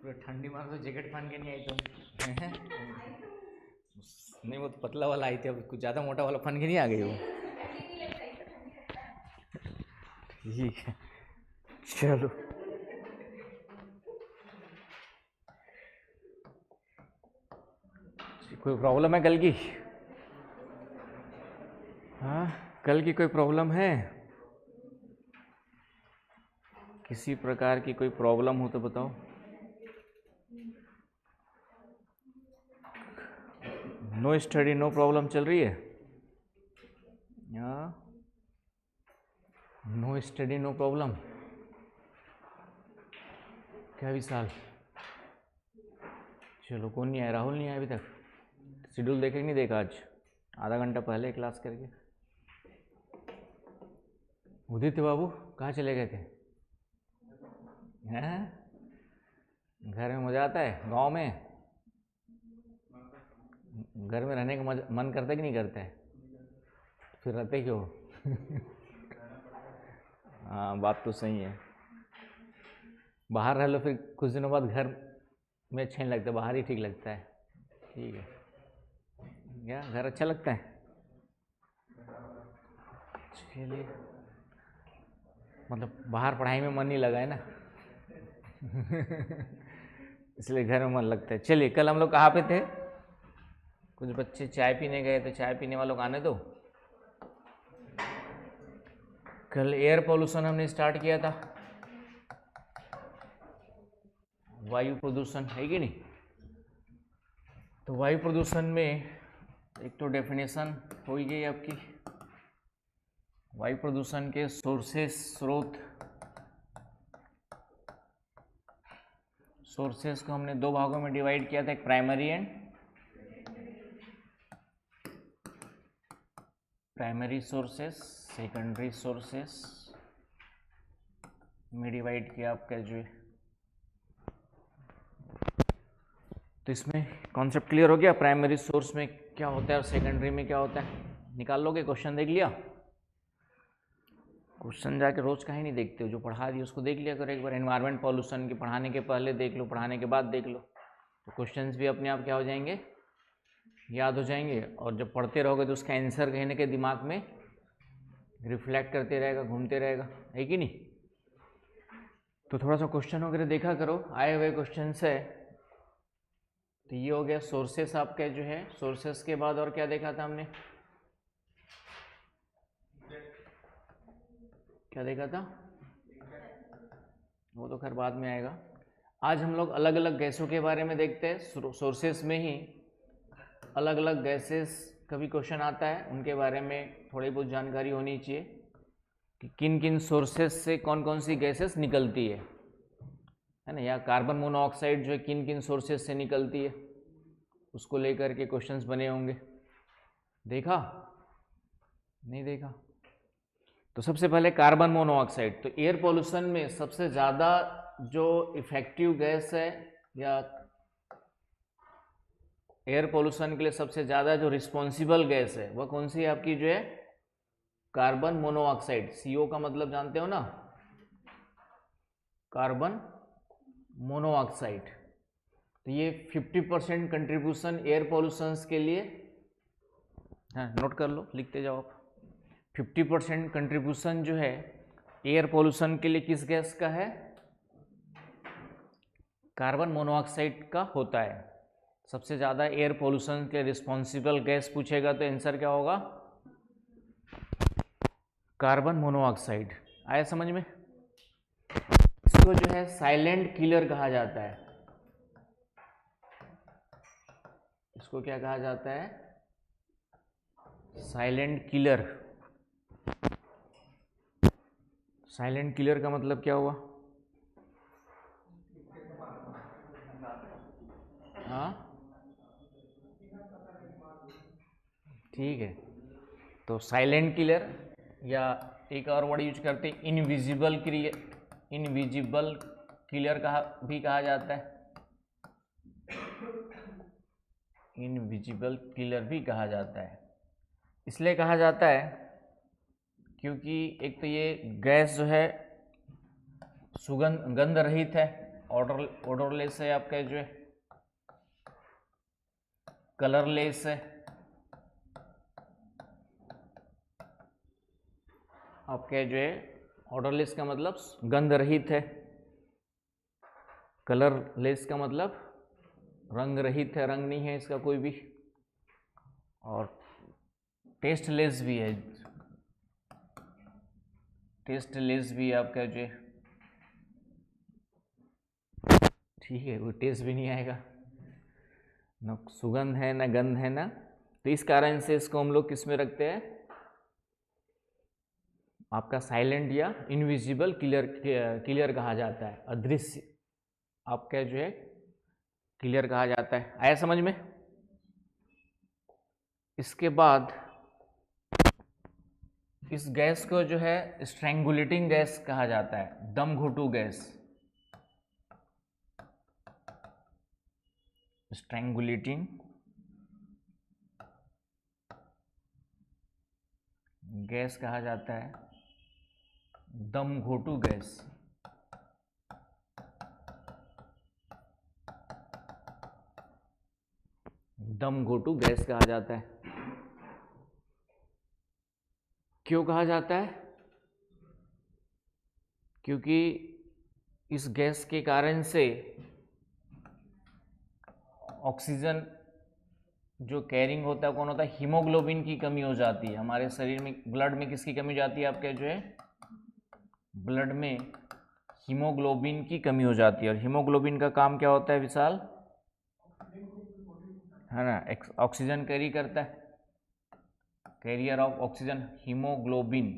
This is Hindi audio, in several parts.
पूरा ठंडी मार तो जैकेट पहन के नहीं आई तुम? नहीं, वो तो पतला वाला आई थी, अब कुछ ज़्यादा मोटा वाला पहन के नहीं आ गई वो। ठीक है, चलो। कोई प्रॉब्लम है कल की? हाँ, कल की कोई प्रॉब्लम है? किसी प्रकार की कोई प्रॉब्लम हो तो बताओ। नो स्टडी नो प्रॉब्लम चल रही है? No study no problem. क्या विशाल? चलो, कौन नहीं आया? राहुल नहीं आया अभी तक? शेड्यूल देखे नहीं देखा? आज आधा घंटा पहले क्लास करके। उदित बाबू कहाँ चले गए थे? हैं? घर में मज़ा आता है? गांव में घर में रहने का मन करता है कि नहीं करता है? फिर रहते क्यों? हाँ, बात तो सही है। बाहर रह लो, फिर कुछ दिनों बाद घर में अच्छा नहीं लगता, बाहर ही ठीक लगता है। ठीक है, क्या घर अच्छा लगता है? चलिए, मतलब बाहर पढ़ाई में मन नहीं लगा है ना। इसलिए घर में मन लगता है। चलिए, कल हम लोग कहाँ पे थे? कुछ बच्चे चाय पीने गए थे, चाय पीने वालों को आने दो। कल एयर पोल्यूशन हमने स्टार्ट किया था, वायु प्रदूषण, है कि नहीं? तो वायु प्रदूषण में एक तो डेफिनेशन हो ही गई आपकी। वायु प्रदूषण के सोर्सेस को हमने दो भागों में डिवाइड किया था, एक प्राइमरी सोर्सेस, सेकेंडरी सोर्सेस में डिवाइड किया आपका जो है। तो इसमें कॉन्सेप्ट क्लियर हो गया, प्राइमरी सोर्स में क्या होता है और सेकेंडरी में क्या होता है? निकाल लोगे? क्वेश्चन देख लिया? क्वेश्चन जाके रोज कहीं नहीं देखते हो, जो पढ़ा दिए उसको देख लिया करो एक बार। एनवायरमेंट पॉल्यूशन के पढ़ाने के पहले देख लो, पढ़ाने के बाद देख लो, तो क्वेश्चंस भी अपने आप क्या हो जाएंगे? याद हो जाएंगे। और जब पढ़ते रहोगे तो उसका आंसर कहीं ना कहीं दिमाग में रिफ्लेक्ट करते रहेगा, घूमते रहेगा, है कि नहीं? तो थोड़ा सा क्वेश्चन वगैरह देखा करो, आए हुए क्वेश्चन है। तो ये हो गया सोर्सेस आपके जो है। सोर्सेस के बाद और क्या देखा था हमने? क्या देखा था? वो तो खैर बाद में आएगा। आज हम लोग अलग अलग गैसों के बारे में देखते हैं। सोर्सेस में ही अलग अलग गैसेस का भी क्वेश्चन आता है, उनके बारे में थोड़ी बहुत जानकारी होनी चाहिए कि किन किन सोर्सेस से कौन कौन सी गैसेस निकलती है ना। या कार्बन मोनोऑक्साइड जो है किन किन सोर्सेस से निकलती है, उसको लेकर के क्वेश्चंस बने होंगे। देखा? नहीं देखा? तो सबसे पहले कार्बन मोनोऑक्साइड। तो एयर पोल्यूशन में सबसे ज़्यादा जो इफेक्टिव गैस है, या एयर पोल्यूशन के लिए सबसे ज़्यादा जो रिस्पॉन्सिबल गैस है, वह कौन सी है आपकी जो है? Carbon monoxide. CO का मतलब जानते हो ना? Carbon monoxide. तो ये 50% कंट्रीब्यूशन एयर पोल्यूशन के लिए, हाँ नोट कर लो, लिखते जाओ आप। 50% कंट्रीब्यूशन जो है एयर पोल्यूशन के लिए किस गैस का है? कार्बन मोनोऑक्साइड का होता है। सबसे ज़्यादा एयर पोल्यूशन के रिस्पॉन्सिबल गैस पूछेगा तो आंसर क्या होगा? Carbon monoxide. आया समझ में? इसको जो है साइलेंट किलर कहा जाता है। इसको क्या कहा जाता है? Silent killer. साइलेंट किलर का मतलब क्या हुआ? हाँ, ठीक है। तो साइलेंट किलर, या एक और वर्ड यूज करते हैं इनविजिबल किलर भी कहा जाता है। इनविजिबल किलर भी कहा जाता है। इसलिए कहा जाता है क्योंकि एक तो ये गैस जो है गंध रहित है, ऑर्डरलेस है, आपका जो है कलरलेस है, आपके जो है ऑर्डरलेस का मतलब गंध रहित है, कलरलेस का मतलब रंग रहित है, रंग नहीं है इसका कोई भी, और टेस्टलेस भी है, टेस्टलेस भी आपका जो है, ठीक है, वो टेस्ट भी नहीं आएगा, न सुगंध है न गंध है ना, तो इस कारण से इसको हम लोग किस में रखते हैं, आपका साइलेंट या इनविजिबल क्लियर कहा जाता है, अदृश्य आपका जो है क्लियर कहा जाता है। आया समझ में? इसके बाद इस गैस को जो है स्ट्रैंगुलेटिंग गैस कहा जाता है, दम घोटू गैस, स्ट्रैंगुलेटिंग गैस कहा जाता है, दम घोटू गैस, दम घोटू गैस कहा जाता है। क्यों कहा जाता है? क्योंकि इस गैस के कारण से ऑक्सीजन जो कैरिंग होता है कौन होता है, हीमोग्लोबिन की कमी हो जाती है हमारे शरीर में, ब्लड में किसकी कमी हो जाती है, आपके जो है ब्लड में हीमोग्लोबिन की कमी हो जाती है। और हीमोग्लोबिन का काम क्या होता है विशाल, है ना, ऑक्सीजन कैरी करता है, कैरियर ऑफ ऑक्सीजन, हीमोग्लोबिन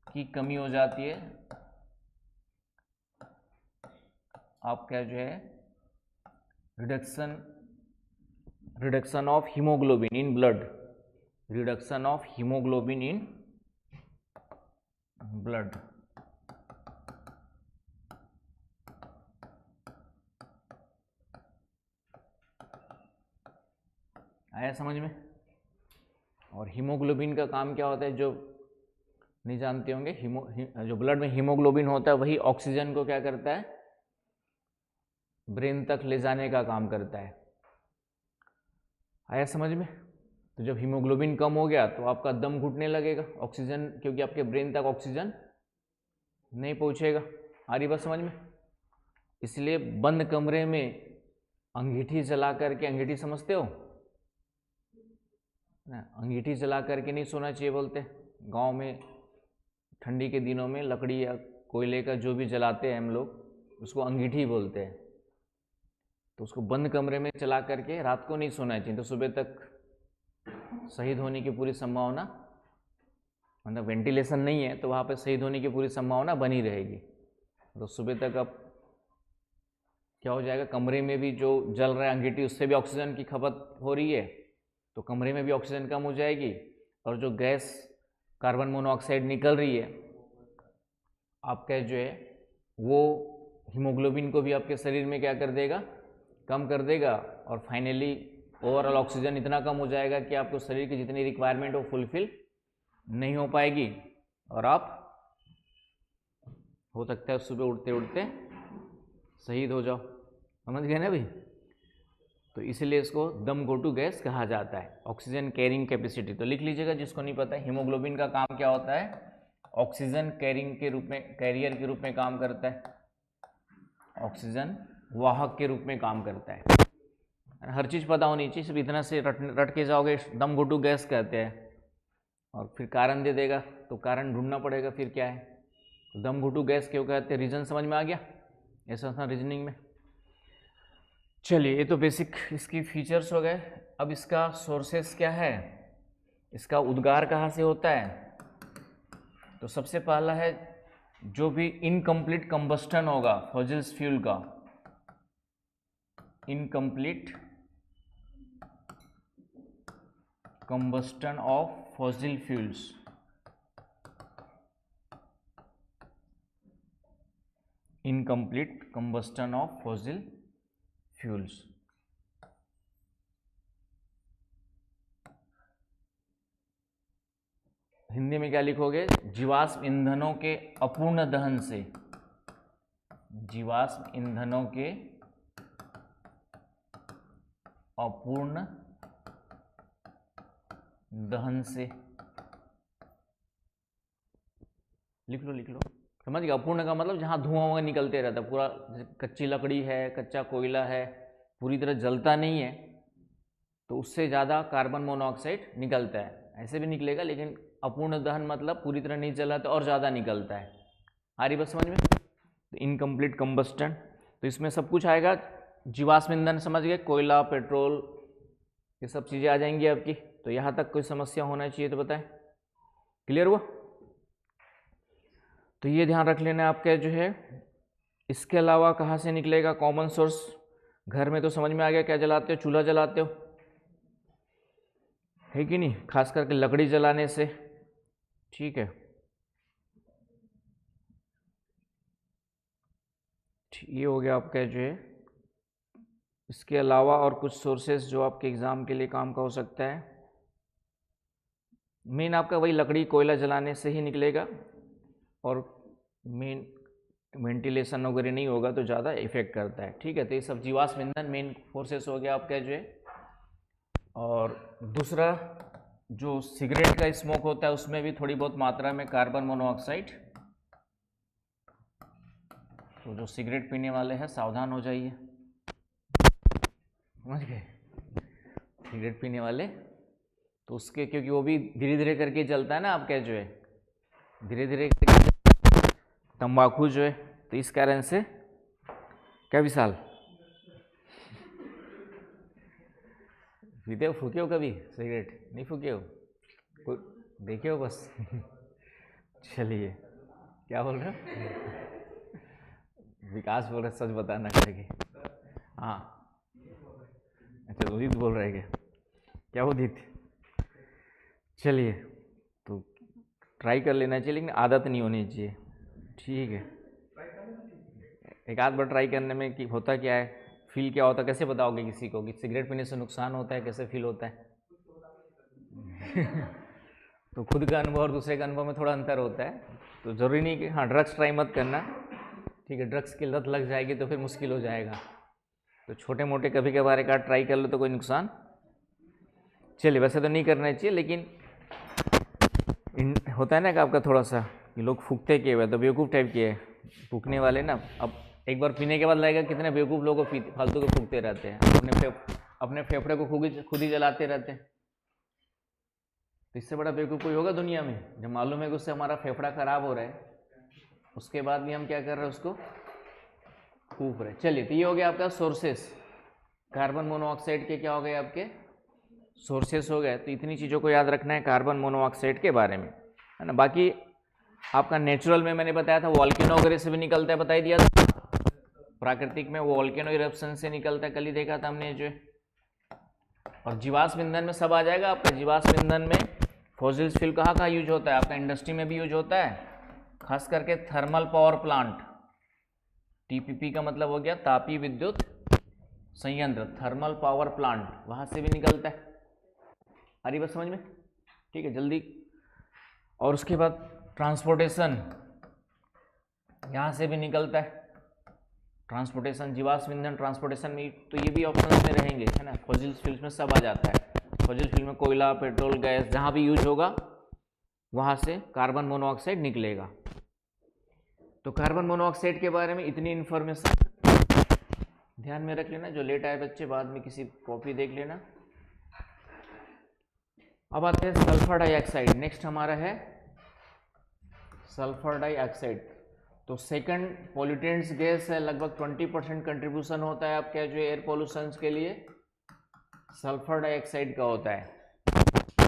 की कमी हो जाती है, आपका जो है reduction of haemoglobin in blood, reduction of haemoglobin in blood. आया समझ में? और हीमोग्लोबिन का काम क्या होता है, जो नहीं जानते होंगे, जो ब्लड में हीमोग्लोबिन होता है वही ऑक्सीजन को क्या करता है, ब्रेन तक ले जाने का काम करता है। आया समझ में? तो जब हीमोग्लोबिन कम हो गया तो आपका दम घुटने लगेगा, ऑक्सीजन, क्योंकि आपके ब्रेन तक ऑक्सीजन नहीं पहुंचेगा। आ रही बात समझ में? इसलिए बंद कमरे में अंगीठी जला करके, अंगीठी समझते हो ना, अंगीठी जला करके नहीं सोना चाहिए बोलते, गांव में ठंडी के दिनों में लकड़ी या कोयले का जो भी जलाते हैं हम लोग उसको अंगीठी बोलते हैं। तो उसको बंद कमरे में चला करके रात को नहीं सोना चाहिए, तो सुबह तक शहीद होने की पूरी संभावना, मतलब वेंटिलेशन नहीं है तो वहाँ पे शहीद होने की पूरी संभावना बनी रहेगी। तो सुबह तक अब क्या हो जाएगा, कमरे में भी जो जल रहा है अंगीठी उससे भी ऑक्सीजन की खपत हो रही है, तो कमरे में भी ऑक्सीजन कम हो जाएगी, और जो गैस कार्बन मोनोऑक्साइड निकल रही है आपका जो है वो हीमोग्लोबिन को भी आपके शरीर में क्या कर देगा, कम कर देगा, और फाइनली ओवरऑल ऑक्सीजन इतना कम हो जाएगा कि आपको शरीर की जितनी रिक्वायरमेंट वो फुलफिल नहीं हो पाएगी, और आप हो सकता है सुबह उठते उठते शहीद हो जाओ। समझ गए ना भाई? तो इसलिए इसको दम घोटू गैस कहा जाता है, ऑक्सीजन कैरिंग कैपेसिटी। तो लिख लीजिएगा जिसको नहीं पता, हीमोग्लोबिन का काम क्या होता है, ऑक्सीजन कैरिंग के रूप में, कैरियर के रूप में काम करता है, ऑक्सीजन वाहक के रूप में काम करता है। हर चीज़ पता होनी चाहिए, सिर्फ इतना से रट के जाओगे दम घोटू गैस कहते हैं और फिर कारण दे देगा तो कारण ढूंढना पड़ेगा फिर क्या है। तो दम घोटू गैस क्यों कहते हैं, रीजन समझ में आ गया? ऐसा था रीजनिंग में। चलिए, ये तो बेसिक इसकी फीचर्स हो गए। अब इसका सोर्सेस क्या है, इसका उद्गार कहाँ से होता है? तो सबसे पहला है जो भी इनकम्प्लीट कंबस्टन होगा फॉसिल्स फ्यूल का, incomplete combustion of fossil fuels, incomplete combustion of fossil fuels। Hindi में क्या लिखोगे, जीवाश्म ईंधनों के अपूर्ण दहन से, जीवाश्म ईंधनों के अपूर्ण दहन से, लिख लो, समझ गए। अपूर्ण का मतलब जहाँ धुआं वुआं निकलते रहता है, पूरा कच्ची लकड़ी है, कच्चा कोयला है, पूरी तरह जलता नहीं है, तो उससे ज़्यादा कार्बन मोनोऑक्साइड निकलता है। ऐसे भी निकलेगा, लेकिन अपूर्ण दहन मतलब पूरी तरह नहीं जला तो और ज़्यादा निकलता है। आ रही बात समझ में? इनकम्प्लीट कंबस्टन, तो इसमें सब कुछ आएगा। जीवाश्म ईंधन समझ गए, कोयला, पेट्रोल, ये सब चीज़ें आ जाएंगी आपकी। तो यहाँ तक कोई समस्या होना चाहिए तो बताएं। क्लियर हुआ? तो ये ध्यान रख लेना आपका जो है। इसके अलावा कहाँ से निकलेगा कॉमन सोर्स? घर में तो समझ में आ गया, क्या जलाते हो? चूल्हा जलाते हो, है कि नहीं? खास करके लकड़ी जलाने से, ठीक है। ये हो गया आपका जो है। इसके अलावा और कुछ सोर्सेस जो आपके एग्ज़ाम के लिए काम का हो सकता है। मेन आपका वही लकड़ी कोयला जलाने से ही निकलेगा, और मेन वेंटिलेशन वगैरह नहीं होगा तो ज़्यादा इफेक्ट करता है, ठीक है। तो ये सब जीवाश्म ईंधन मेन फोर्सेस हो गया आपका जो है। और दूसरा, जो सिगरेट का स्मोक होता है उसमें भी थोड़ी बहुत मात्रा में कार्बन मोनोऑक्साइड, तो जो सिगरेट पीने वाले हैं सावधान हो जाइए, समझ गए? सिगरेट पीने वाले तो उसके, क्योंकि वो भी धीरे धीरे करके जलता है ना आपका जो है, धीरे धीरे करके तंबाकू जो है, तो इस कारण से क्या विशाल पीते हो? फूके हो कभी सिगरेट? नहीं फूके हो? कोई देखे हो बस? चलिए, क्या बोल रहे हो? विकास बोल रहे, सच बताना करके। हाँ, अच्छा उदित बोल रहे क्या? क्या उदित? चलिए, तो ट्राई कर लेना चाहिए, लेकिन आदत नहीं होनी चाहिए, ठीक है। एक आध बार ट्राई करने में कि होता क्या है, फील क्या होता है, कैसे बताओगे किसी को कि सिगरेट पीने से नुकसान होता है, कैसे फील होता है? तो खुद का अनुभव और दूसरे का अनुभव में थोड़ा अंतर होता है। तो ज़रूरी नहीं कि हाँ ड्रग्स ट्राई मत करना, ठीक है। ड्रग्स की लत लग जाएगी तो फिर मुश्किल हो जाएगा। तो छोटे मोटे कभी कभार एक आध ट्राई कर लो तो कोई नुकसान, चलिए वैसे तो नहीं करना चाहिए, लेकिन होता है ना कि आपका थोड़ा सा कि लोग फूकते के हुए तो बेवकूफ़ टाइप के है फूकने वाले ना। अब एक बार पीने के बाद लगेगा कितने बेवकूफ़ लोगों को फालतू के फूकते रहते हैं, अपने फेफड़े को खुद ही जलाते रहते हैं। तो इससे बड़ा बेवकूफ़ कोई होगा दुनिया में? जब मालूम है कि उससे हमारा फेफड़ा खराब हो रहा है, उसके बाद भी हम क्या कर रहे हैं, उसको फूक रहे हैं। चलिए, तो ये हो गया आपका सोर्सेस। कार्बन मोनोऑक्साइड के क्या हो गए आपके सोर्सेस हो गए। तो इतनी चीज़ों को याद रखना है कार्बन मोनोऑक्साइड के बारे में, है ना। बाकी आपका नेचुरल में मैंने बताया था वॉल्केनो वगैरह से भी निकलता है, बता ही दिया था। प्राकृतिक में वॉल्केनो इरप्शन से निकलता है, कल ही देखा था हमने जो। और जीवाश्म ईंधन में सब आ जाएगा आपका। जीवाश्म ईंधन में फॉसिल्स फ्यूल कहाँ यूज होता है? आपका इंडस्ट्री में भी यूज होता है, खास करके थर्मल पावर प्लांट। टीपीपी का मतलब हो गया तापीय विद्युत संयंत्र, थर्मल पावर प्लांट, वहां से भी निकलता है। आ रही बात समझ में? ठीक है, जल्दी। और उसके बाद ट्रांसपोर्टेशन, यहाँ से भी निकलता है ट्रांसपोर्टेशन, जीवाश्म ईंधन ट्रांसपोर्टेशन में, तो ये भी ऑप्शन में रहेंगे, है ना। फॉसिल फ्यूल्स में सब आ जाता है। फॉसिल फ्यूल में कोयला, पेट्रोल, गैस, जहाँ भी यूज होगा वहाँ से कार्बन मोनोऑक्साइड निकलेगा। तो कार्बन मोनोऑक्साइड के बारे में इतनी इन्फॉर्मेशन ध्यान में रख लेना। जो लेट आए बच्चे बाद में किसी कॉपी देख लेना। अब आते हैं सल्फर डाइऑक्साइड। नेक्स्ट हमारा है सल्फर डाइऑक्साइड। तो सेकंड पॉल्यूटेंट्स गैस है, लगभग 20% कंट्रीब्यूशन होता है आपका जो एयर पॉल्यूशन के लिए सल्फर डाइऑक्साइड का होता है।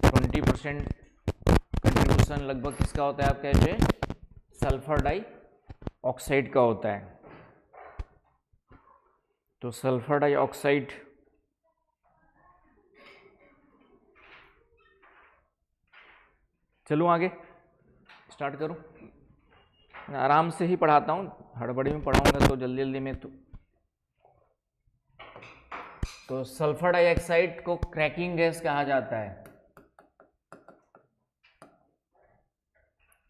20% कंट्रीब्यूशन लगभग किसका होता है आपका जो सल्फर डाइऑक्साइड का होता है। तो सल्फर डाइऑक्साइड चलूँ आगे, स्टार्ट करूँ? आराम से ही पढ़ाता हूँ, हड़बड़ी में पढ़ाऊंगा तो जल्दी जल्दी में। तो सल्फर डाइऑक्साइड को क्रैकिंग गैस कहा जाता है,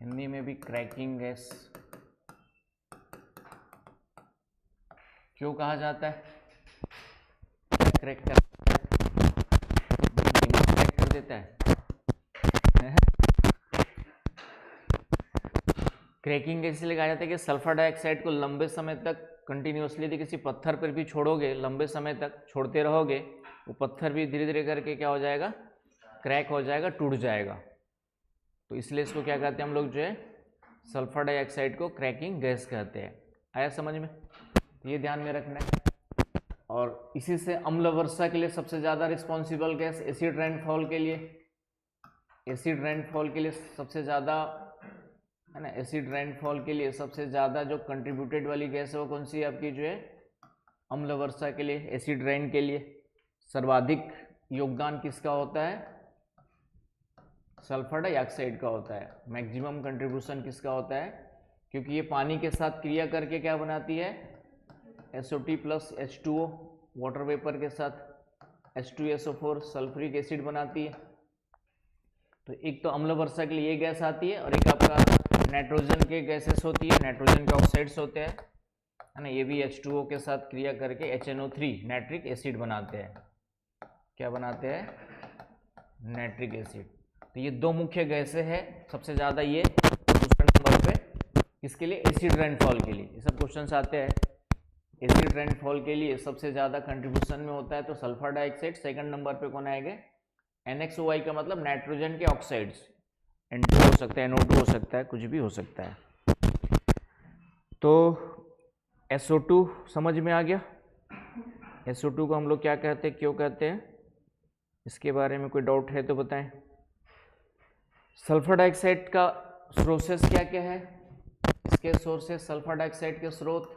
हिंदी में भी क्रैकिंग गैस क्यों कहा जाता है? क्या क्रैक कर देता है? क्रैकिंग इसलिए कहा जाता है कि सल्फर डाइऑक्साइड को लंबे समय तक कंटिन्यूसली यदि किसी पत्थर पर भी छोड़ोगे, लंबे समय तक छोड़ते रहोगे, वो पत्थर भी धीरे धीरे करके क्या हो जाएगा? क्रैक हो जाएगा, टूट जाएगा। तो इसलिए इसको क्या कहते हैं हम लोग जो है, सल्फर डाइऑक्साइड को क्रैकिंग गैस कहते हैं। आया समझ में? ये ध्यान में रखना है। और इसी से अम्ल वर्षा के लिए सबसे ज़्यादा रिस्पॉन्सिबल गैस एसिड रेनफॉल के लिए, एसिड रेनफॉल के लिए सबसे ज़्यादा है ना, एसिड रेनफॉल के लिए सबसे ज़्यादा जो कंट्रीब्यूटेड वाली गैस है वो कौन सी है आपकी जो है? अम्ल वर्षा के लिए, एसिड रेन के लिए सर्वाधिक योगदान किसका होता है? सल्फर डाइऑक्साइड का होता है। मैक्सिमम कंट्रीब्यूशन किसका होता है? क्योंकि ये पानी के साथ क्रिया करके क्या बनाती है? SO2 plus H2O, water vapour के साथ H2SO4 सल्फ्यूरिक एसिड बनाती है। तो एक तो अम्ल वर्षा के लिए ये गैस आती है, और एक आपका नाइट्रोजन के गैसेस होती है, नाइट्रोजन के ऑक्साइड्स होते हैं, है ना, ये भी H2O के साथ क्रिया करके HNO3 नाइट्रिक एसिड बनाते हैं। क्या बनाते हैं? Nitric acid. तो ये दो मुख्य गैसें हैं, सबसे ज़्यादा ये दूसरे नंबर पे किसके लिए? एसिड रेनफॉल के लिए। ये सब क्वेश्चंस आते हैं। एसिड रेनफॉल के लिए सबसे ज़्यादा कंट्रीब्यूशन में होता है तो सल्फर डाइऑक्साइड। सेकंड नंबर पे कौन आएगा? NXOI का मतलब नाइट्रोजन के ऑक्साइड्स, N2 हो सकता है, NO2 हो सकता है, कुछ भी हो सकता है। तो SO2 समझ में आ गया? SO2 को हम लोग क्या कहते हैं, क्यों कहते हैं, इसके बारे में कोई डाउट है तो बताएं। सल्फर डाइऑक्साइड का सोर्सेस क्या क्या है? इसके सोर्सेस, सल्फर डाइऑक्साइड के स्रोत,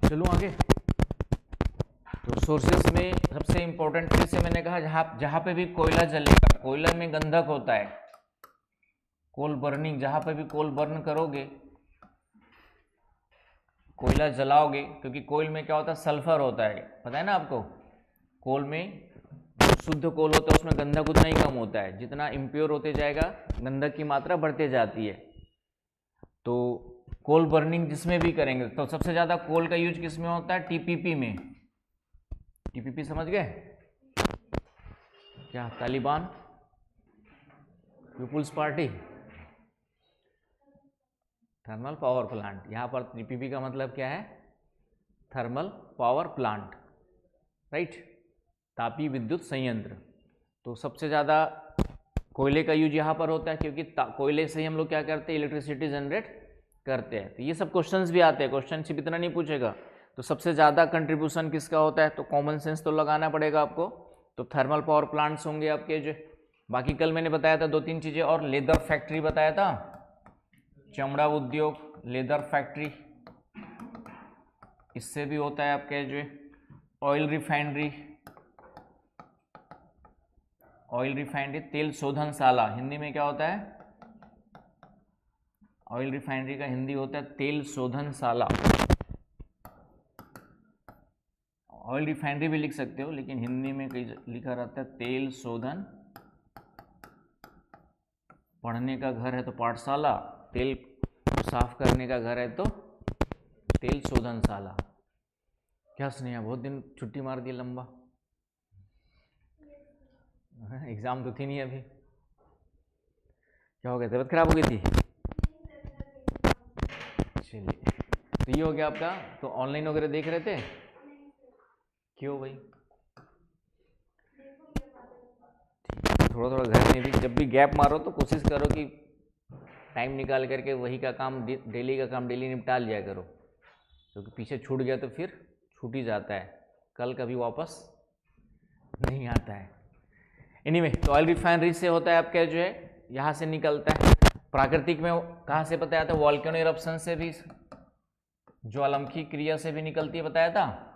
चलो आगे। तो सोर्सेस में सबसे इंपॉर्टेंट फिर से मैंने कहा, जहां पे भी कोयला जलेगा, कोयला में गंधक होता है, कोल बर्निंग, जहां पे भी कोल बर्न करोगे, कोयला जलाओगे, क्योंकि कोयल में क्या होता है? सल्फर होता है, पता है ना आपको। कोल में शुद्ध कोल होता है उसमें गंधक उतना ही कम होता है, जितना इम्प्योर होते जाएगा गंधक की मात्रा बढ़ते जाती है। तो कोल बर्निंग जिसमें भी करेंगे तो सबसे ज़्यादा कोल का यूज किस में होता है? TPP में। TPP समझ गए क्या? Taliban, people's party, thermal power plant. यहाँ पर TPP का मतलब क्या है? थर्मल पावर प्लांट, राइट, तापीय विद्युत संयंत्र। तो सबसे ज़्यादा कोयले का यूज यहाँ पर होता है, क्योंकि कोयले से ही हम लोग क्या करते हैं? इलेक्ट्रिसिटी जनरेट करते हैं। तो ये सब क्वेश्चंस भी आते हैं, क्वेश्चनशिप इतना नहीं पूछेगा। तो सबसे ज़्यादा कंट्रीब्यूशन किसका होता है? तो कॉमन सेंस तो लगाना पड़ेगा आपको। तो थर्मल पावर प्लांट्स होंगे आपके जो। बाकी कल मैंने बताया था 2-3 चीज़ें और, लेदर फैक्ट्री बताया था, चमड़ा उद्योग, लेदर फैक्ट्री, इससे भी होता है आपके जो। ऑयल रिफाइनरी, ऑयल रिफाइनरी, तेल शोधनशाला, हिंदी में क्या होता है? ऑयल रिफाइनरी का हिंदी होता है तेल शोधनशाला। ऑयल रिफाइनरी भी लिख सकते हो, लेकिन हिंदी में कई लिखा रहता है तेल शोधन। पढ़ने का घर है तो पाठशाला, तेल साफ करने का घर है तो तेल शोधनशाला। क्या स्नेहा, बहुत दिन छुट्टी मार दी लंबा। एग्जाम तो थी नहीं अभी, क्या हो गया? तबीयत खराब हो गई थी? चलिए, तो ये हो गया आपका। तो ऑनलाइन वगैरह देख रहे थे? क्यों भाई? थोड़ा थोड़ा घर में भी जब भी गैप मारो तो कोशिश करो कि टाइम निकाल करके वही का काम, डेली का काम डेली निपटा लिया करो, क्योंकि पीछे छूट गया तो फिर छूट ही जाता है, कल कभी वापस नहीं आता है। एनीवे, तो ऑयल रिफाइनरी से होता है आपका जो है, यहाँ से निकलता है। प्राकृतिक में कहाँ से बताया था? वॉल्केनो इरप्शन से भी, ज्वालामुखी क्रिया से भी निकलती है, बताया था।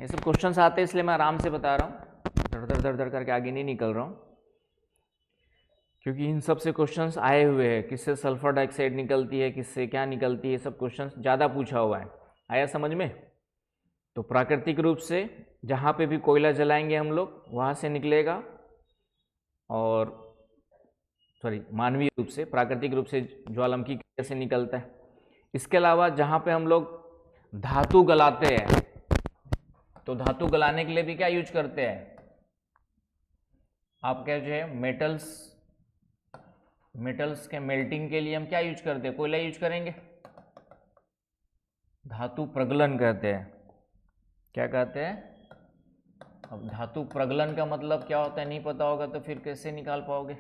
ये सब क्वेश्चंस आते हैं इसलिए मैं आराम से बता रहा हूँ, धड़ धड़ करके आगे नहीं निकल रहा हूँ, क्योंकि इन सब से क्वेश्चंस आए हुए हैं। किससे सल्फर डाइऑक्साइड निकलती है, किससे क्या निकलती है, सब क्वेश्चंस ज़्यादा पूछा हुआ है। आया समझ में? तो प्राकृतिक रूप से जहाँ पे भी कोयला जलाएंगे हम लोग वहाँ से निकलेगा, और मानवीय रूप से, प्राकृतिक रूप से ज्वालामुखी कैसे निकलता है। इसके अलावा जहाँ पे हम लोग धातु गलाते हैं, तो धातु गलाने के लिए भी क्या यूज करते हैं, आपके जो है मेटल्स के मेल्टिंग के लिए हम क्या यूज करते हैं, कोयला यूज करेंगे। धातु प्रगलन कहते हैं। क्या कहते हैं? अब धातु प्रगलन का मतलब क्या होता है नहीं पता होगा तो फिर कैसे निकाल पाओगे।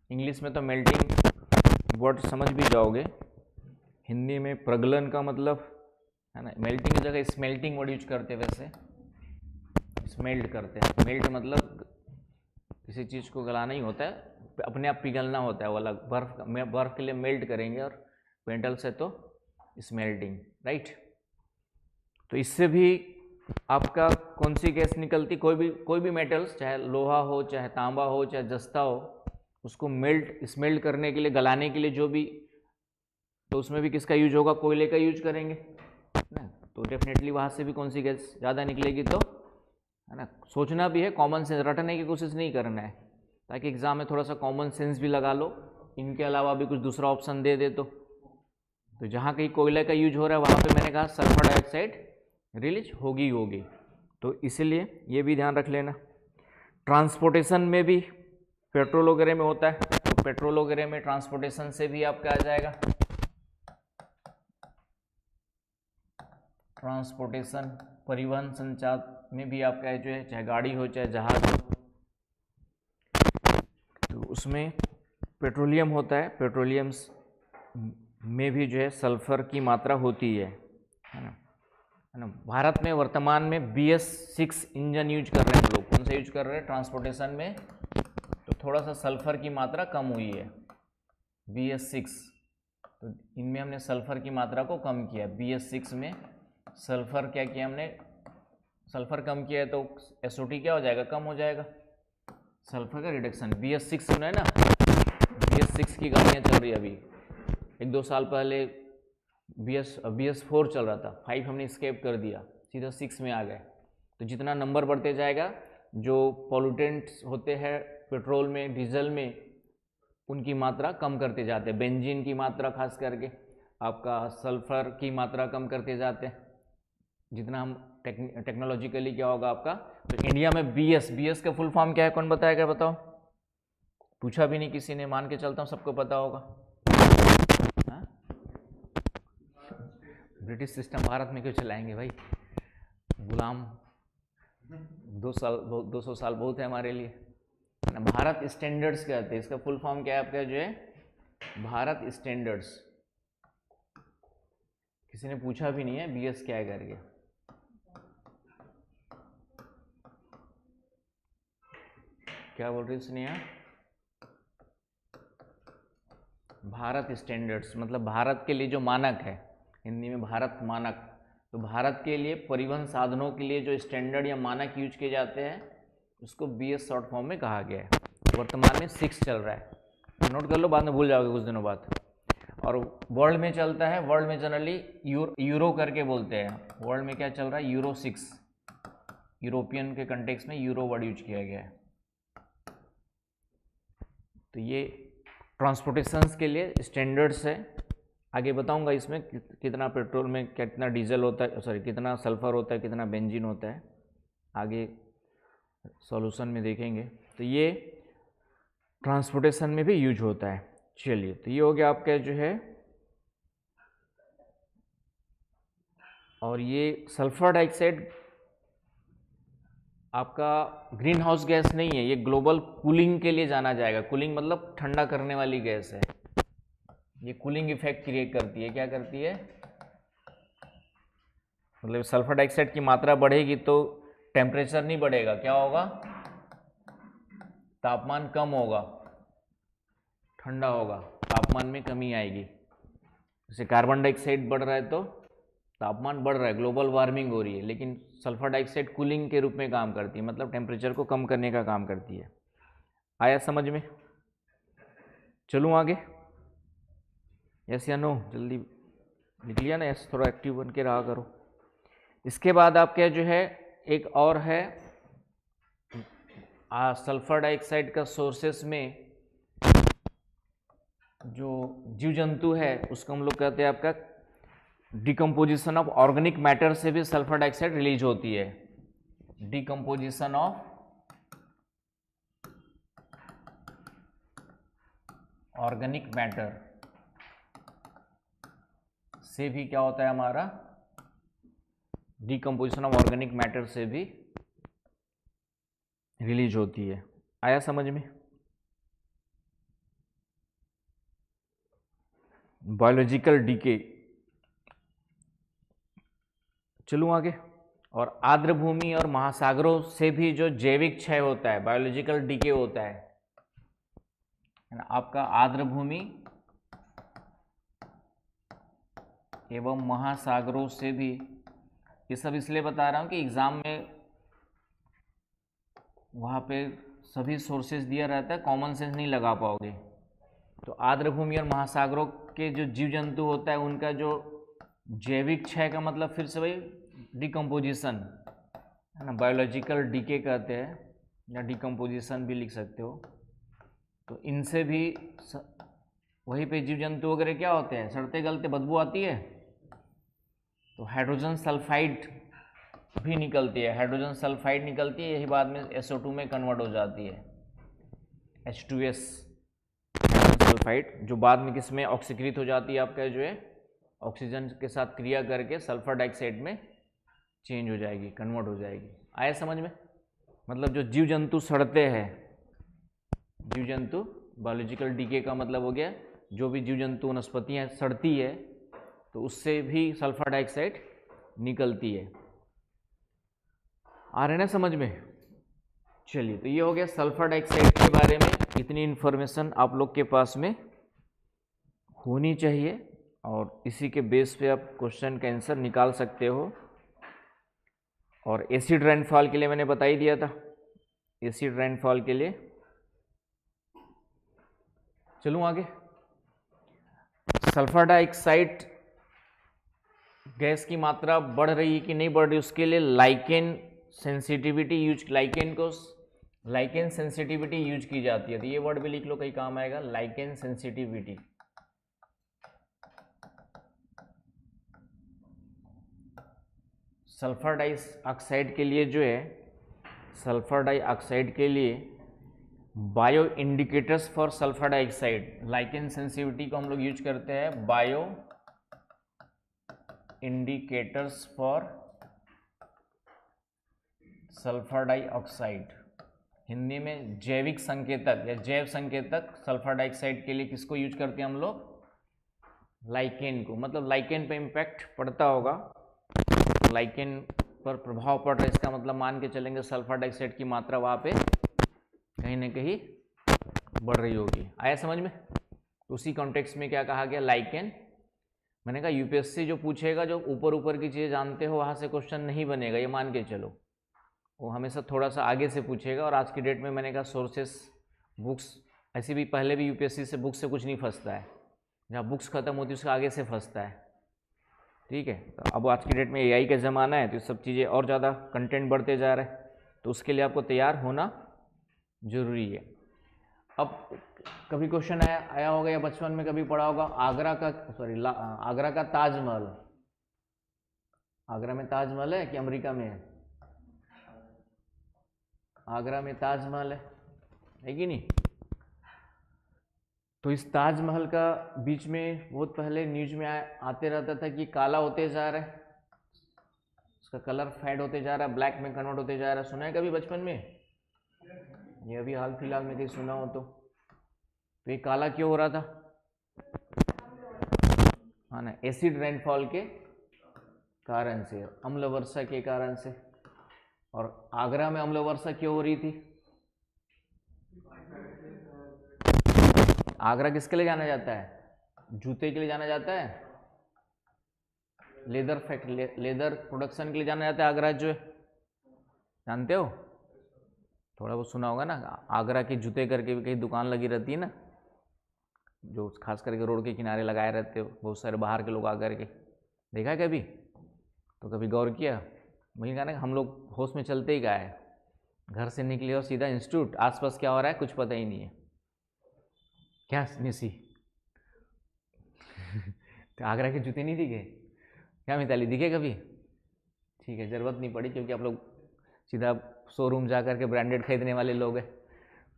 इंग्लिश में तो मेल्टिंग वर्ड समझ भी जाओगे, हिंदी में प्रगलन का मतलब है ना, मेल्टिंग की जगह स्मेल्टिंग वर्ड यूज करते हैं। वैसे स्मेल्ट करते हैं, मेल्ट मतलब किसी चीज़ को गलाना ही होता है, अपने आप पिघलना होता है। वो अलग बर्फ के लिए मेल्ट करेंगे, और मेटल से तो स्मेल्टिंग, राइट। तो इससे भी आपका कौन सी गैस निकलती, कोई भी मेटल्स, चाहे लोहा हो, चाहे तांबा हो, चाहे जस्ता हो, उसको स्मेल्ट करने के लिए, गलाने के लिए जो भी, तो उसमें भी किसका यूज होगा, कोयले का यूज करेंगे ना। तो डेफिनेटली वहाँ से भी कौन सी गैस ज़्यादा निकलेगी, तो है ना। सोचना भी है, कॉमन सेंस रटने की कोशिश नहीं करना है, ताकि एग्जाम में थोड़ा सा कॉमन सेंस भी लगा लो। इनके अलावा भी कुछ दूसरा ऑप्शन दे दे तो जहाँ कहीं कोयले का यूज हो रहा है वहाँ पे मैंने कहा सल्फर डाइऑक्साइड रिलीज होगी। तो इसीलिए ये भी ध्यान रख लेना। ट्रांसपोर्टेशन में भी पेट्रोल वगैरह में होता है, तो पेट्रोल वगैरह में ट्रांसपोर्टेशन से भी आपका आ जाएगा। ट्रांसपोर्टेशन, परिवहन, संचार में भी आपका जो है, चाहे गाड़ी हो चाहे जहाज हो, तो उसमें पेट्रोलियम होता है। पेट्रोलियम में भी जो है सल्फर की मात्रा होती है ना। भारत में वर्तमान में BS6 इंजन यूज कर रहे हैं हम लोग। कौन सा यूज कर रहे हैं ट्रांसपोर्टेशन में, तो थोड़ा सा सल्फर की मात्रा कम हुई है, BS6। तो इनमें हमने सल्फर की मात्रा को कम किया। BS6 में सल्फर क्या किया हमने, सल्फर कम किया है, तो SO2 क्या हो जाएगा, कम हो जाएगा। सल्फर का रिडक्शन, BS6 सुना है ना, BS6 की गाड़ियाँ चल रही है अभी। 1-2 साल पहले BS4 चल रहा था, 5 हमने स्केप कर दिया, सीधा 6 में आ गए। तो जितना नंबर बढ़ते जाएगा, जो पॉल्यूटेंट्स होते हैं पेट्रोल में, डीजल में, उनकी मात्रा कम करते जाते हैं। बेंजीन की मात्रा खास करके, आपका सल्फर की मात्रा कम करते जाते हैं जितना हम टेक्नोलॉजिकली क्या होगा आपका। तो इंडिया में BS का फुल फॉर्म क्या है, कौन बताएगा, बताओ। पूछा भी नहीं किसी ने, मान के चलता हूँ सबको पता होगा। ब्रिटिश सिस्टम भारत में क्यों चलाएंगे भाई, गुलाम 200 साल बहुत है हमारे लिए ना। भारत स्टैंडर्ड्स कहते हैं, इसका फुल फॉर्म क्या है आपका जो है, भारत स्टैंडर्ड्स। किसी ने पूछा भी नहीं है BS क्या है करके। क्या बोल रही है स्नेहा? भारत स्टैंडर्ड्स मतलब भारत के लिए जो मानक है, हिंदी में भारत मानक। तो भारत के लिए परिवहन साधनों के लिए जो स्टैंडर्ड या मानक यूज किए जाते हैं, उसको BS शॉर्ट फॉर्म में कहा गया है। वर्तमान में 6 चल रहा है, नोट कर लो, बाद में भूल जाओगे कुछ दिनों बाद। और वर्ल्ड में चलता है, वर्ल्ड में जनरली यूरो करके बोलते हैं। वर्ल्ड में क्या चल रहा है, यूरो 6, यूरोपियन के कंटेक्स्ट में यूरो वर्ड यूज किया गया है। तो ये ट्रांसपोर्टेशंस के लिए स्टैंडर्ड्स है। आगे बताऊंगा इसमें कितना पेट्रोल में कितना डीजल होता है, सॉरी कितना सल्फर होता है, कितना बेंजीन होता है, आगे सॉल्यूशन में देखेंगे। तो ये ट्रांसपोर्टेशन में भी यूज होता है। चलिए, तो ये हो गया आपका जो है। और ये सल्फर डाइऑक्साइड आपका ग्रीन हाउस गैस नहीं है, ये ग्लोबल कूलिंग के लिए जाना जाएगा। कूलिंग मतलब ठंडा करने वाली गैस है। ये कूलिंग इफेक्ट क्रिएट करती है। क्या करती है, मतलब सल्फर डाइऑक्साइड की मात्रा बढ़ेगी तो टेम्परेचर नहीं बढ़ेगा, क्या होगा, तापमान कम होगा, ठंडा होगा, तापमान में कमी आएगी। जैसे कार्बन डाइऑक्साइड बढ़ रहा है तो तापमान बढ़ रहा है, ग्लोबल वार्मिंग हो रही है, लेकिन सल्फर डाइऑक्साइड कूलिंग के रूप में काम करती है, मतलब टेम्परेचर को कम करने का काम करती है। आया समझ में? चलूँ आगे? यस या नो? जल्दी लिख लिया ना? यस, थोड़ा एक्टिव बन के रहा करो। इसके बाद आपके जो है एक और है सल्फर डाइऑक्साइड का सोर्सेस में जो जीव जंतु है उसको हम लोग कहते हैं आपका डिकम्पोजिशन ऑफ ऑर्गेनिक मैटर से भी सल्फर डाइऑक्साइड रिलीज होती है। डिकम्पोजिशन ऑफ ऑर्गेनिक मैटर से भी क्या होता है हमारा, डिकम्पोजिशन ऑफ ऑर्गेनिक मैटर से भी रिलीज होती है। आया समझ में? बायोलॉजिकल डीके। चलूं आगे। और आर्द्र भूमि और महासागरों से भी जो जैविक क्षय होता है, बायोलॉजिकल डीके होता है ना, आपका आर्द्र भूमि एवं महासागरों से भी, ये सब इसलिए बता रहा हूं कि एग्जाम में वहाँ पे सभी सोर्सेज दिया रहता है, कॉमन सेंस नहीं लगा पाओगे। तो आर्द्र भूमि और महासागरों के जो जीव जंतु होता है उनका जो जैविक क्षय का मतलब फिर से वही डिकम्पोजिशन है ना, बायोलॉजिकल डीके कहते हैं या डिकम्पोजिशन भी लिख सकते हो। तो इनसे भी वहीं पे जीव जंतु वगैरह क्या होते हैं, सड़ते गलते, बदबू आती है तो हाइड्रोजन सल्फाइड भी निकलती है, हाइड्रोजन सल्फाइड निकलती है, यही बाद में SO2 में कन्वर्ट हो जाती है, H2S हाइड्रोजन सल्फाइड, जो बाद में किस में ऑक्सीकृत हो जाती है, आपका जो है ऑक्सीजन के साथ क्रिया करके सल्फर डाइऑक्साइड में चेंज हो जाएगी, कन्वर्ट हो जाएगी। आया समझ में? मतलब जो जीव जंतु सड़ते हैं, जीव जंतु, बायोलॉजिकल डीके का मतलब हो गया जो भी जीव जंतु वनस्पतियाँ सड़ती है तो उससे भी सल्फर डाइऑक्साइड निकलती है। आ रहे ना समझ में? चलिए, तो ये हो गया सल्फर डाइऑक्साइड के बारे में। इतनी इन्फॉर्मेशन आप लोग के पास में होनी चाहिए और इसी के बेस पे आप क्वेश्चन का आंसर निकाल सकते हो। और एसिड रेनफॉल के लिए मैंने बता ही दिया था, एसिड रेनफॉल के लिए। चलूँ आगे। सल्फर डाइऑक्साइड गैस की मात्रा बढ़ रही है कि नहीं बढ़ रही, उसके लिए lichen sensitivity use, lichen sensitivity use की जाती है। तो ये वर्ड भी लिख लो, कहीं काम आएगा, लाइकेन सेंसिटिविटी। सल्फर डाइऑक्साइड के लिए जो है, सल्फर डाइऑक्साइड के लिए bio indicators for sulphur dioxide, lichen sensitivity को हम लोग यूज करते हैं, bio indicators for sulphur dioxide, Hindi में जैविक संकेतक या जैव संकेतक सल्फर डाइऑक्साइड के लिए किसको यूज करते हैं हम लोग, लाइकेन को। मतलब लाइकेन पे इम्पैक्ट पड़ता होगा, लाइकेन पर प्रभाव पड़ रहा है, इसका मतलब मान के चलेंगे सल्फर डाइऑक्साइड की मात्रा वहाँ पे कहीं ना कहीं बढ़ रही होगी। आया समझ में? तो उसी कॉन्टेक्स्ट में क्या कहा गया, लाइकेन। मैंने कहा यूपीएससी जो पूछेगा, जो ऊपर ऊपर की चीज़ें जानते हो वहाँ से क्वेश्चन नहीं बनेगा, ये मान के चलो। वो हमेशा थोड़ा सा आगे से पूछेगा। और आज की डेट में मैंने कहा सोर्सेस, बुक्स, ऐसे भी पहले भी यूपीएससी से बुक्स से कुछ नहीं फंसता है, जहाँ बुक्स खत्म होती है उसके आगे से फंसता है। ठीक है, तो अब आज की डेट में एआई का ज़माना है तो ये सब चीज़ें और ज़्यादा कंटेंट बढ़ते जा रहे हैं, तो उसके लिए आपको तैयार होना ज़रूरी है। अब कभी क्वेश्चन आया होगा या बचपन में कभी पढ़ा होगा, आगरा का ताजमहल, आगरा में ताजमहल है कि अमेरिका में है? आगरा में ताजमहल है कि नहीं? तो इस ताजमहल का बीच में बहुत पहले न्यूज में आते रहता था कि काला होते जा रहा है, उसका कलर फेड होते जा रहा है, ब्लैक में कन्वर्ट होते जा रहा है। सुना है कभी बचपन में? ये अभी हाल फिलहाल में कहीं सुना हो तो ये काला क्यों हो रहा था? हाँ ना, एसिड रेनफॉल के कारण से, अम्ल वर्षा के कारण से। और आगरा में अम्ल वर्षा क्यों हो रही थी? आगरा किसके लिए जाना जाता है? जूते के लिए जाना जाता है, लेदर प्रोडक्शन के लिए जाना जाता है आगरा जो है, जानते हो? थोड़ा बहुत सुना होगा ना, आगरा के जूते करके भी कहीं दुकान लगी रहती है ना, जो खास करके रोड के किनारे लगाए रहते हो, बहुत सारे बाहर के लोग आकर के, देखा है कभी? तो कभी गौर किया? वही कहा ना, हम लोग होश में चलते ही गए, घर से निकले और सीधा इंस्टीट्यूट, आसपास क्या हो रहा है कुछ पता ही नहीं है। क्या निसी तो आगरा के जूते नहीं दिखे क्या मिताली? दिखे कभी? ठीक है, ज़रूरत नहीं पड़ी क्योंकि आप लोग सीधा शोरूम जा कर के ब्रांडेड खरीदने वाले लोग हैं,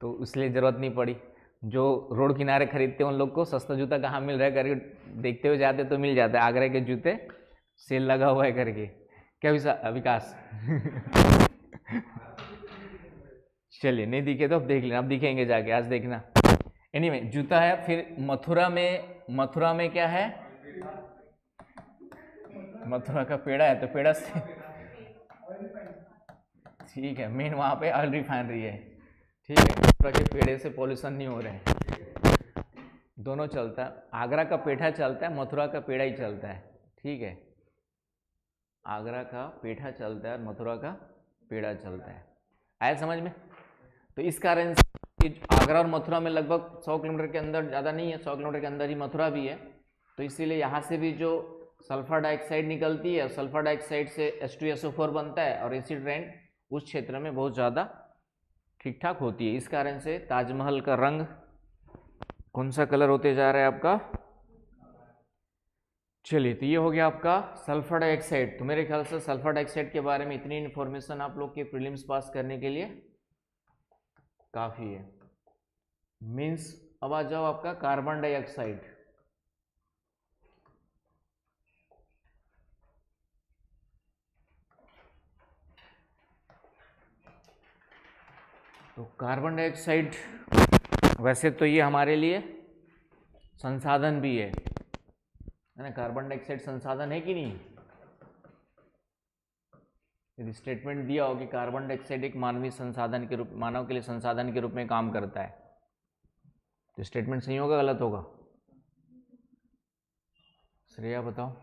तो इसलिए ज़रूरत नहीं पड़ी। जो रोड किनारे खरीदते हैं उन लोग को सस्ता जूता कहाँ मिल रहा है करके देखते हुए जाते तो मिल जाता है, आगरा के जूते सेल लगा हुआ है करके। क्या विकास? चलिए, नहीं दिखे तो अब देख लेना, अब दिखेंगे जाके, आज देखना। एनीवे, जूता है। फिर मथुरा में क्या है? मथुरा का पेड़ा है, तो पेड़ा से ठीक है, मेन वहाँ पे ऑयल रिफाइनरी है। ठीक है, मथुरा के पेड़े से पॉल्यूशन नहीं हो रहे हैं, दोनों चलता है। आगरा का पेठा चलता है, मथुरा का पेड़ा ही चलता है। ठीक है, आगरा का पेठा चलता है और मथुरा का पेड़ा चलता है। आया समझ में? तो इस कारण से आगरा और मथुरा में लगभग 100 किलोमीटर के अंदर, ज़्यादा नहीं है, 100 किलोमीटर के अंदर ही मथुरा भी है। तो इसीलिए यहाँ से भी जो सल्फर डाइऑक्साइड निकलती है, सल्फर डाइऑक्साइड से H2SO4 बनता है और एसिड रेन उस क्षेत्र में बहुत ज़्यादा ठीक ठाक होती है। इस कारण से ताजमहल का रंग कौन सा कलर होते जा रहा है आपका? चलिए, तो ये हो गया आपका सल्फर डाइऑक्साइड। तो मेरे ख्याल से सल्फर डाइऑक्साइड के बारे में इतनी इन्फॉर्मेशन आप लोग के प्रीलिम्स पास करने के लिए काफ़ी है। मीन्स अब आ जाओ आपका कार्बन डाइऑक्साइड। तो कार्बन डाइऑक्साइड वैसे तो ये हमारे लिए संसाधन भी है ना? कार्बन डाइऑक्साइड संसाधन है कि नहीं? यदि स्टेटमेंट दिया हो कि कार्बन डाइऑक्साइड एक मानवीय संसाधन के रूप, मानव के लिए संसाधन के रूप में काम करता है, तो स्टेटमेंट सही होगा गलत होगा? श्रेया बताओ।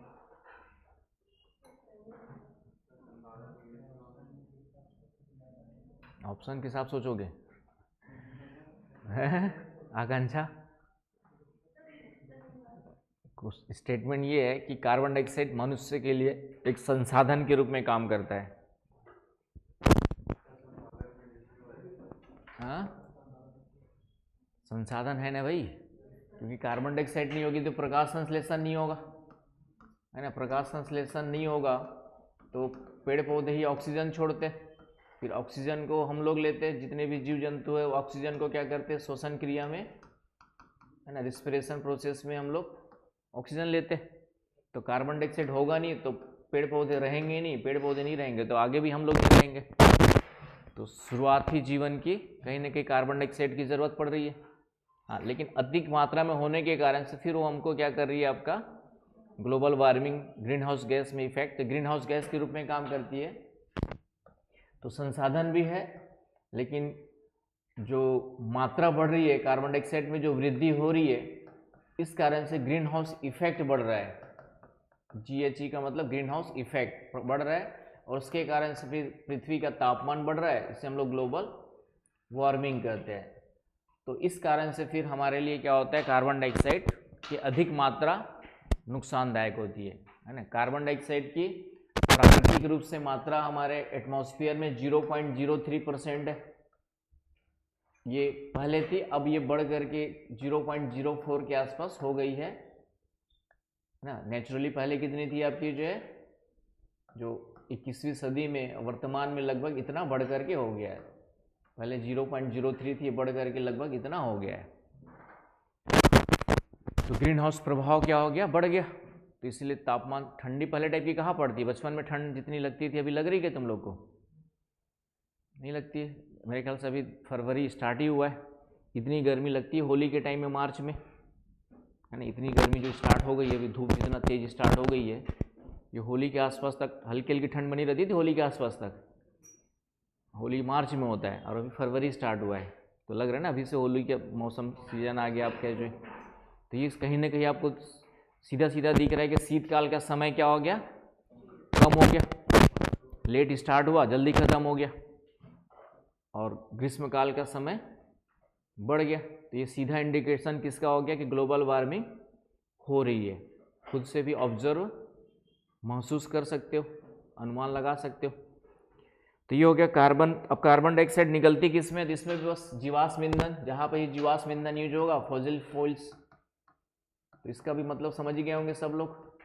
ऑप्शन के साथ सोचोगे? आकांक्षा, स्टेटमेंट ये है कि कार्बन डाइऑक्साइड मनुष्य के लिए एक संसाधन के रूप में काम करता है। हाँ, संसाधन है ना भाई, क्योंकि कार्बन डाइऑक्साइड नहीं होगी तो प्रकाश संश्लेषण नहीं होगा, है ना? प्रकाश संश्लेषण नहीं होगा तो पेड़ पौधे ही ऑक्सीजन छोड़ते, फिर ऑक्सीजन को हम लोग लेते हैं, जितने भी जीव जंतु है वो ऑक्सीजन को क्या करते हैं? श्वसन क्रिया में, है ना, रिस्पिरेशन प्रोसेस में हम लोग ऑक्सीजन लेते हैं। तो कार्बन डाइऑक्साइड होगा नहीं तो पेड़ पौधे रहेंगे नहीं, पेड़ पौधे नहीं रहेंगे तो आगे भी हम लोग नहीं रहेंगे। तो शुरुआती जीवन की कहीं ना कहीं कार्बन डाइऑक्साइड की ज़रूरत पड़ रही है। हाँ, लेकिन अधिक मात्रा में होने के कारण से फिर वो हमको क्या कर रही है? आपका global warming, green house gas में इफेक्ट, ग्रीन हाउस गैस के रूप में काम करती है। तो संसाधन भी है, लेकिन जो मात्रा बढ़ रही है कार्बन डाइऑक्साइड में, जो वृद्धि हो रही है, इस कारण से ग्रीन हाउस इफेक्ट बढ़ रहा है। GHE का मतलब ग्रीन हाउस इफेक्ट बढ़ रहा है, और उसके कारण से फिर पृथ्वी का तापमान बढ़ रहा है, इसे हम लोग ग्लोबल वार्मिंग कहते हैं। तो इस कारण से फिर हमारे लिए क्या होता है? कार्बन डाइऑक्साइड की अधिक मात्रा नुकसानदायक होती है ना? कार्बन डाइऑक्साइड की प्राकृतिक रूप से मात्रा हमारे एटमॉस्फेयर में 0.03% है, ये पहले थी, अब ये बढ़ करके 0.04 के आसपास हो गई है ना? नेचुरली पहले कितनी थी आपकी जो 21वीं सदी में, वर्तमान में लगभग इतना बढ़ करके हो गया है। पहले 0.03 थी, बढ़ करके लगभग इतना हो गया है। तो ग्रीन हाउस प्रभाव क्या हो गया? बढ़ गया। तो इसलिए तापमान, ठंडी पहले टाइप की कहाँ पड़ती है? बचपन में ठंड जितनी लगती थी अभी लग रही है तुम लोग को? नहीं लगती है? मेरे ख्याल से अभी फरवरी स्टार्ट ही हुआ है, इतनी गर्मी लगती है होली के टाइम में, मार्च में, है ना? इतनी गर्मी जो स्टार्ट हो गई है, अभी धूप इतना तेज स्टार्ट हो गई है, ये होली के आसपास तक हल्की हल्की ठंड बनी रहती थी, होली के आसपास तक। होली मार्च में होता है और अभी फरवरी स्टार्ट हुआ है, तो लग रहा है ना अभी से होली के मौसम सीजन आ गया आपका जो। तो ये कहीं ना कहीं आपको सीधा सीधा दिख रहा है कि शीतकाल का समय क्या हो गया? कम हो गया, लेट स्टार्ट हुआ, जल्दी खत्म हो गया, और ग्रीष्मकाल का समय बढ़ गया। तो ये सीधा इंडिकेशन किसका हो गया? कि ग्लोबल वार्मिंग हो रही है। खुद से भी ऑब्जर्व, महसूस कर सकते हो। अनुमान लगा सकते हो। तो ये हो गया कार्बन। अब कार्बन डाइऑक्साइड निकलती किस में? इसमें भी बस जीवाश्म ईंधन, जहाँ पे जीवाश्म ईंधन यूज होगा फॉसिल फ्यूल्स। तो इसका भी मतलब समझ ही गए होंगे सब लोग,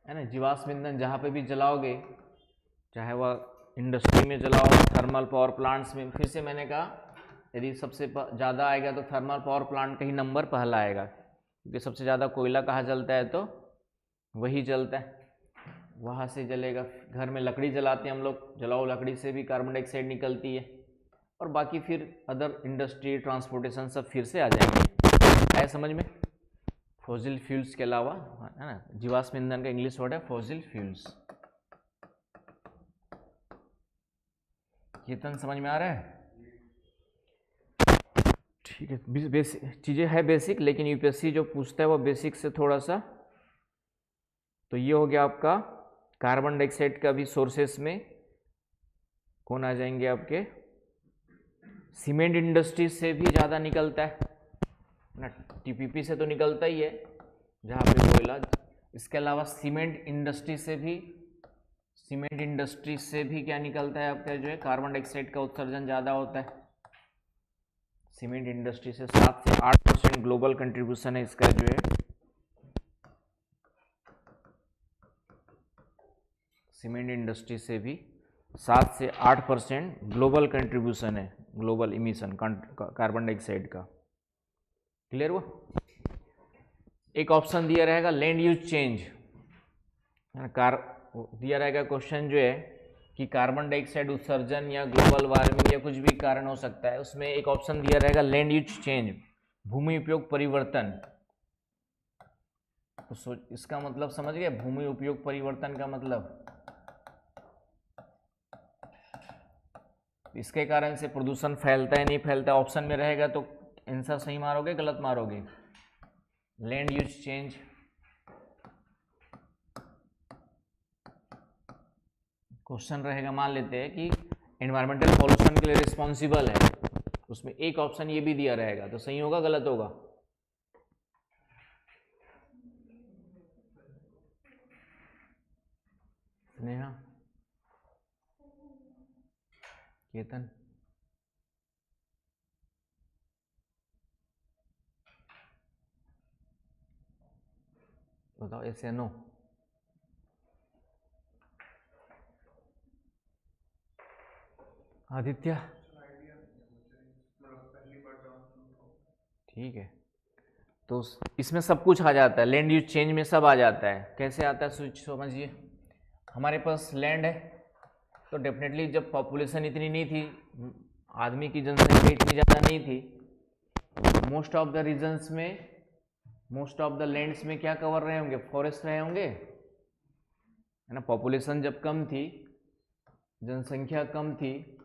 है ना। जीवाश्म ईंधन जहाँ पे भी जलाओगे, चाहे वह इंडस्ट्री में जलाओ, थर्मल पावर प्लांट्स में, फिर से मैंने कहा यदि सबसे ज़्यादा आएगा तो थर्मल पावर प्लांट का ही नंबर पहला आएगा, क्योंकि सबसे ज़्यादा कोयला कहाँ जलता है तो वही जलता है, वहाँ से जलेगा। घर में लकड़ी जलाते हैं हम लोग, जलाओ लकड़ी से भी कार्बन डाइऑक्साइड निकलती है। और बाकी फिर अदर इंडस्ट्री, ट्रांसपोर्टेशन सब फिर से आ जाएंगे। आया समझ में? फॉसिल फ्यूल्स के अलावा, है ना, जीवाश्म ईंधन का इंग्लिश वर्ड है फॉसिल फ्यूल्स। कीर्तन समझ में आ रहा है? ठीक है, बेसिक चीज़ें है बेसिक, लेकिन यूपीएससी जो पूछता है वो बेसिक से थोड़ा सा। तो ये हो गया आपका कार्बन डाइऑक्साइड का भी सोर्सेस में कौन आ जाएंगे आपके, सीमेंट इंडस्ट्री से भी ज़्यादा निकलता है ना, टीपीपी से तो निकलता ही है जहाँ पे कोयला। इसके अलावा सीमेंट इंडस्ट्री से भी क्या निकलता है आपका, जो है कार्बन डाइऑक्साइड का उत्सर्जन ज़्यादा होता है। सीमेंट इंडस्ट्री से 7 से 8% ग्लोबल कंट्रीब्यूशन है इसका, जो है सीमेंट इंडस्ट्री से भी 7 से 8% ग्लोबल कंट्रीब्यूशन है, ग्लोबल इमिशन कार्बन डाइऑक्साइड का। क्लियर हुआ? एक ऑप्शन दिया रहेगा लैंड यूज चेंज, दिया रहेगा क्वेश्चन जो है कि कार्बन डाइऑक्साइड उत्सर्जन या ग्लोबल वार्मिंग या कुछ भी कारण हो सकता है, उसमें एक ऑप्शन दिया रहेगा लैंड यूज चेंज, भूमि उपयोग परिवर्तन। तो इसका मतलब समझ गए, भूमि उपयोग परिवर्तन का मतलब इसके कारण से प्रदूषण फैलता है नहीं फैलता, ऑप्शन में रहेगा तो आंसर सही मारोगे गलत मारोगे। लैंड यूज चेंज, क्वेश्चन रहेगा, मान लेते हैं कि एनवायरमेंटल पॉल्यूशन के लिए रिस्पॉन्सिबल है, उसमें एक ऑप्शन ये भी दिया रहेगा, तो सही होगा गलत होगा? नेहा, केतन, बताओ ऐसे नो। आदित्य, ठीक है, तो इसमें सब कुछ आ जाता है, लैंड यूज चेंज में सब आ जाता है। कैसे आता है सोच समझिए, हमारे पास लैंड है तो डेफिनेटली जब पॉपुलेशन इतनी नहीं थी, आदमी की जनसंख्या इतनी ज़्यादा नहीं थी, मोस्ट ऑफ द रीजन्स में, मोस्ट ऑफ द लैंड्स में क्या कवर रहे होंगे, फॉरेस्ट रहे होंगे, है ना। पॉपुलेशन जब कम थी, जनसंख्या कम थी,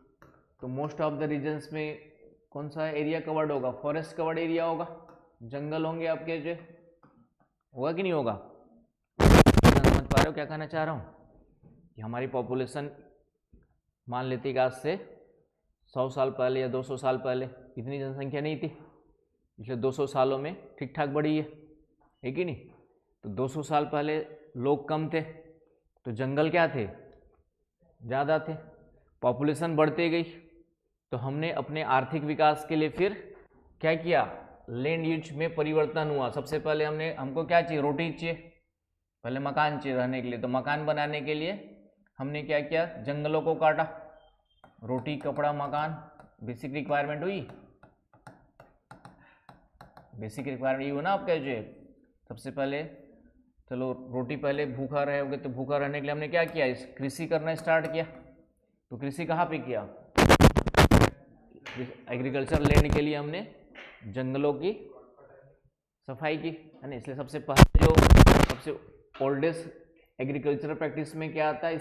तो मोस्ट ऑफ द रीजन्स में कौन सा एरिया कवर्ड होगा, फॉरेस्ट कवर्ड एरिया होगा, जंगल होंगे आपके, जो होगा कि नहीं होगा? समझ पा रहे हो क्या कहना चाह रहा हूँ? कि हमारी पॉपुलेशन मान लेते कि आज से 100 साल पहले या 200 साल पहले इतनी जनसंख्या नहीं थी, पिछले 200 सालों में ठीक ठाक बढ़ी है कि नहीं? तो 200 साल पहले लोग कम थे तो जंगल क्या थे, ज़्यादा थे, पॉपुलेशन बढ़ती गई, तो हमने अपने आर्थिक विकास के लिए फिर क्या किया, लैंड यूज में परिवर्तन हुआ। सबसे पहले हमको क्या चाहिए, रोटी चाहिए, पहले मकान चाहिए रहने के लिए, तो मकान बनाने के लिए हमने क्या किया, जंगलों को काटा, रोटी कपड़ा मकान, बेसिक रिक्वायरमेंट हुई, बेसिक रिक्वायरमेंट हुई ना आपका जो है। सबसे पहले चलो रोटी, पहले भूखा रहोगे तो भूखा रहने के लिए हमने क्या किया, कृषि करना स्टार्ट किया। तो कृषि कहाँ पे किया, एग्रीकल्चर लैंड के लिए हमने जंगलों की सफाई की, है ना। इसलिए सबसे पहले जो सबसे ओल्डेस्ट एग्रीकल्चर प्रैक्टिस में क्या आता है,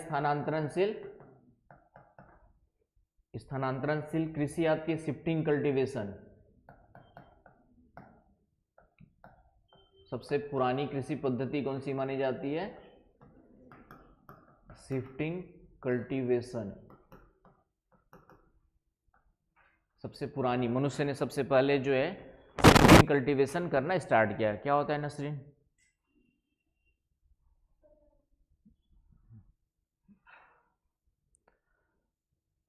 स्थानांतरणशील कृषि आती है, शिफ्टिंग कल्टीवेशन। सबसे पुरानी कृषि पद्धति कौन सी मानी जाती है, शिफ्टिंग कल्टीवेशन। सबसे पुरानी, मनुष्य ने सबसे पहले जो है शिफ्टिंग कल्टीवेशन करना स्टार्ट किया। क्या होता है नसरीन?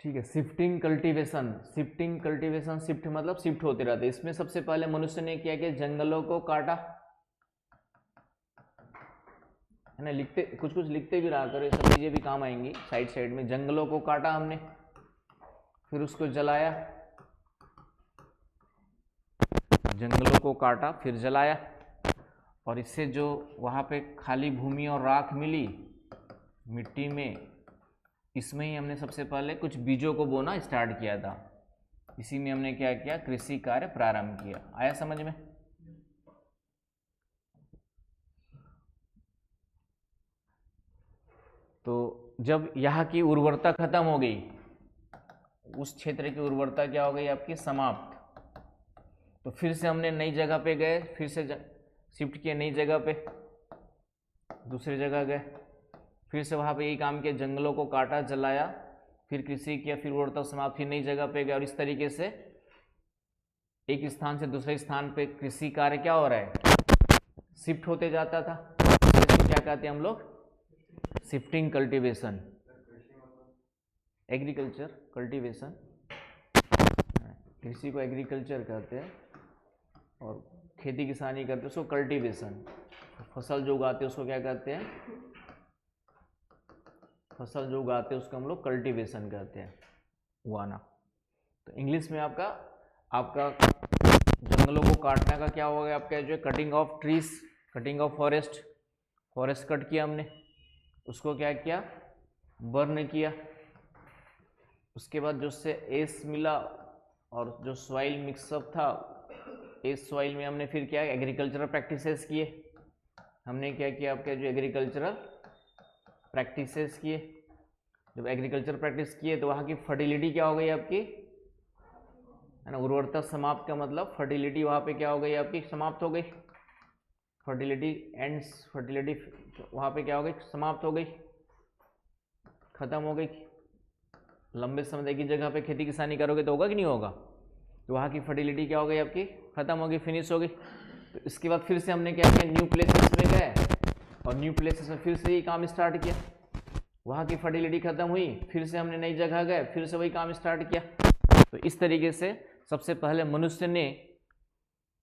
ठीक है। Shifting cultivation, shifting cultivation, shift मतलब शिफ्ट होते रहते। इसमें सबसे पहले मनुष्य ने क्या किया, जंगलों को काटा, है ना। लिखते कुछ कुछ लिखते भी रहा करो, ये सब चीजें भी काम आएंगी साइड साइड में। जंगलों को काटा हमने, फिर उसको जलाया, जंगलों को काटा फिर जलाया, और इससे जो वहाँ पे खाली भूमि और राख मिली मिट्टी में, इसमें ही हमने सबसे पहले कुछ बीजों को बोना स्टार्ट किया था। इसी में हमने क्या किया, कृषि कार्य प्रारंभ किया। आया समझ में? तो जब यहाँ की उर्वरता खत्म हो गई, उस क्षेत्र की उर्वरता क्या हो गई आपकी, समाप्त, तो फिर से हमने नई जगह पे गए, फिर से शिफ्ट किए नई जगह पे, दूसरी जगह गए, फिर से वहाँ पे यही काम किया, जंगलों को काटा जलाया, फिर कृषि किया, फिर उर्वरता समाप्त, फिर नई जगह पे गए, और इस तरीके से एक स्थान से दूसरे स्थान पे कृषि कार्य क्या हो रहा है, शिफ्ट होते जाता था। इसे क्या कहते हैं हम लोग, शिफ्टिंग कल्टीवेशन, एग्रीकल्चर कल्टीवेशन, कृषि को एग्रीकल्चर कहते हैं, और खेती किसानी करते हैं उसको कल्टीवेशन। फसल जो उगाते हैं उसको क्या कहते हैं, फसल जो उगाते हैं उसको हम लोग कल्टीवेशन कहते हैं, उगाना। तो इंग्लिश में आपका जंगलों को काटने का क्या होगा, आपका जो cutting of trees, cutting of forest, forest cut किया हमने, उसको क्या किया, बर्न किया। उसके बाद जो उससे एस मिला और जो सॉइल मिक्सअप था, इस सॉइल में हमने फिर क्या एग्रीकल्चरल प्रैक्टिसेस किए। हमने क्या किया, आपके जो एग्रीकल्चरल प्रैक्टिसेस किए, जब एग्रीकल्चर प्रैक्टिस किए तो वहाँ की फर्टिलिटी क्या हो गई आपकी, है ना। उर्वरता समाप्त का मतलब फर्टिलिटी वहाँ पे क्या हो गई आपकी, समाप्त हो गई। फर्टिलिटी एंड्स, फर्टिलिटी वहाँ पे क्या हो गई, समाप्त हो गई, खत्म हो गई। लंबे समय एक ही जगह पे खेती किसानी करोगे तो होगा कि नहीं होगा, तो वहाँ की फर्टिलिटी क्या हो गई आपकी, खत्म हो गई, फिनिश हो गई। तो इसके बाद फिर से हमने क्या किया, न्यू प्लेसेस में गए, और न्यू प्लेसेस में फिर से ही काम स्टार्ट किया। वहाँ की फर्टिलिटी खत्म हुई, फिर से हमने नई जगह गए, फिर से वही काम स्टार्ट किया। तो इस तरीके से सबसे पहले मनुष्य ने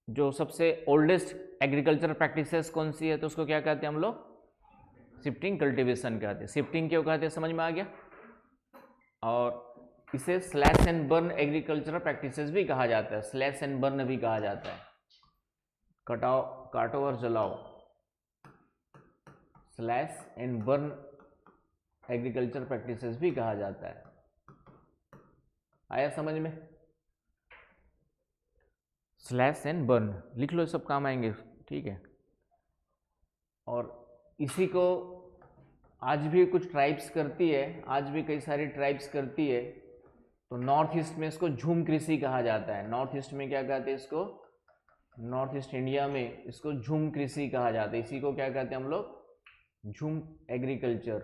जो सबसे ओल्डेस्ट एग्रीकल्चर प्रैक्टिसेस कौन सी है, तो उसको क्या कहते हैं हम लोग, शिफ्टिंग कल्टीवेशन कहते हैं। शिफ्टिंग क्यों कहते हैं, समझ में आ गया। और इसे slash and burn agricultural practices भी कहा जाता है, स्लैश एंड बर्न भी कहा जाता है, कटाओ, काटो और जलाओ, slash and burn agriculture practices भी कहा जाता है। आया समझ में, स्लैश एंड बर्न लिख लो, सब काम आएंगे, ठीक है। और इसी को आज भी कुछ ट्राइब्स करती है, आज भी कई सारी ट्राइब्स करती है। तो नॉर्थ ईस्ट में इसको झूम कृषि कहा जाता है। नॉर्थ ईस्ट में क्या कहते हैं इसको, नॉर्थ ईस्ट इंडिया में इसको झूम कृषि कहा जाता है। इसी को क्या कहते हैं हम लोग, झूम एग्रीकल्चर।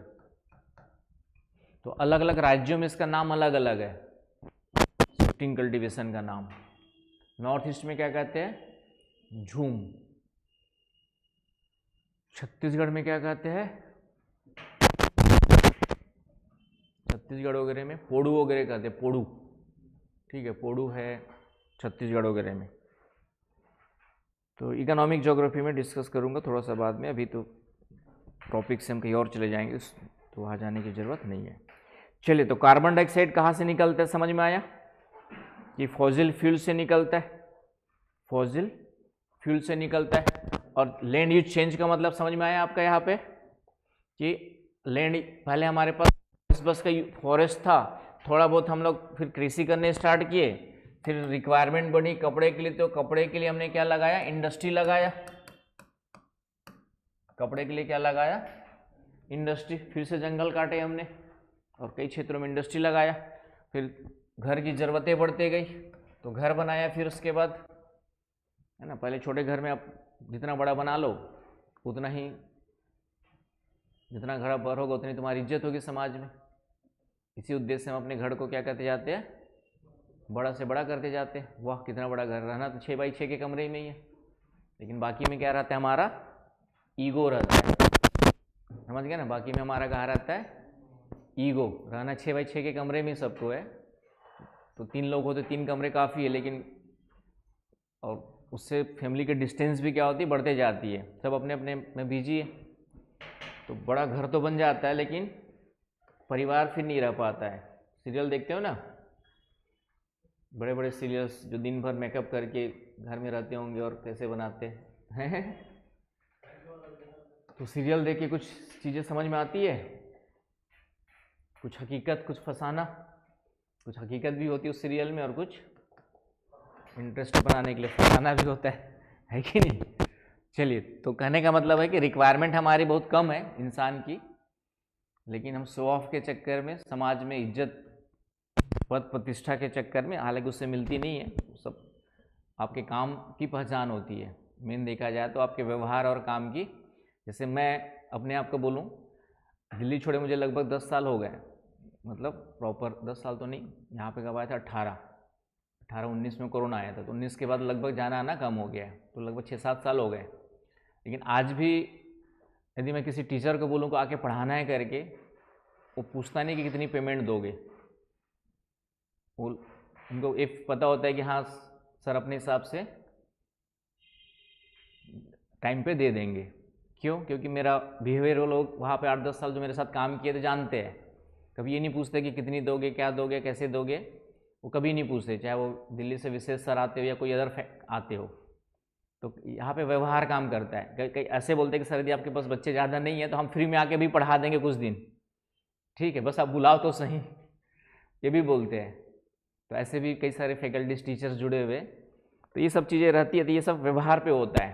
तो अलग अलग राज्यों में इसका नाम अलग अलग है, शिफ्टिंग कल्टीवेशन का नाम। नॉर्थ ईस्ट में क्या कहते हैं, झूम। छत्तीसगढ़ में क्या कहते हैं, छत्तीसगढ़ वगैरह में पोड़ू वगैरह कहते हैं, पोड़ू, ठीक है, पोड़ू है छत्तीसगढ़ वगैरह में। तो इकोनॉमिक ज्योग्राफी में डिस्कस करूंगा थोड़ा सा बाद में, अभी तो टॉपिक से हम कहीं और चले जाएंगे, तो वहाँ जाने की ज़रूरत नहीं है। चलिए, तो कार्बन डाइऑक्साइड कहाँ से निकलता है, समझ में आया कि फॉसिल फ्यूल से निकलता है, फॉसिल फ्यूल से निकलता है। और लैंड यूज चेंज का मतलब समझ में आया आपका यहाँ पे, कि लैंड पहले हमारे पास बस का फॉरेस्ट था, थोड़ा बहुत हम लोग फिर कृषि करने स्टार्ट किए, फिर रिक्वायरमेंट बढ़ी कपड़े के लिए, तो कपड़े के लिए हमने क्या लगाया, इंडस्ट्री लगाया। कपड़े के लिए क्या लगाया, इंडस्ट्री। फिर से जंगल काटे हमने और कई क्षेत्रों में इंडस्ट्री लगाया। फिर घर की ज़रूरतें बढ़ते गई तो घर बनाया, फिर उसके बाद, है ना, पहले छोटे घर में आप जितना बड़ा बना लो उतना ही, जितना घर बड़ा होगा उतनी तुम्हारी इज्जत होगी समाज में। इसी उद्देश्य से हम अपने घर को क्या करते जाते हैं, बड़ा से बड़ा करते जाते हैं। वाह कितना बड़ा घर, रहना तो 6 बाई 6 के कमरे में ही है, लेकिन बाकी में क्या रहता है, हमारा ईगो रहता है, समझ गया ना। बाकी में हमारा कहाँ रहता है, ईगो, रहना 6x6 के कमरे में सबको है, तो 3 लोग हो तो 3 कमरे काफ़ी है, लेकिन और उससे फैमिली के डिस्टेंस भी क्या होती है, बढ़ते जाती है, सब अपने अपने में बिजी है, तो बड़ा घर तो बन जाता है लेकिन परिवार फिर नहीं रह पाता है। सीरियल देखते हो ना, बड़े बड़े सीरियल्स जो दिन भर मेकअप करके घर में रहते होंगे और कैसे बनाते हैं तो सीरियल देख के कुछ चीज़ें समझ में आती है, कुछ हकीकत, कुछ फसाना, कुछ हकीकत भी होती है उस सीरियल में और कुछ इंटरेस्ट बनाने के लिए फसाना भी होता है कि नहीं। चलिए, तो कहने का मतलब है कि रिक्वायरमेंट हमारी बहुत कम है इंसान की, लेकिन हम शो ऑफ के चक्कर में, समाज में इज्जत पद प्रतिष्ठा के चक्कर में, हालांकि उससे मिलती नहीं है, सब आपके काम की पहचान होती है। मेन देखा जाए तो आपके व्यवहार और काम की। जैसे मैं अपने आप को बोलूं, दिल्ली छोड़े मुझे लगभग 10 साल हो गए, मतलब प्रॉपर 10 साल तो नहीं, यहाँ पे कब आया था 18-19 में कोरोना आया था, तो 19 के बाद लगभग जाना आना कम हो गया है, तो लगभग 6-7 साल हो गए। लेकिन आज भी यदि मैं किसी टीचर को बोलूँ को आके पढ़ाना है करके, वो पूछता नहीं कि कितनी पेमेंट दोगे, वो उनको एक पता होता है कि हाँ सर अपने हिसाब से टाइम पे दे देंगे। क्यों? क्योंकि मेरा बिहेवियर, वो लोग वहाँ पे 8-10 साल जो मेरे साथ काम किए थे जानते हैं। कभी ये नहीं पूछते कि कितनी दोगे, क्या दोगे, कैसे दोगे, वो कभी नहीं पूछते, चाहे वो दिल्ली से विशेष सर आते हो या कोई अदर आते हो। तो यहाँ पे व्यवहार काम करता है। कई ऐसे बोलते हैं कि सर यदि आपके पास बच्चे ज़्यादा नहीं है तो हम फ्री में आके भी पढ़ा देंगे कुछ दिन, ठीक है, बस आप बुलाओ तो सही, ये भी बोलते हैं। तो ऐसे भी कई सारे फैकल्टीज, टीचर्स जुड़े हुए, तो ये सब चीज़ें रहती है, तो ये सब व्यवहार पे होता है।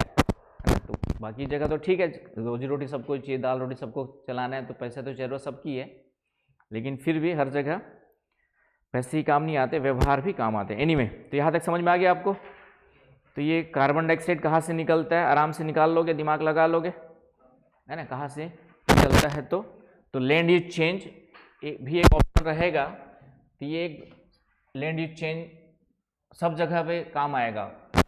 तो बाकी जगह तो ठीक है, रोजी रोटी सबको चाहिए, दाल रोटी सबको चलाना है, तो पैसे तो जरूरत सबकी है, लेकिन फिर भी हर जगह पैसे ही काम नहीं आते, व्यवहार भी काम आते हैं। एनीवे, तो यहाँ तक समझ में आ गया आपको। तो ये कार्बन डाइऑक्साइड कहाँ से निकलता है, आराम से निकाल लोगे, दिमाग लगा लोगे, है ना, कहाँ से निकलता है। तो लैंड यूज चेंज भी एक ऑप्शन रहेगा। तो ये लैंड यूज चेंज सब जगह पे काम आएगा।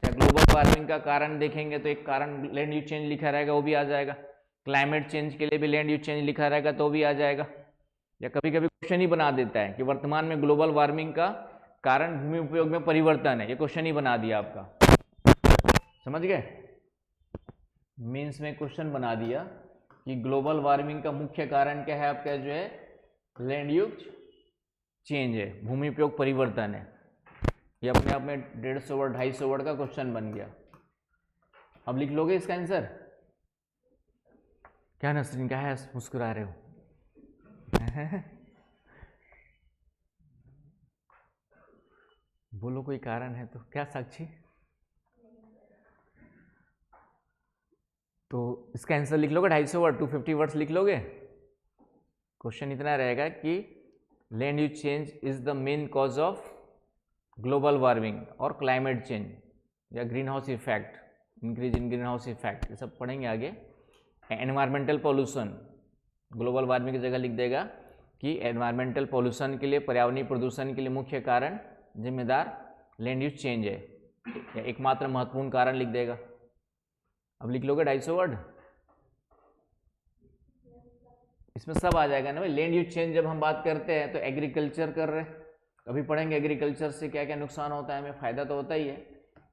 ग्लोबल वार्मिंग का कारण देखेंगे तो एक कारण लैंड यूज चेंज लिखा रहेगा, वो भी आ जाएगा। क्लाइमेट चेंज के लिए भी लैंड यूज चेंज लिखा रहेगा तो भी आ जाएगा। या कभी कभी क्वेश्चन ही बना देता है कि वर्तमान में ग्लोबल वार्मिंग का कारण भूमि उपयोग में परिवर्तन है, ये क्वेश्चन ही बना दिया आपका, समझ गए। मीन्स में क्वेश्चन बना दिया कि ग्लोबल वार्मिंग का मुख्य कारण क्या है, आपका जो है लैंड यूज चेंज है, भूमि उपयोग परिवर्तन है। ये अपने आप में 150 वर्ड 250 वर्ड का क्वेश्चन बन गया। अब लिख लोगे इसका आंसर? क्या नसरीन, क्या है, मुस्कुरा रहे हो? बोलो कोई कारण है तो। क्या साक्षी? तो इसका आंसर लिख लोगे 250 वर्ड, 250 वर्ड्स लिख लोगे। क्वेश्चन इतना रहेगा कि land use change is the main cause of global warming और क्लाइमेट चेंज या green house effect, increase in green house effect, ये सब पढ़ेंगे आगे। एनवायरमेंटल पॉल्यूशन, ग्लोबल वार्मिंग की जगह लिख देगा कि एनवायरमेंटल पॉल्यूशन के लिए, पर्यावरणीय प्रदूषण के लिए मुख्य कारण जिम्मेदार लैंड यूज चेंज है, या एकमात्र महत्वपूर्ण कारण लिख देगा। अब लिख लोगे 250 वर्ड, इसमें सब आ जाएगा ना भाई। लैंड यूज चेंज जब हम बात करते हैं तो एग्रीकल्चर कर रहे हैं, अभी पढ़ेंगे एग्रीकल्चर से क्या क्या नुकसान होता है, हमें फायदा तो होता ही है।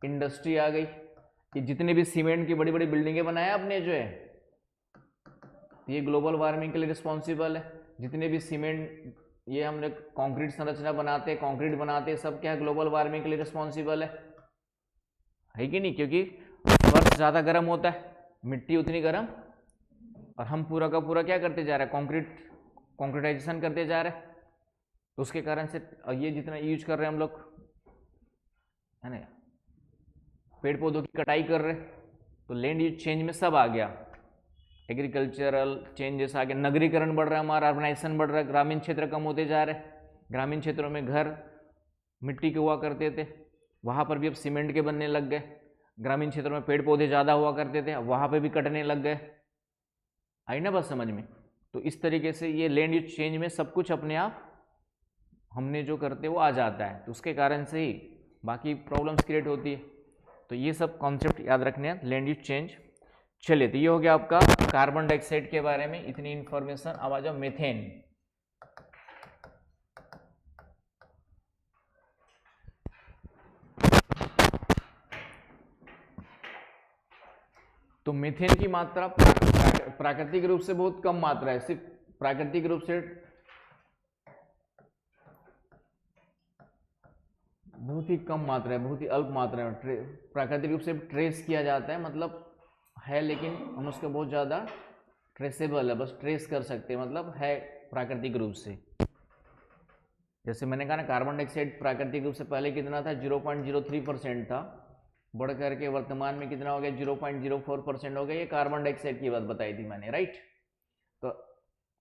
इंडस्ट्री आ गई, ये जितने भी सीमेंट की बड़ी बड़ी बिल्डिंगें बनाया आपने जो है, ये ग्लोबल वार्मिंग के लिए रिस्पॉन्सिबल है। जितने भी सीमेंट, ये हमने कंक्रीट संरचना बनाते हैं, कंक्रीट बनाते हैं, सब क्या ग्लोबल वार्मिंग के लिए रिस्पॉन्सिबल है कि नहीं? क्योंकि फर्श ज़्यादा गर्म होता है, मिट्टी उतनी गर्म, और हम पूरा का पूरा क्या करते जा रहे हैं, कंक्रीटाइजेशन करते जा रहे हैं, तो उसके कारण से ये जितना यूज कर रहे हैं हम लोग, है ना, पेड़ पौधों की कटाई कर रहे हैं, तो लैंड यूज चेंज में सब आ गया। एग्रीकल्चरल चेंजेस आ गए, नगरीकरण बढ़ रहा है हमारा, अर्बनाइजेशन बढ़ रहा है, ग्रामीण क्षेत्र कम होते जा रहे हैं। ग्रामीण क्षेत्रों में घर मिट्टी के हुआ करते थे, वहाँ पर भी अब सीमेंट के बनने लग गए। ग्रामीण क्षेत्रों में पेड़ पौधे ज़्यादा हुआ करते थे, वहाँ पे भी कटने लग गए। आई ना बात समझ में? तो इस तरीके से ये लैंड यूज चेंज में सब कुछ अपने आप हमने जो करते वो आ जाता है, तो उसके कारण से ही बाकी प्रॉब्लम्स क्रिएट होती है। तो ये सब कॉन्सेप्ट याद रखने हैं, लैंड यूज चेंज। चलिए, तो ये हो गया आपका कार्बन डाइऑक्साइड के बारे में इतनी इन्फॉर्मेशन। अब आ जाओ मीथेन। तो मीथेन की मात्रा प्राकृतिक रूप से बहुत कम मात्रा है, सिर्फ प्राकृतिक रूप से बहुत ही कम मात्रा है, बहुत ही अल्प मात्रा में प्राकृतिक रूप से ट्रेस किया जाता है, मतलब है, लेकिन हम उसको बहुत ज़्यादा ट्रेसेबल है, बस ट्रेस कर सकते हैं, मतलब है प्राकृतिक रूप से। जैसे मैंने कहा ना, कार्बन डाइऑक्साइड प्राकृतिक रूप से पहले कितना था, 0.03% था, बढ़ करके वर्तमान में कितना हो गया, 0.04% हो गया। ये कार्बन डाइऑक्साइड की बात बताई थी मैंने, राइट। तो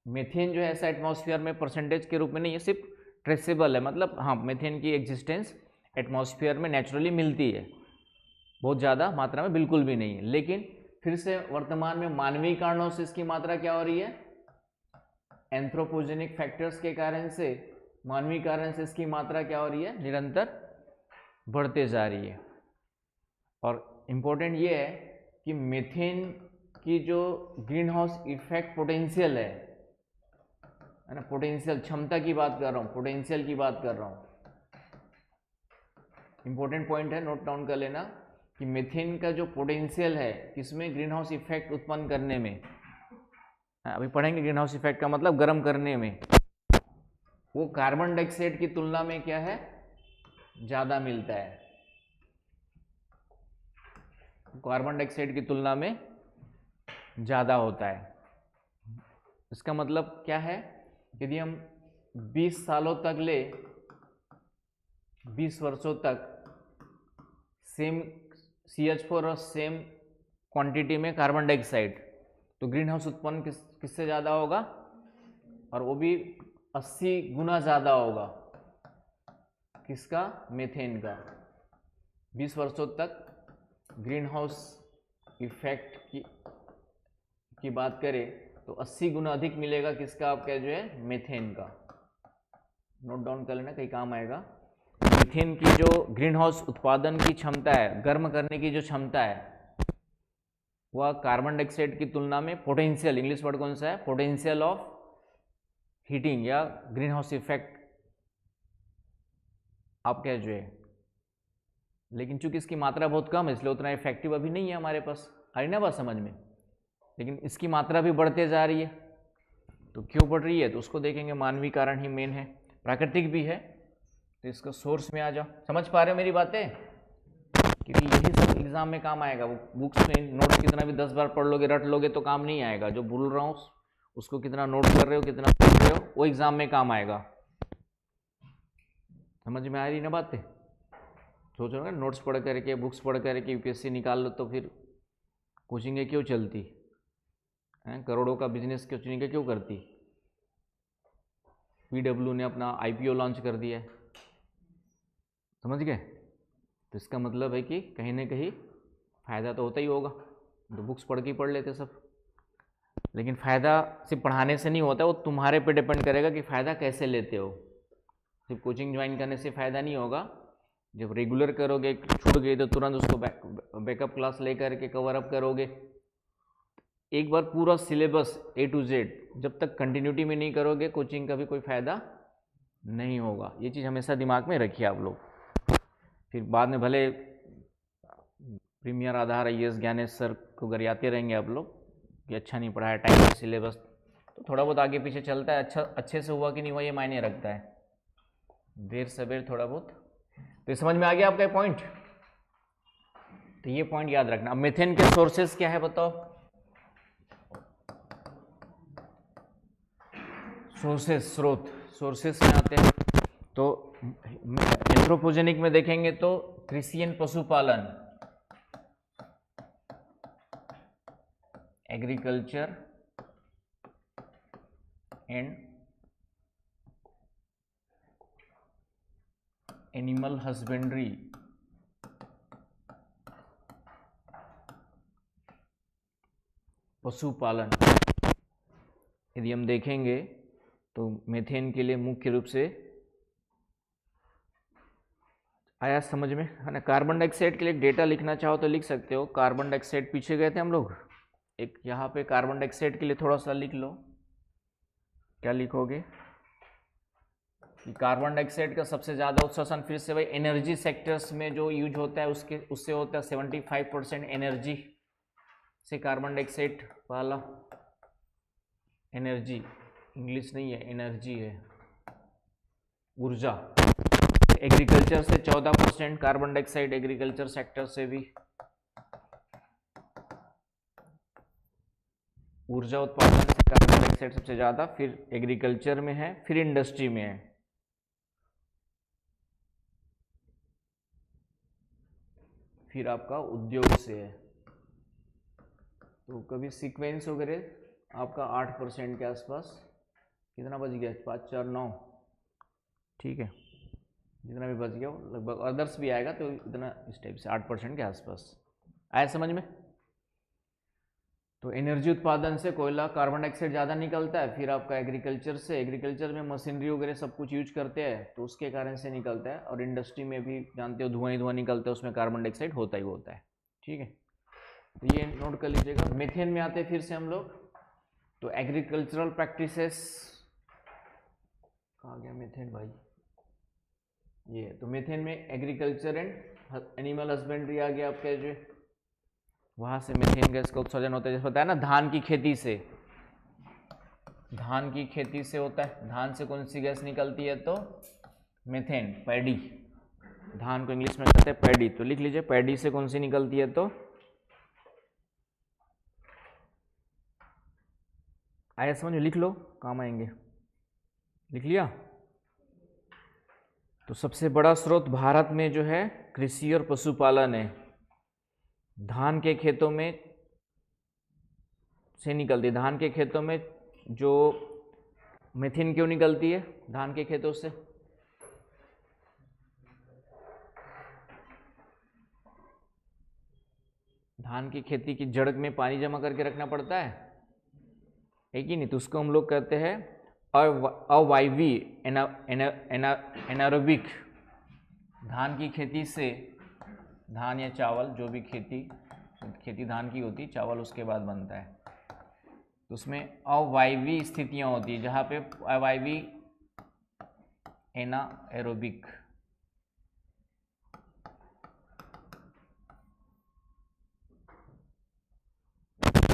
मीथेन जो है ऐसा एटमॉस्फेयर में परसेंटेज के रूप में नहीं है, सिर्फ ट्रेसेबल है, मतलब हाँ, मीथेन की एग्जिस्टेंस एटमॉस्फेयर में नेचुरली मिलती है, बहुत ज़्यादा मात्रा में बिल्कुल भी नहीं है। लेकिन फिर से वर्तमान में मानवीय कारणों से इसकी मात्रा क्या हो रही है, एंथ्रोपोजेनिक फैक्टर्स के कारण से, मानवीय कारण से इसकी मात्रा क्या हो रही है, निरंतर बढ़ते जा रही है। और इम्पोर्टेंट ये है कि मीथेन की जो ग्रीन हाउस इफेक्ट पोटेंशियल है ना, पोटेंशियल क्षमता की बात कर रहा हूँ, पोटेंशियल की बात कर रहा हूँ। इंपॉर्टेंट पॉइंट है, नोट डाउन कर लेना कि मीथेन का जो पोटेंशियल है किसमें, ग्रीन हाउस इफेक्ट उत्पन्न करने में, अभी पढ़ेंगे ग्रीन हाउस इफेक्ट का मतलब गर्म करने में, वो कार्बन डाइऑक्साइड की तुलना में क्या है, ज़्यादा मिलता है, कार्बन डाइऑक्साइड की तुलना में ज़्यादा होता है। इसका मतलब क्या है, यदि हम 20 सालों तक ले, 20 वर्षों तक सेम CH4 और सेम क्वांटिटी में कार्बन डाइऑक्साइड, तो ग्रीन हाउस उत्पन्न किससे ज़्यादा होगा, और वो भी 80 गुना ज़्यादा होगा, किसका, मीथेन का। 20 वर्षों तक ग्रीन हाउस इफेक्ट की बात करें तो 80 गुना अधिक मिलेगा, किसका, आपका जो है मीथेन का। नोट डाउन कर लेना, कहीं काम आएगा। मीथेन की जो ग्रीन हाउस उत्पादन की क्षमता है, गर्म करने की जो क्षमता है, वह कार्बन डाइऑक्साइड की तुलना में पोटेंशियल, इंग्लिश वर्ड कौन सा है, पोटेंशियल ऑफ हीटिंग या ग्रीन हाउस इफेक्ट आपका जो है, लेकिन चूंकि इसकी मात्रा बहुत कम है इसलिए उतना इफेक्टिव अभी नहीं है हमारे पास, आ रही ना बात समझ में। लेकिन इसकी मात्रा भी बढ़ते जा रही है, तो क्यों बढ़ रही है, तो उसको देखेंगे। मानवीय कारण ही मेन है, प्राकृतिक भी है, तो इसका सोर्स में आ जाओ। समझ पा रहे हो मेरी बातें, क्योंकि यही सब एग्जाम में काम आएगा। वो बुक्स में नोट्स कितना भी 10 बार पढ़ लोगे, रट लोगे तो काम नहीं आएगा। जो बोल रहा हूँ उसको कितना नोट कर रहे हो, कितना पढ़ रहे हो, वो एग्जाम में काम आएगा। समझ में आ रही ना बातें। सोचो ना, नोट्स पढ़ करके, बुक्स पढ़ करके यूपीएससी निकाल लो तो फिर कोचिंगें क्यों चलती हैं, करोड़ों का बिजनेस कोचिंगें क्यों करती। PW ने अपना IPO लॉन्च कर दिया है, समझ गए। तो इसका मतलब है कि कहीं ना कहीं फ़ायदा तो होता ही होगा, तो बुक्स पढ़ के ही पढ़ लेते सब। लेकिन फ़ायदा सिर्फ पढ़ाने से नहीं होता, वो तुम्हारे पे डिपेंड करेगा कि फ़ायदा कैसे लेते हो। सिर्फ कोचिंग ज्वाइन करने से फ़ायदा नहीं होगा, जब रेगुलर करोगे, छूट गई तो तुरंत उसको बैकअप क्लास लेकर के कवर अप करोगे। एक बार पूरा सिलेबस A to Z जब तक कंटिन्यूटी में नहीं करोगे, कोचिंग का भी कोई फ़ायदा नहीं होगा। ये चीज़ हमेशा दिमाग में रखिए आप लोग। फिर बाद में भले प्रीमियर आधार IAS ज्ञानेश सर को गरियाते रहेंगे आप लोग कि अच्छा नहीं पढ़ाया, टाइम से सिलेबस, तो थोड़ा बहुत आगे पीछे चलता है। अच्छा अच्छे से हुआ कि नहीं हुआ ये मायने रखता है, देर सवेर थोड़ा बहुत। तो समझ में आ गया आपका पॉइंट, तो ये पॉइंट याद रखना। अब मीथेन के सोर्सेस क्या है बताओ। सोर्सेस, स्रोत, सोर्सेस में आते हैं तो एंथ्रोपोजेनिक में देखेंगे तो कृषि एंड पशुपालन, एग्रीकल्चर एंड एनिमल हस्बेंड्री, पशुपालन। यदि हम देखेंगे तो मीथेन के लिए मुख्य रूप से आया समझ में, है ना। कार्बन डाइऑक्साइड के लिए डेटा लिखना चाहो तो लिख सकते हो। कार्बन डाइऑक्साइड पीछे गए थे हम लोग, एक यहाँ पे कार्बन डाइऑक्साइड के लिए थोड़ा सा लिख लो। क्या लिखोगे कि कार्बन डाइऑक्साइड का सबसे ज़्यादा उत्सर्जन फिर से भाई एनर्जी सेक्टर्स में जो यूज होता है उससे होता है 75% एनर्जी से कार्बन डाइऑक्साइड वाला एनर्जी, इंग्लिश नहीं है, एनर्जी है, ऊर्जा। एग्रीकल्चर से 14% कार्बन डाइऑक्साइड, एग्रीकल्चर सेक्टर से भी ऊर्जा उत्पादन से कार्बन डाइऑक्साइड सबसे ज़्यादा, फिर एग्रीकल्चर में है, फिर इंडस्ट्री में है। फिर आपका उद्योग से है। तो कभी सीक्वेंस वगैरह आपका 8% के आसपास, कितना बच गया, 5 4 9, ठीक है, जितना भी बच गया वो लगभग, अदर्स भी आएगा तो इतना इस टाइप से 8% के आसपास आया समझ में। तो एनर्जी उत्पादन से कोयला, कार्बन डाइऑक्साइड ज़्यादा निकलता है। फिर आपका एग्रीकल्चर से, एग्रीकल्चर में मशीनरी वगैरह सब कुछ यूज करते हैं तो उसके कारण से निकलता है। और इंडस्ट्री में भी जानते हो धुआं ही धुआं निकलता है, उसमें कार्बन डाइऑक्साइड होता ही होता है, ठीक है। तो ये नोट कर लीजिएगा। मीथेन में आते हैं फिर से हम लोग। तो एग्रीकल्चरल प्रैक्टिसेस, कहाँ गया मीथेन भाई, ये तो मीथेन में एग्रीकल्चर एंड एनिमल हस्बेंड्री आ गया आपके, जो वहां से मीथेन गैस का उत्सर्जन होता है। जैसे बताया ना, धान की खेती से, धान की खेती से होता है। धान से कौन सी गैस निकलती है, तो मीथेन, पैडी, धान को इंग्लिश में कहते हैं पैडी, तो लिख लीजिए पैडी से कौन सी निकलती है, तो आया समझ, लिख लो, काम आएंगे। लिख लिया। तो सबसे बड़ा स्रोत भारत में जो है कृषि और पशुपालन है। धान के खेतों में से निकलती है, धान के खेतों में जो मीथेन क्यों निकलती है धान के खेतों से, धान की खेती की जड़ में पानी जमा करके रखना पड़ता है कि नहीं, तो उसको हम लोग कहते हैं अवायवी एनारोबिक। धान की खेती से, धान या चावल जो भी खेती धान की होती, चावल उसके बाद बनता है, तो उसमें अवायवी स्थितियां होती है, जहाँ पे अवायवी एनाएरोबिक,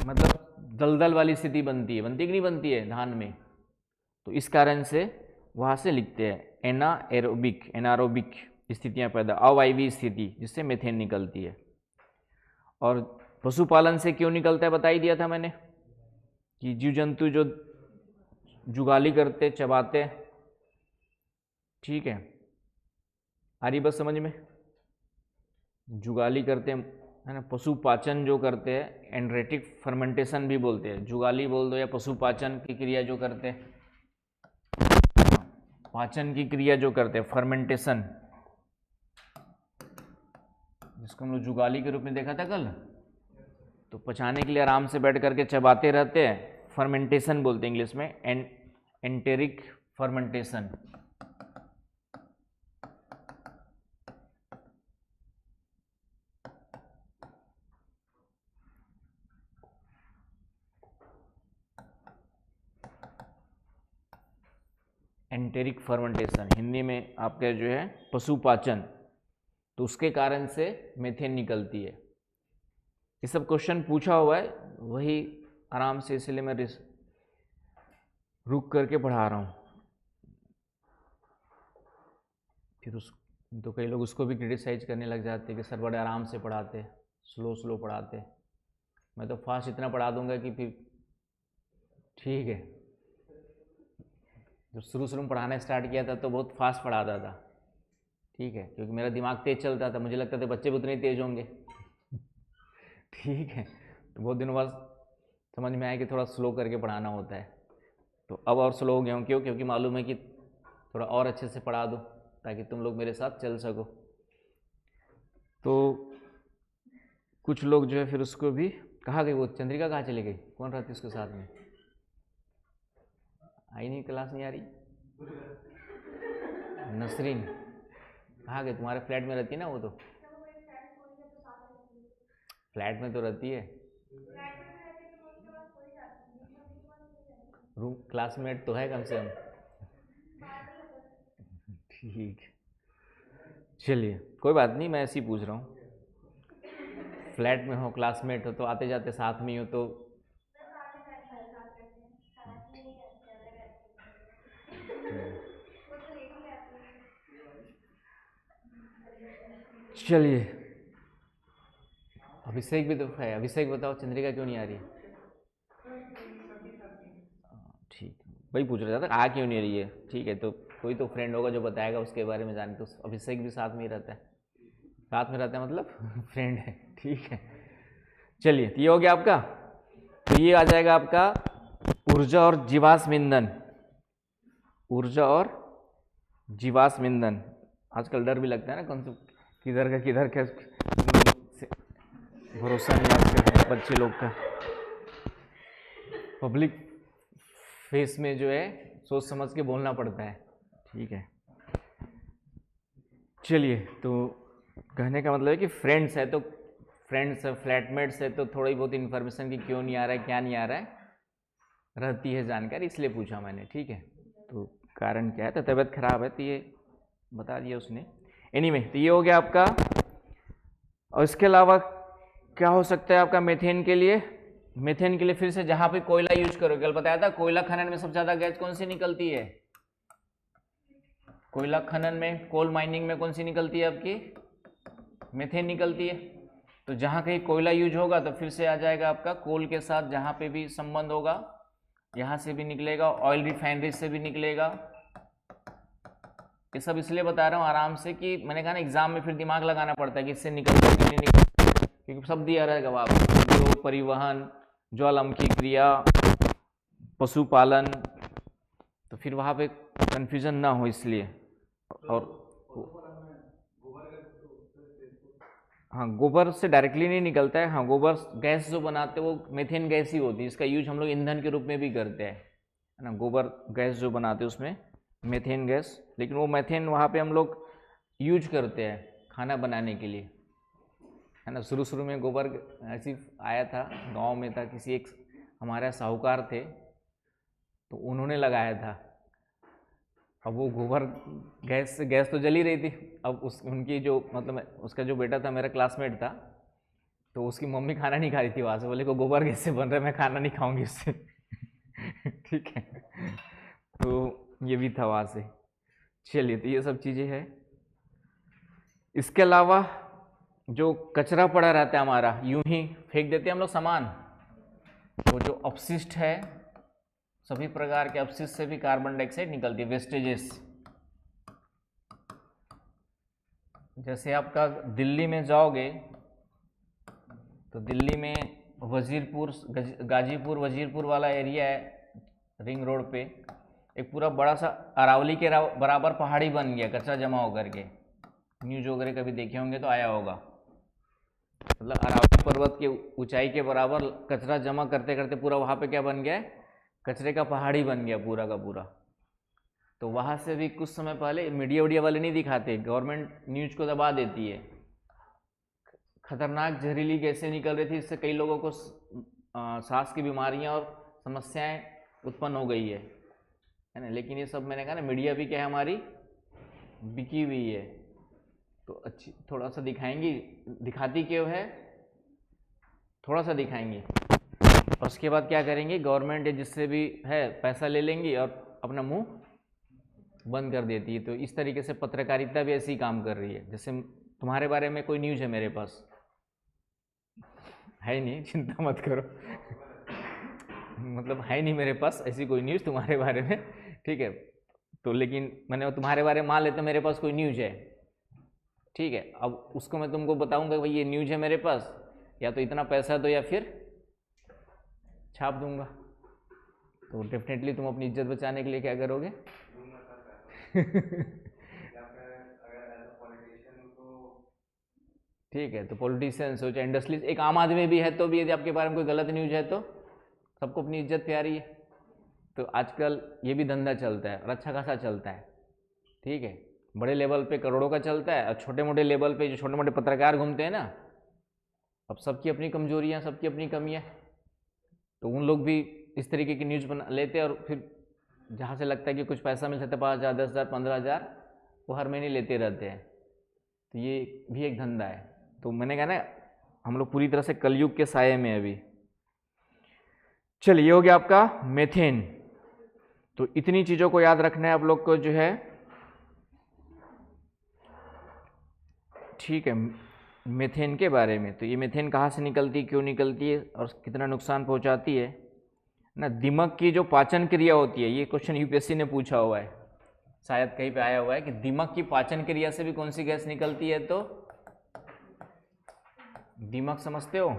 मतलब दलदल वाली स्थिति बनती है कि नहीं बनती है धान में, तो इस कारण से वहाँ से लिखते हैं एनारोबिक स्थितियाँ पैदा, अवायवी स्थिति, जिससे मीथेन निकलती है। और पशुपालन से क्यों निकलता है बता ही दिया था मैंने, कि जीव जंतु जो जुगाली करते, चबाते, ठीक है, आ रही बस समझ में, जुगाली करते है ना, पशुपाचन जो करते हैं, एंड्रेटिक फर्मेंटेशन भी बोलते हैं, जुगाली बोल दो या पशुपाचन की क्रिया जो करते हैं, पाचन की क्रिया जो करते हैं, फर्मेंटेशन, जिसको हम लोग जुगाली के रूप में देखा था कल। तो पचाने के लिए आराम से बैठ करके चबाते रहते हैं, फर्मेंटेशन बोलते हैं इंग्लिश में, enteric fermentation. Enteric fermentation Hindi में आपका जो है पशुपाचन, तो उसके कारण से मीथेन निकलती है। ये सब क्वेश्चन पूछा हुआ है, वही आराम से, इसलिए मैं रुक करके पढ़ा रहा हूँ। फिर तो कई लोग उसको भी क्रिटिसाइज करने लग जाते हैं कि सर बड़े आराम से पढ़ाते, स्लो पढ़ाते। मैं तो फास्ट इतना पढ़ा दूंगा कि फिर ठीक है। जब शुरू में पढ़ाना स्टार्ट किया था तो बहुत फास्ट पढ़ाता था, ठीक है, क्योंकि मेरा दिमाग तेज चलता था, मुझे लगता था बच्चे भी उतने ही तेज होंगे ठीक है। तो बहुत दिनों बाद समझ में आया कि थोड़ा स्लो करके पढ़ाना होता है। तो अब और स्लो हो गया हूँ, क्योंकि मालूम है कि थोड़ा और अच्छे से पढ़ा दो ताकि तुम लोग मेरे साथ चल सको। तो कुछ लोग जो है फिर उसको भी, कहाँ गई वो चंद्रिका, कहाँ चली गई, कौन रहती उसके साथ में, आई नहीं, क्लास नहीं आ रही, नसरीन कहाँ गई, तुम्हारे फ्लैट में रहती है ना वो, तो फ्लैट में तो रहती है, रूम क्लासमेट तो है कम से कम, ठीक, चलिए कोई बात नहीं, मैं ऐसे ही पूछ रहा हूँ। फ्लैट में हो, क्लासमेट हो, तो आते जाते साथ में ही हो, तो चलिए। अभिषेक भी तो है। अभिषेक बताओ, चंद्रिका क्यों नहीं आ रही है? ठीक, वही पूछ रहा था आ क्यों नहीं रही है। ठीक है, तो कोई तो फ्रेंड होगा जो बताएगा उसके बारे में जाने। तो अभिषेक भी साथ में ही रहता है। साथ में रहता है मतलब फ्रेंड है। ठीक है, चलिए, तो ये हो गया आपका। तो ये आ जाएगा आपका ऊर्जा और जीवाश्म ईंधन। ऊर्जा और जीवाश्म ईंधन। आजकल डर भी लगता है ना, कौन सा किधर का भरोसा नहीं आजकल बच्चे लोग का। पब्लिक फेस में जो है सोच समझ के बोलना पड़ता है। ठीक है, चलिए। तो कहने का मतलब है कि फ्रेंड्स है तो फ्रेंड्स है, फ्लैटमेट्स है, तो थोड़ी बहुत इन्फॉर्मेशन की क्यों नहीं आ रहा है, क्या नहीं आ रहा है, रहती है जानकारी, इसलिए पूछा मैंने। ठीक है, तो कारण क्या है? तो तबीयत खराब है, तो ये बता दिया उसने। एनीवे, तो ये हो गया आपका। और इसके अलावा क्या हो सकता है आपका मीथेन के लिए? मीथेन के लिए फिर से जहां पे कोयला यूज करोगे, कल बताया था कोयला खनन में सबसे ज्यादा गैस कौन सी निकलती है? कोयला खनन में, कोल माइनिंग में कौन सी निकलती है आपकी? मीथेन निकलती है। तो जहां कहीं कोयला यूज होगा तो फिर से आ जाएगा आपका कोल के साथ, जहां पे भी संबंध होगा, यहां से भी निकलेगा, ऑयल रिफाइनरी से भी निकलेगा। ये सब इसलिए बता रहा हूँ आराम से कि मैंने कहा ना एग्जाम में फिर दिमाग लगाना पड़ता है कि इससे निकलता कि नहीं निकलता, क्योंकि सब दिया रहेगा वहाँ पर, उद्योग, परिवहन, ज्वालामुखी क्रिया, पशुपालन, तो फिर वहाँ पे कंफ्यूजन ना हो इसलिए। और हाँ, गोबर से डायरेक्टली नहीं निकलता है। हाँ, गोबर गैस जो बनाते हैं वो मीथेन गैस ही होती है, इसका यूज हम लोग ईंधन के रूप में भी करते हैं, है ना। गोबर गैस जो बनाते हैं उसमें मीथेन गैस, लेकिन वो मीथेन वहाँ पे हम लोग यूज करते हैं खाना बनाने के लिए, है ना। शुरू शुरू में गोबर ऐसी आया था, गांव में था, किसी एक हमारे साहूकार थे तो उन्होंने लगाया था। अब वो गोबर गैस तो जल ही रही थी। अब उनकी जो मतलब उसका जो बेटा था, मेरा क्लासमेट था, तो उसकी मम्मी खाना नहीं खा रही थी वहाँ से, बोले को गोबर गैस से बन रहा है, मैं खाना नहीं खाऊंगी उससे। ठीक है, तो ये भी था वहाँ से। चलिए, तो ये सब चीज़ें हैं। इसके अलावा जो कचरा पड़ा रहता है हमारा, यूं ही फेंक देते हैं हम लोग सामान, वो जो अपशिष्ट है, सभी प्रकार के अपशिष्ट से भी कार्बन डाइऑक्साइड निकलती है, वेस्टेजेस। जैसे आपका दिल्ली में जाओगे तो दिल्ली में वजीरपुर, गाजीपुर वजीरपुर वाला एरिया है, रिंग रोड पे एक पूरा बड़ा सा अरावली के बराबर पहाड़ी बन गया कचरा जमा होकर के। न्यूज वगैरह कभी देखे होंगे तो आया होगा। मतलब अरावली पर्वत के ऊंचाई के बराबर कचरा जमा करते करते पूरा वहाँ पे क्या बन गया है, कचरे का पहाड़ी बन गया पूरा का पूरा। तो वहाँ से भी कुछ समय पहले, मीडिया वाले नहीं दिखाते, गवर्नमेंट न्यूज को दबा देती है, खतरनाक जहरीली गैसें निकल रही थी, इससे कई लोगों को सांस की बीमारियां और समस्याएं उत्पन्न हो गई है ना। लेकिन ये सब मैंने कहा ना, मीडिया भी क्या है हमारी, बिकी हुई है, तो अच्छी थोड़ा सा दिखाएंगी, दिखाती क्यों है, थोड़ा सा दिखाएंगे और उसके बाद क्या करेंगे, गवर्नमेंट या जिससे भी है पैसा ले लेंगी और अपना मुंह बंद कर देती है। तो इस तरीके से पत्रकारिता भी ऐसी काम कर रही है। जैसे तुम्हारे बारे में कोई न्यूज़ है मेरे पास, है नहीं, चिंता मत करो। मतलब है नहीं मेरे पास ऐसी कोई न्यूज़ तुम्हारे बारे में, ठीक है। तो लेकिन मैंने तुम्हारे बारे में मान लेता मेरे पास कोई न्यूज़ है, ठीक है। अब उसको मैं तुमको बताऊंगा भाई ये न्यूज़ है मेरे पास, या तो इतना पैसा दो या फिर छाप दूंगा। तो डेफिनेटली तुम अपनी इज्जत बचाने के लिए क्या करोगे? ठीक है, तो पॉलिटिशियंस हो चाहे इंडस्ट्रीज, एक आम आदमी भी है तो भी यदि आपके बारे में कोई गलत न्यूज़ है तो सबको अपनी इज्जत प्यारी है। तो आजकल ये भी धंधा चलता है और अच्छा खासा चलता है, ठीक है। बड़े लेवल पे करोड़ों का चलता है, और छोटे मोटे लेवल पे जो छोटे मोटे पत्रकार घूमते हैं ना, अब सबकी अपनी कमजोरियाँ, सबकी अपनी कमियाँ, तो उन लोग भी इस तरीके की न्यूज़ बना लेते हैं और फिर जहाँ से लगता है कि कुछ पैसा मिल सकता है, 5,000, 10,000, 15,000, वो हर महीने लेते रहते हैं। तो ये भी एक धंधा है। तो मैंने कहा ना, हम लोग पूरी तरह से कलयुग के साये में अभी। चलिए, ये हो गया आपका मीथेन। तो इतनी चीजों को याद रखना है आप लोग को जो है, ठीक है, मीथेन के बारे में। तो ये मीथेन कहाँ से निकलती है, क्यों निकलती है और कितना नुकसान पहुंचाती है ना। दिमक की जो पाचन क्रिया होती है, ये क्वेश्चन यूपीएससी ने पूछा हुआ है, शायद कहीं पे आया हुआ है कि दिमक की पाचन क्रिया से भी कौन सी गैस निकलती है। तो दिमक समझते हो,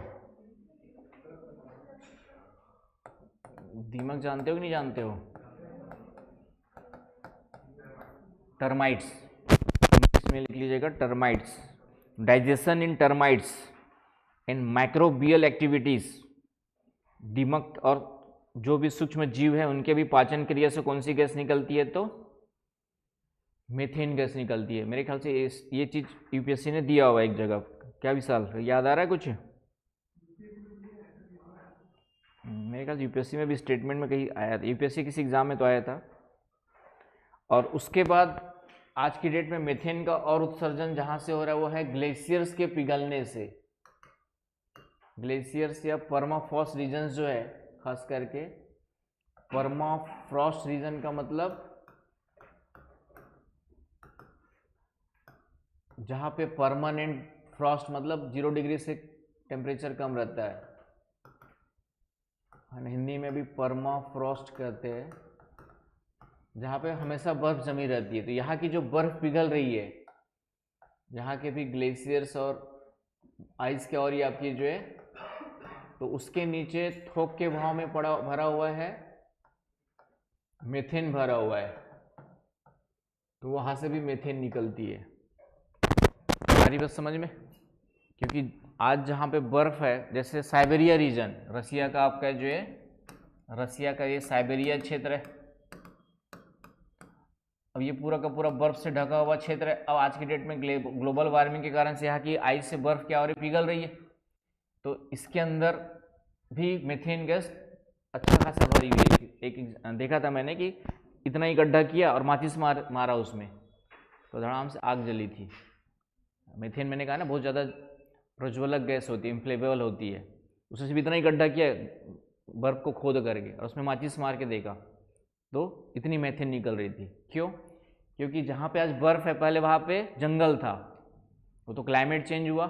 दिमक जानते हो कि नहीं जानते हो? टर्माइट्स, इंग्लिश में लिख लीजिएगा termites. Digestion in termites and microbial activities. दिमक और जो भी सूक्ष्म जीव है उनके भी पाचन क्रिया से कौन सी गैस निकलती है? तो मीथेन गैस निकलती है। मेरे ख्याल से ये चीज यूपीएससी ने दिया हुआ है एक जगह। क्या विशाल, याद आ रहा है कुछ? मेरे ख्याल यूपीएससी में भी स्टेटमेंट में कहीं आया था, यूपीएससी किसी एग्जाम में तो आया था। और उसके बाद आज की डेट में मीथेन का और उत्सर्जन जहां से हो रहा है वो है ग्लेशियर्स के पिघलने से। ग्लेशियर्स या परमाफ्रॉस्ट रीजन जो है, खास करके परमाफ्रॉस्ट रीजन का मतलब जहां पे परमानेंट फ्रॉस्ट, मतलब 0 डिग्री से टेम्परेचर कम रहता है, हिंदी में भी परमाफ्रॉस्ट कहते हैं, जहाँ पे हमेशा बर्फ जमी रहती है। तो यहाँ की जो बर्फ पिघल रही है, यहाँ के भी ग्लेशियर्स और आइस के और ये आपकी जो है, तो उसके नीचे थोक के भाव में भरा हुआ है मीथेन, भरा हुआ है। तो वहाँ से भी मीथेन निकलती है। सारी बात समझ में? क्योंकि आज जहाँ पे बर्फ है, जैसे साइबेरिया रीजन, रसिया का आपका जो है, रसिया का ये साइबेरिया क्षेत्र है, अब ये पूरा का पूरा बर्फ से ढका हुआ क्षेत्र है। अब आज की डेट में ग्लोबल वार्मिंग के कारण से यहाँ की आइस से बर्फ क्या हो रही, पिघल रही है। तो इसके अंदर भी मीथेन गैस अच्छा खासा भरी हुई है। एक देखा था मैंने कि इतना ही गड्ढा किया और माचिस मारा उसमें, तो धड़ाम से आग जली थी। मीथेन मैंने कहा ना बहुत ज़्यादा प्रज्वलक गैस होती है, इन्फ्लेमेबल होती है। उसने सिर्फ इतना ही गड्ढा किया बर्फ को खोद करके और उसमें माचिस मार के देखा तो इतनी मीथेन निकल रही थी। क्यों? क्योंकि जहाँ पे आज बर्फ है पहले वहाँ पे जंगल था, वो तो क्लाइमेट चेंज हुआ।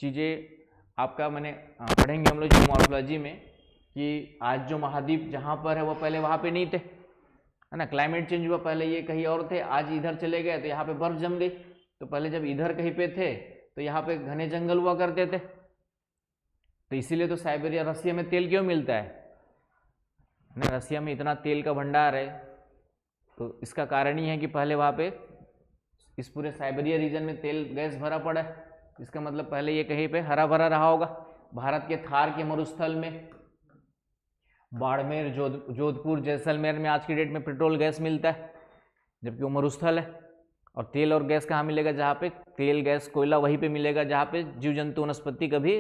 चीज़ें आपका मैंने पढ़ेंगे हम लोग जियोमॉर्फोलॉजी में कि आज जो महाद्वीप जहाँ पर है वो पहले वहाँ पे नहीं थे, है ना। क्लाइमेट चेंज हुआ, पहले ये कहीं और थे, आज इधर चले गए तो यहाँ पे बर्फ जम गई। तो पहले जब इधर कहीं पे थे तो यहाँ पे घने जंगल हुआ करते थे। तो इसीलिए तो साइबेरिया, रसिया में तेल क्यों मिलता है ना, रसिया में इतना तेल का भंडार है, तो इसका कारण ही है कि पहले वहाँ पे इस पूरे साइबेरिया रीजन में तेल गैस भरा पड़ा है। इसका मतलब पहले ये कहीं पे हरा भरा रहा होगा। भारत के थार के मरुस्थल में, बाड़मेर, जोधपुर, जैसलमेर में आज की डेट में पेट्रोल गैस मिलता है, जबकि वो मरुस्थल है। और तेल और गैस कहाँ मिलेगा? जहाँ पे तेल, गैस, कोयला वहीं पे मिलेगा जहाँ पे जीव जंतु वनस्पति कभी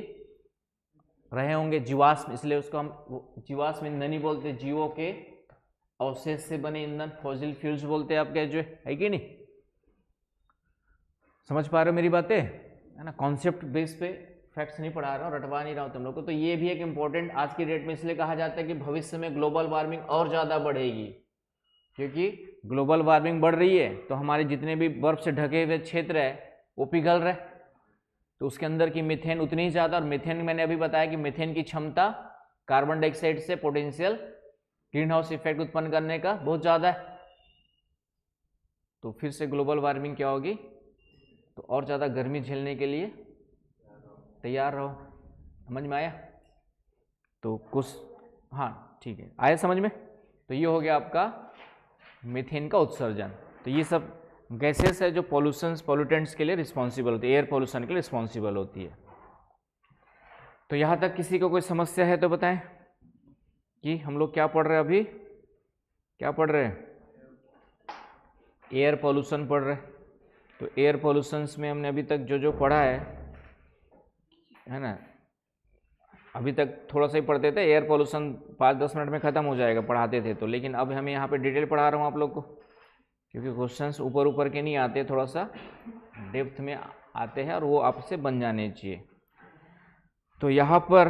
रहे होंगे। जीवाश्म, इसलिए उसको हम जीवाश्म ईंधन ही बोलते हैं। जीवों के अवशेष से बने ईंधन, फॉसिल फ्यूल्स बोलते हैं आपके, जो है कि नहीं। समझ पा रहे हो मेरी बातें, है ना। कॉन्सेप्ट बेस पे फैक्ट्स नहीं पढ़ा रहा हूँ, रटवा नहीं रहा हूँ तुम लोग को। तो ये भी एक इंपॉर्टेंट आज की डेट में इसलिए कहा जाता है कि भविष्य में ग्लोबल वार्मिंग और ज़्यादा बढ़ेगी, क्योंकि ग्लोबल वार्मिंग बढ़ रही है तो हमारे जितने भी बर्फ से ढके हुए क्षेत्र है वो पिघल रहे, तो उसके अंदर की मीथेन उतनी ही ज़्यादा। और मीथेन मैंने अभी बताया कि मीथेन की क्षमता कार्बन डाइऑक्साइड से पोटेंशियल ग्रीन हाउस इफेक्ट उत्पन्न करने का बहुत ज़्यादा है। तो फिर से ग्लोबल वार्मिंग क्या होगी, तो और ज़्यादा गर्मी झेलने के लिए तैयार रहो। समझ में आया? तो कुछ, हाँ ठीक है, आया समझ में। तो ये हो गया आपका मीथेन का उत्सर्जन। तो ये सब गैसेस है जो पॉल्यूटेंट्स के लिए रिस्पॉन्सिबल होती है, एयर पॉल्यूशन के लिए रिस्पॉन्सिबल होती है। तो यहाँ तक किसी को कोई समस्या है तो बताएं कि हम लोग क्या पढ़ रहे हैं अभी, क्या पढ़ रहे हैं? एयर पॉल्यूशन पढ़ रहे हैं। तो एयर पॉल्यूशंस में हमने अभी तक जो जो पढ़ा है ना, अभी तक थोड़ा सा ही पढ़ते थे। एयर पॉल्यूशन 5-10 मिनट में ख़त्म हो जाएगा, पढ़ाते थे तो। लेकिन अब हमें यहाँ पे डिटेल पढ़ा रहा हूँ आप लोग को, क्योंकि क्वेश्चंस ऊपर ऊपर के नहीं आते, थोड़ा सा डेप्थ में आते हैं और वो आपसे बन जाने चाहिए। तो यहाँ पर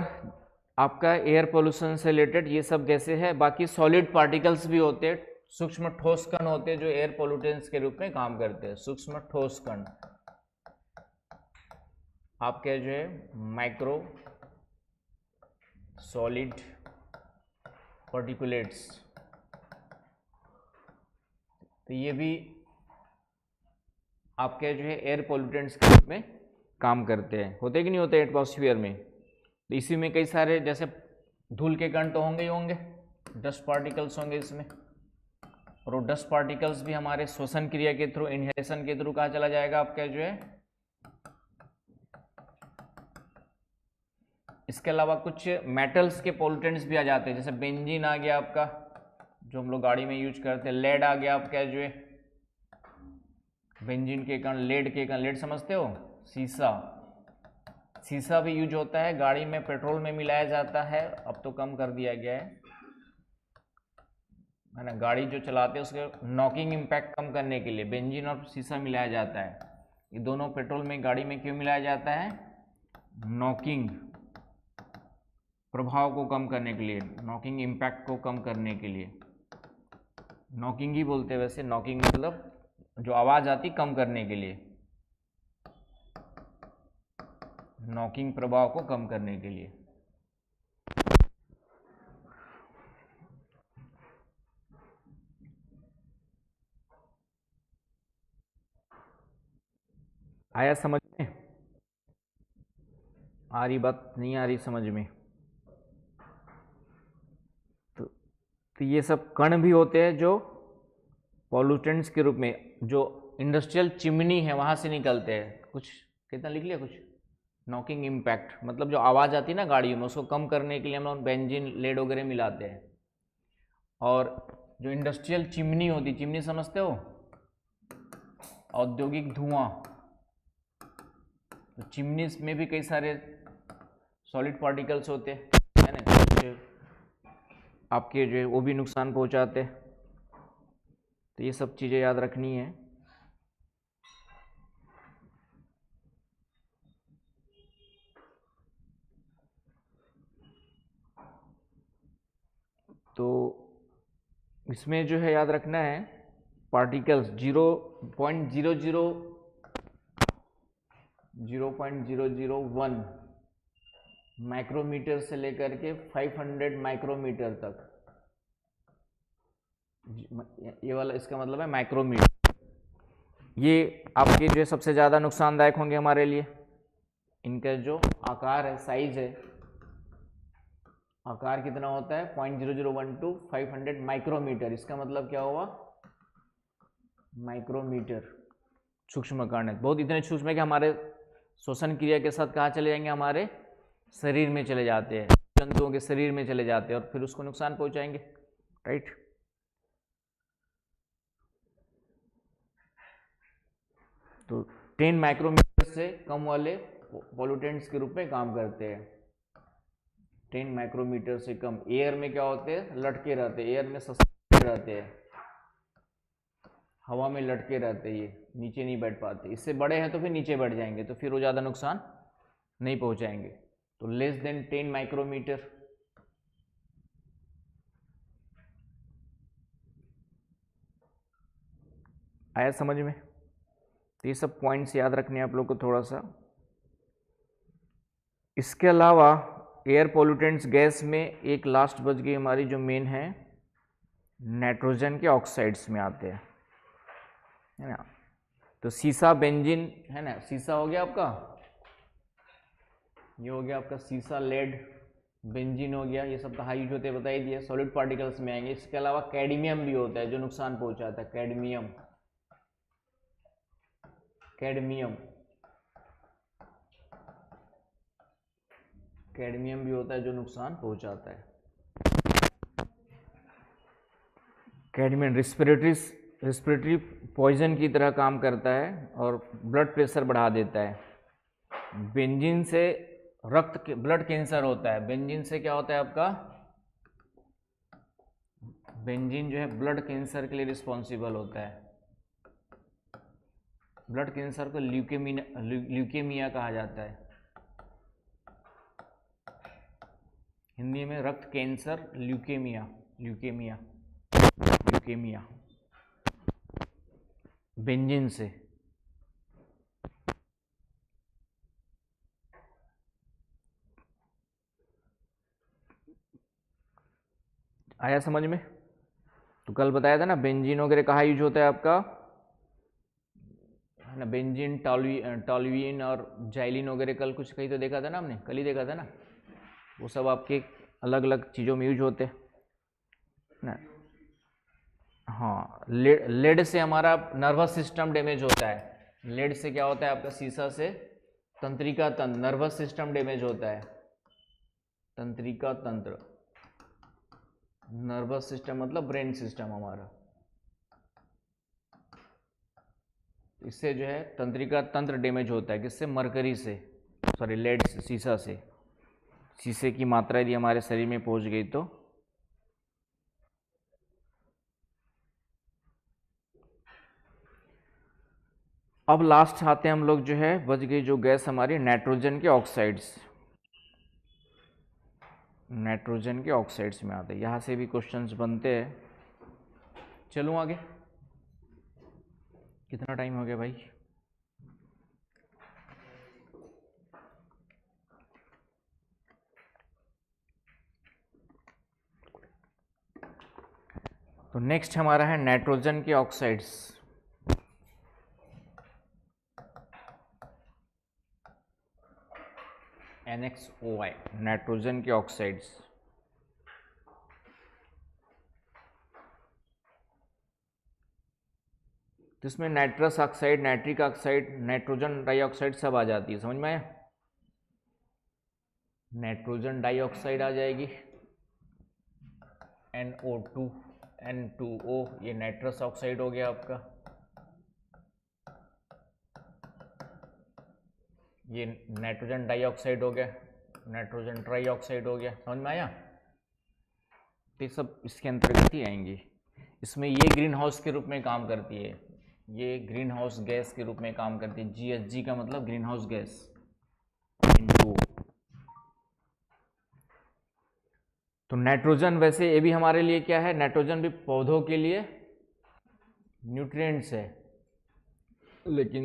आपका एयर पोल्यूशन से रिलेटेड ये सब गैसें हैं। बाकी सॉलिड पार्टिकल्स भी होते हैं, सूक्ष्म ठोस कण होते हैं जो एयर पोल्यूटेंट्स के रूप में काम करते हैं। सूक्ष्म ठोस कण आपके जो है माइक्रो सॉलिड पार्टिकुलेट्स, तो ये भी आपके जो है एयर पोल्यूटेंट्स के रूप में काम करते हैं। होते कि नहीं होते एटमॉस्फेयर में? तो इसी में कई सारे जैसे धूल के कण तो होंगे ही होंगे, डस्ट पार्टिकल्स होंगे इसमें, और वो डस्ट पार्टिकल्स भी हमारे श्वसन क्रिया के थ्रू, इनहेलेशन के थ्रू कहाँ चला जाएगा आपका जो है। इसके अलावा कुछ मेटल्स के पोल्यूटेंट्स भी आ जाते हैं, जैसे बेंजीन आ गया आपका जो हम लोग गाड़ी में यूज करते हैं, लेड आ गया आपका जो है, बेंजीन के कण, लेड के कण, लेड समझते हो, सीसा, सीसा भी यूज होता है गाड़ी में, पेट्रोल में मिलाया जाता है, अब तो कम कर दिया गया है ना। गाड़ी जो चलाते हैं उसके नॉकिंग इम्पैक्ट कम करने के लिए बेंजीन और सीसा मिलाया जाता है। ये दोनों पेट्रोल में, गाड़ी में क्यों मिलाया जाता है? नॉकिंग प्रभाव को कम करने के लिए, नॉकिंग इम्पैक्ट को कम करने के लिए, नॉकिंग ही बोलते हैं वैसे, नॉकिंग मतलब जो आवाज आती कम करने के लिए, नॉकिंग प्रभाव को कम करने के लिए। आया समझ में? आ रही बात? नहीं आ रही समझ में? तो ये सब कण भी होते हैं जो पॉल्यूटेंट्स के रूप में, जो इंडस्ट्रियल चिमनी है वहां से निकलते हैं। कुछ कितना लिख लिया? कुछ नॉकिंग इम्पैक्ट मतलब जो आवाज़ आती है ना गाड़ियों में, उसको कम करने के लिए हम लोग बेंजीन, लेड वगैरह मिलाते हैं। और जो इंडस्ट्रियल चिमनी होती, चिमनी समझते हो, औद्योगिक धुआं, तो चिमनी में भी कई सारे सॉलिड पार्टिकल्स होते हैं ना, कुछ आपके जो है वो भी नुकसान पहुंचाते हैं। तो ये सब चीज़ें याद रखनी है। तो इसमें जो है याद रखना है पार्टिकल्स 0.001 माइक्रोमीटर से लेकर के 500 माइक्रोमीटर तक, ये वाला इसका मतलब है माइक्रोमीटर। ये आपके जो है सबसे ज़्यादा नुकसानदायक होंगे हमारे लिए। इनका जो आकार है, साइज है, आकार कितना होता है? 0.0012 to 500 माइक्रोमीटर। इसका मतलब क्या हुआ? माइक्रोमीटर सूक्ष्म कण है, बहुत इतने सूक्ष्म है कि हमारे श्वसन क्रिया के साथ कहाँ चले जाएंगे? हमारे शरीर में चले जाते हैं, जंतुओं के शरीर में चले जाते हैं और फिर उसको नुकसान पहुंचाएंगे, राइट। तो 10 माइक्रोमीटर से कम वाले पोल्यूटेंट्स के रूप में काम करते हैं। 10 माइक्रोमीटर से कम। एयर में क्या होते हैं? लटके रहते हैं, एयर में सस्पेंड रहते हैं, हवा में लटके रहते हैं, ये नीचे नहीं बैठ पाते। इससे बड़े हैं तो फिर नीचे बैठ जाएंगे, तो फिर वो ज़्यादा नुकसान नहीं पहुंचाएंगे। तो लेस देन 10 माइक्रोमीटर। आया समझ में? तो ये सब पॉइंट्स याद रखने हैं आप लोग को थोड़ा सा। इसके अलावा एयर पोल्यूटेंट्स गैस में एक लास्ट बच गई हमारी जो मेन है, नाइट्रोजन के ऑक्साइड्स में आते हैं, है ना। तो सीसा, बेंजीन, है ना, सीसा हो गया आपका, ये हो गया आपका सीसा, लेड, बेंजीन हो गया, ये सब कहाँ यूज होते हैं बता ही दिया, सॉलिड पार्टिकल्स में आएंगे। इसके अलावा कैडमियम भी होता है जो नुकसान पहुंचाता है, कैडमियम, कैडमियम, कैडमियम भी होता है जो नुकसान पहुंचाता है। कैडमियम रिस्पिरेटरी पॉइजन की तरह काम करता है और ब्लड प्रेशर बढ़ा देता है। बेंजीन से ब्लड कैंसर होता है। बेंजीन से क्या होता है आपका? बेंजीन जो है ब्लड कैंसर के लिए रिस्पॉन्सिबल होता है। ब्लड कैंसर को ल्यूकेमिया कहा जाता है। हिंदी में रक्त cancer, leukaemia, leukaemia, leukaemia benzene से। आया समझ में? तो कल बताया था ना बेंजीन वगैरह कहाँ यूज होता है आपका, है ना, बेंजीन, टॉल्यूइन और जाइलिन वगैरह कल कुछ कहीं तो देखा था ना हमने, कल ही देखा था ना, वो सब आपके अलग अलग चीज़ों में यूज होते हैं ना। हाँ, लेड से हमारा नर्वस सिस्टम डैमेज होता है। लेड से क्या होता है आपका, सीसा से तंत्रिका तंत्र, नर्वस सिस्टम डैमेज होता है, तंत्रिका तंत्र, नर्वस सिस्टम मतलब ब्रेन सिस्टम हमारा। इससे जो है तंत्रिका तंत्र डैमेज होता है, किससे, मरकरी से, सॉरी लेड से, सीसा से। शीशे की मात्रा यदि हमारे शरीर में पहुंच गई तो अब लास्ट आते हैं हम लोग जो है, बच गई जो गैस हमारी, नाइट्रोजन के ऑक्साइड्स। नाइट्रोजन के ऑक्साइड्स में आते हैं, यहाँ से भी क्वेश्चंस बनते हैं। चलूँ आगे, कितना टाइम हो गया भाई? तो नेक्स्ट हमारा है नाइट्रोजन के ऑक्साइड्स। NXOI, नाइट्रोजन के ऑक्साइड्स। तो इसमें nitrous oxide, nitric oxide, nitrogen dioxide सब आ जाती है, समझ में आया? नाइट्रोजन डाइऑक्साइड आ जाएगी, NO2, N2O, ये नाइट्रस ऑक्साइड हो गया आपका। ये नाइट्रोजन डाइऑक्साइड हो गया, नाइट्रोजन ट्राइऑक्साइड हो गया, समझ में आया? तो सब इसके अंतर्गत ही आएंगे। इसमें ये ग्रीन हाउस के रूप में काम करती है, ये ग्रीन हाउस गैस के रूप में काम करती है। GHG का मतलब ग्रीन हाउस गैस, N2O। तो नाइट्रोजन वैसे ये भी हमारे लिए क्या है, नाइट्रोजन भी पौधों के लिए न्यूट्रिएंट्स है, लेकिन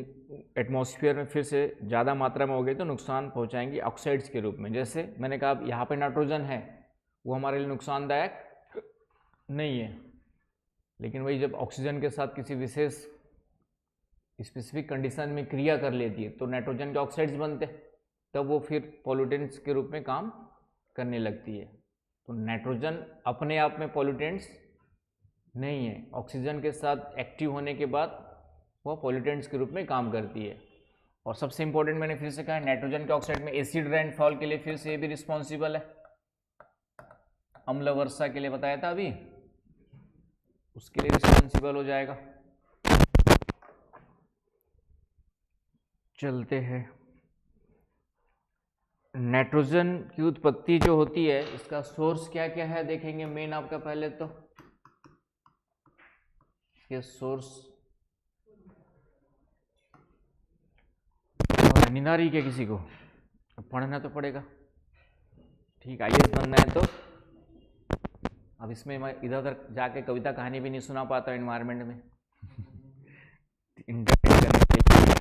एटमॉस्फेयर में फिर से ज़्यादा मात्रा में हो गई तो नुकसान पहुंचाएंगी ऑक्साइड्स के रूप में। जैसे मैंने कहा यहाँ पे नाइट्रोजन है, वो हमारे लिए नुकसानदायक नहीं है, लेकिन वही जब ऑक्सीजन के साथ किसी विशेष स्पेसिफिक कंडीशन में क्रिया कर लेती है तो नाइट्रोजन के ऑक्साइड्स बनते, तब वो फिर पॉल्यूटेंट्स के रूप में काम करने लगती है। तो नाइट्रोजन अपने आप में पॉल्यूटेंट्स नहीं है, ऑक्सीजन के साथ एक्टिव होने के बाद वो पॉल्यूटेंट्स के रूप में काम करती है। और सबसे इंपॉर्टेंट मैंने फिर से कहा, नाइट्रोजन के ऑक्साइड में एसिड रेनफॉल के लिए फिर से ये भी रिस्पॉन्सिबल है, अम्ल वर्षा के लिए बताया था अभी, उसके लिए रिस्पॉन्सिबल हो जाएगा। चलते हैं, नाइट्रोजन की उत्पत्ति जो होती है, इसका सोर्स क्या क्या है देखेंगे मेन आपका। पहले तो ये सोर्स नींद आ रही क्या किसी को? पढ़ना तो पड़ेगा, ठीक, IAS बनना है तो। अब इसमें मैं इधर उधर जाके कविता कहानी भी नहीं सुना पाता एनवायरनमेंट में इंटरनेट करने के लिए।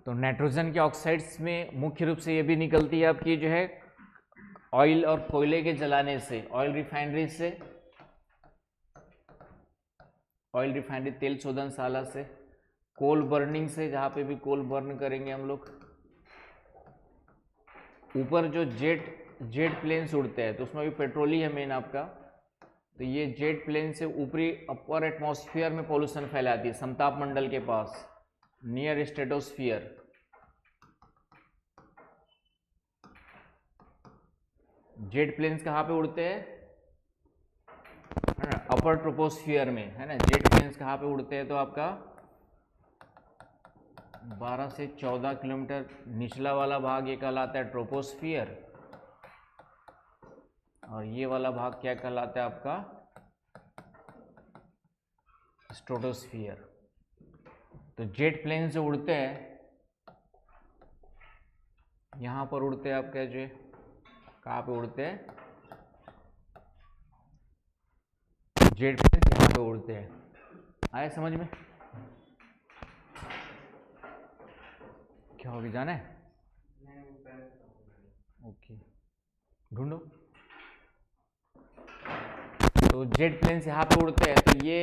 तो नाइट्रोजन के ऑक्साइड्स में मुख्य रूप से ये भी निकलती है आपकी जो है ऑयल और कोयले के जलाने से, ऑयल रिफाइनरी से, ऑयल रिफाइनरी तेल शोधनशाला से, कोल बर्निंग से, जहाँ पे भी कोल बर्न करेंगे हम लोग। ऊपर जो जेट प्लेन्स उड़ते हैं तो उसमें भी पेट्रोल ही है मेन आपका। तो ये जेट प्लेन से ऊपरी अपर एटमॉस्फेयर में पॉल्यूशन फैलाती है, समताप मंडल के पास, नियर स्ट्रेटोस्फियर। जेट प्लेन्स कहाँ पे उड़ते हैं, है ना, अपर ट्रोपोस्फियर में, है ना। जेट प्लेन्स कहाँ पे उड़ते हैं तो आपका 12 से 14 किलोमीटर निचला वाला भाग ये कहलाता है ट्रोपोस्फियर, और ये वाला भाग क्या कहलाता है आपका, स्ट्रेटोस्फियर। तो जेट प्लेन से उड़ते हैं, यहाँ पर उड़ते हैं आपके जो कहाँ पे उड़ते हैं? जेट प्लेन्स यहाँ पे उड़ते हैं। आया समझ में? क्या होगी जाना है? ओके, ढूंढो। तो जेट प्लेन्स यहाँ पे उड़ते हैं, तो ये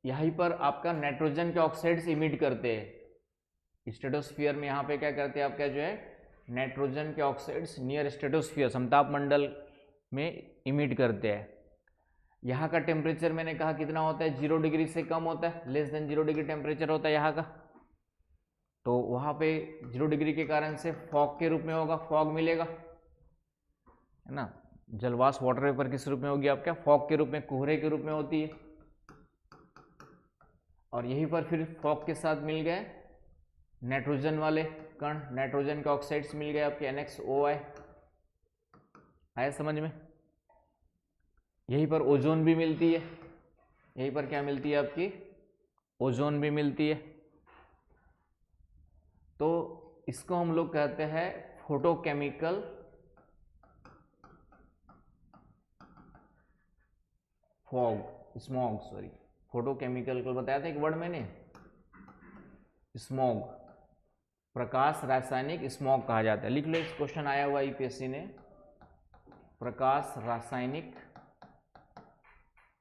यहीं पर आपका नाइट्रोजन के ऑक्साइड्स इमिट करते हैं। स्ट्रेटोस्फीयर में यहाँ पे क्या करते हैं आपका जो है नाइट्रोजन के ऑक्साइड्स नियर स्ट्रेटोस्फीयर समताप मंडल में इमिट करते हैं। यहाँ का टेम्परेचर मैंने कहा कितना होता है? 0 डिग्री से कम होता है, लेस देन 0 डिग्री टेम्परेचर होता है यहाँ का। तो वहाँ पे 0 डिग्री के कारण से फॉग के रूप में होगा, फॉग मिलेगा, है ना। जलवाष्प वाटर वेपर किस रूप में होगी आपका? फॉग के रूप में, कोहरे के रूप में होती है। और यहीं पर फिर फॉग के साथ मिल गए नाइट्रोजन वाले कण, नाइट्रोजन के ऑक्साइड्स मिल गए आपके NXOI। आया समझ में? यहीं पर ओजोन भी मिलती है, यहीं पर क्या मिलती है आपकी? ओजोन भी मिलती है। तो इसको हम लोग कहते हैं photochemical fog, smog, sorry, photochemical को बताया था एक वर्ड मैंने, स्मॉग, प्रकाश रासायनिक स्मॉग कहा जाता है। लिख लो, इस क्वेश्चन आया हुआ यूपीएससी ने, प्रकाश रासायनिक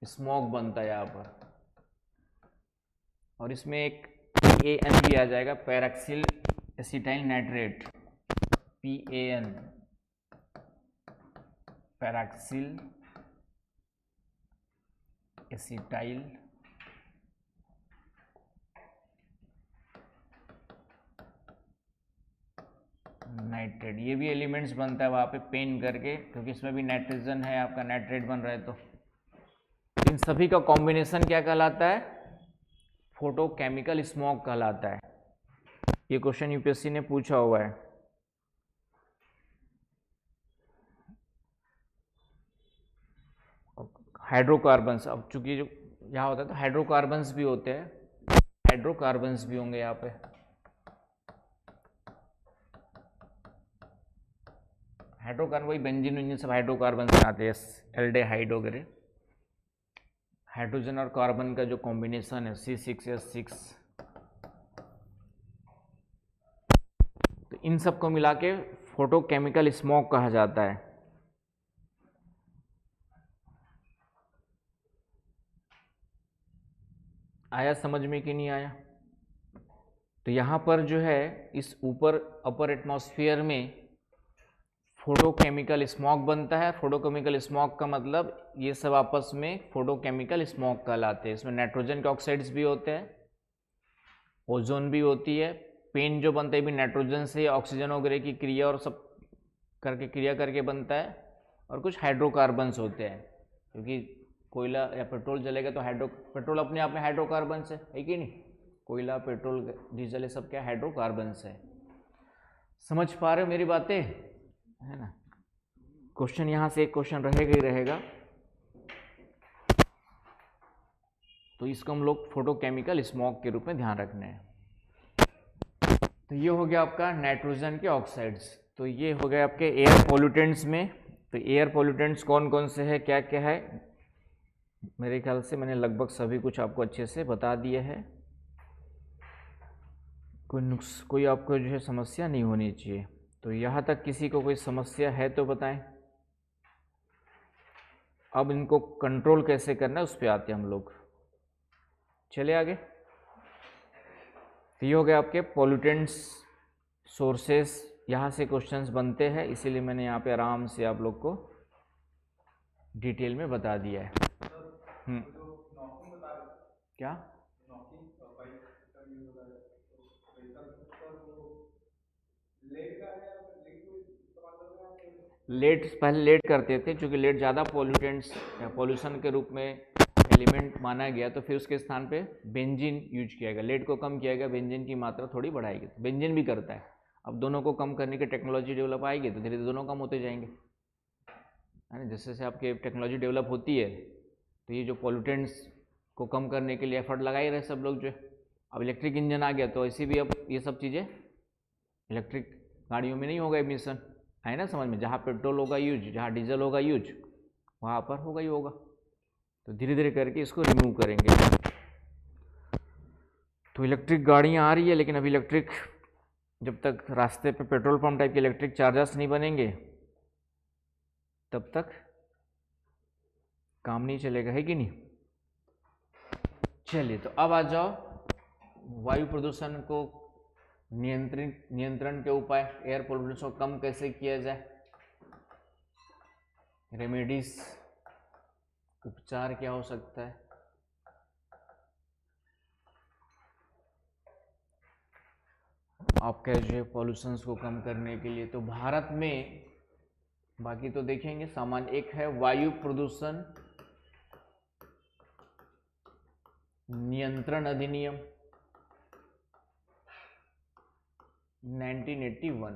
स्मॉग बनता है यहाँ पर। और इसमें एक PAN भी आ जाएगा, peroxyl acetyl nitrate, PAN, peroxyl acetyl nitrate. ये भी एलिमेंट्स बनता है वहाँ पे पेन करके, क्योंकि इसमें भी नाइट्रोजन है आपका, नाइट्रेट बन रहा है। तो इन सभी का कॉम्बिनेशन क्या कहलाता है? फोटोकेमिकल स्मॉग कहलाता है। ये क्वेश्चन यूपीएससी ने पूछा हुआ है। हाइड्रोकार्बन्स, अब चूंकि जो यहाँ होता है तो हाइड्रोकार्बन्स भी होते हैं, हाइड्रोकार्बन्स भी होंगे यहाँ पे। हाइड्रोकार्बन वही बेंजीन वेंजीन सब हाइड्रोकार्बन से आते हैं, एल्डेहाइड वगैरह। हाइड्रोजन और कार्बन का जो कॉम्बिनेशन है C6H6, तो इन सब को मिला के फोटोकेमिकल स्मॉग कहा जाता है। आया समझ में कि नहीं आया? तो यहाँ पर जो है इस ऊपर अपर एटमॉस्फेयर में फोटोकेमिकल स्मॉग बनता है। फोटोकेमिकल स्मॉग का मतलब ये सब आपस में फोटोकेमिकल स्मॉग कहलाते हैं। इसमें नाइट्रोजन के ऑक्साइड्स भी होते हैं, ओजोन भी होती है, पेन जो बनता है भी नाइट्रोजन से ऑक्सीजन वगैरह की क्रिया और सब क्रिया करके बनता है, और कुछ हाइड्रोकार्बन्स होते हैं, क्योंकि कोयला या पेट्रोल जलेगा तो पेट्रोल अपने आप में हाइड्रोकार्बन्स है कि नहीं? कोयला, पेट्रोल, डीजल, ये सब क्या हाइड्रोकार्बन्स है। समझ पा रहे हो मेरी बातें, है ना? क्वेश्चन यहाँ से एक क्वेश्चन रहेगा ही रहेगा। तो इसको हम लोग फोटोकेमिकल स्मॉग के रूप में ध्यान रखना है। तो ये हो गया आपका नाइट्रोजन के ऑक्साइड्स। तो ये हो गए आपके एयर पोल्यूटेंट्स में। तो एयर पोल्यूटेंट्स कौन कौन से है, क्या क्या है? मेरे ख्याल से मैंने लगभग सभी कुछ आपको अच्छे से बता दिए है। कोई आपको जो है समस्या नहीं होनी चाहिए। तो यहाँ तक किसी को कोई समस्या है तो बताएं। अब इनको कंट्रोल कैसे करना है उस पर आते हैं हम लोग। चले आगे। तो ये हो गए आपके पोल्यूटेंट्स सोर्सेस, यहाँ से क्वेश्चंस बनते हैं, इसीलिए मैंने यहाँ पे आराम से आप लोग को डिटेल में बता दिया है। क्या? लेड पहले लेड करते थे, क्योंकि लेड ज़्यादा पोल्यूटेंट्स या पोल्यूशन के रूप में एलिमेंट माना गया, तो फिर उसके स्थान पे बेंजीन यूज किया गया। लेड को कम किया गया, बेंजीन की मात्रा थोड़ी बढ़ाई गई। बेंजीन भी करता है। अब दोनों को कम करने की टेक्नोलॉजी डेवलप आएगी तो धीरे धीरे दोनों कम होते जाएंगे, है ना। जैसे जैसे आपके टेक्नोलॉजी डेवलप होती है तो ये जो पोल्यूटेंट्स को कम करने के लिए एफर्ट लगा ही रहे सब लोग जो है। अब इलेक्ट्रिक इंजन आ गया तो ऐसे भी अब ये सब चीज़ें इलेक्ट्रिक गाड़ियों में नहीं होगा एमिशन, है ना समझ में, जहाँ पेट्रोल होगा यूज, जहाँ डीजल होगा यूज, वहाँ पर होगा ही होगा। तो धीरे धीरे करके इसको रिमूव करेंगे। तो इलेक्ट्रिक गाड़ियाँ आ रही है, लेकिन अभी इलेक्ट्रिक, जब तक रास्ते पे पेट्रोल पंप टाइप के इलेक्ट्रिक चार्जर्स नहीं बनेंगे तब तक काम नहीं चलेगा, है कि नहीं। चलिए, तो अब आ जाओ वायु प्रदूषण को नियंत्रण के उपाय, एयर पोल्यूशन को कम कैसे किया जाए, रेमेडीज, उपचार क्या हो सकता है। आपका जो है पॉल्यूशंस को कम करने के लिए, तो भारत में, बाकी तो देखेंगे, सामान्य एक है वायु प्रदूषण नियंत्रण अधिनियम 1981,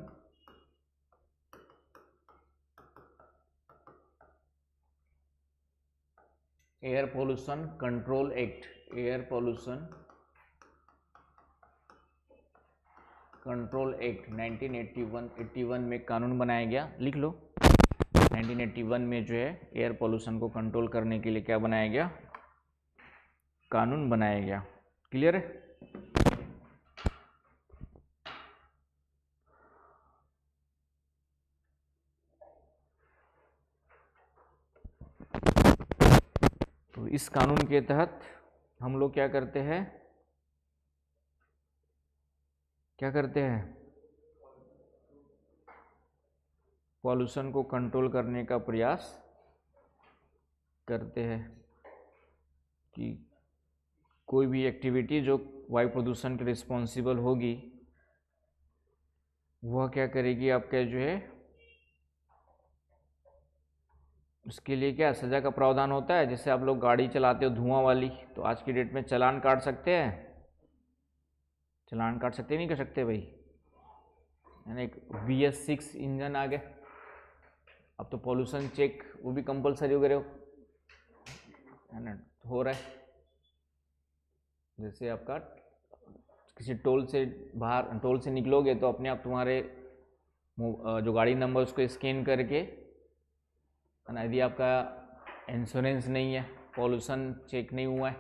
air pollution control act, air pollution control act 1981 में कानून बनाया गया, लिख लो। 1981 में जो है एयर पोल्यूशन को कंट्रोल करने के लिए क्या बनाया गया, कानून बनाया गया। क्लियर है। तो इस कानून के तहत हम लोग क्या करते हैं, पॉल्यूशन को कंट्रोल करने का प्रयास करते हैं कि कोई भी एक्टिविटी जो वायु प्रदूषण के रिस्पॉन्सिबल होगी वह क्या करेगी, आपका जो है उसके लिए क्या सज़ा का प्रावधान होता है। जैसे आप लोग गाड़ी चलाते हो धुआं वाली, तो आज की डेट में चालान काट सकते हैं, चालान काट सकते नहीं कर सकते भाई, यानी एक BS6 इंजन आ गया, अब तो पॉल्यूशन चेक वो भी कंपलसरी हो गए है ना, हो रहा है। जैसे आपका किसी टोल से बाहर, टोल से निकलोगे तो अपने आप तुम्हारे जो गाड़ी नंबर उसको स्कैन करके, है ना, यदि आपका इंश्योरेंस नहीं है, पॉल्यूशन चेक नहीं हुआ है,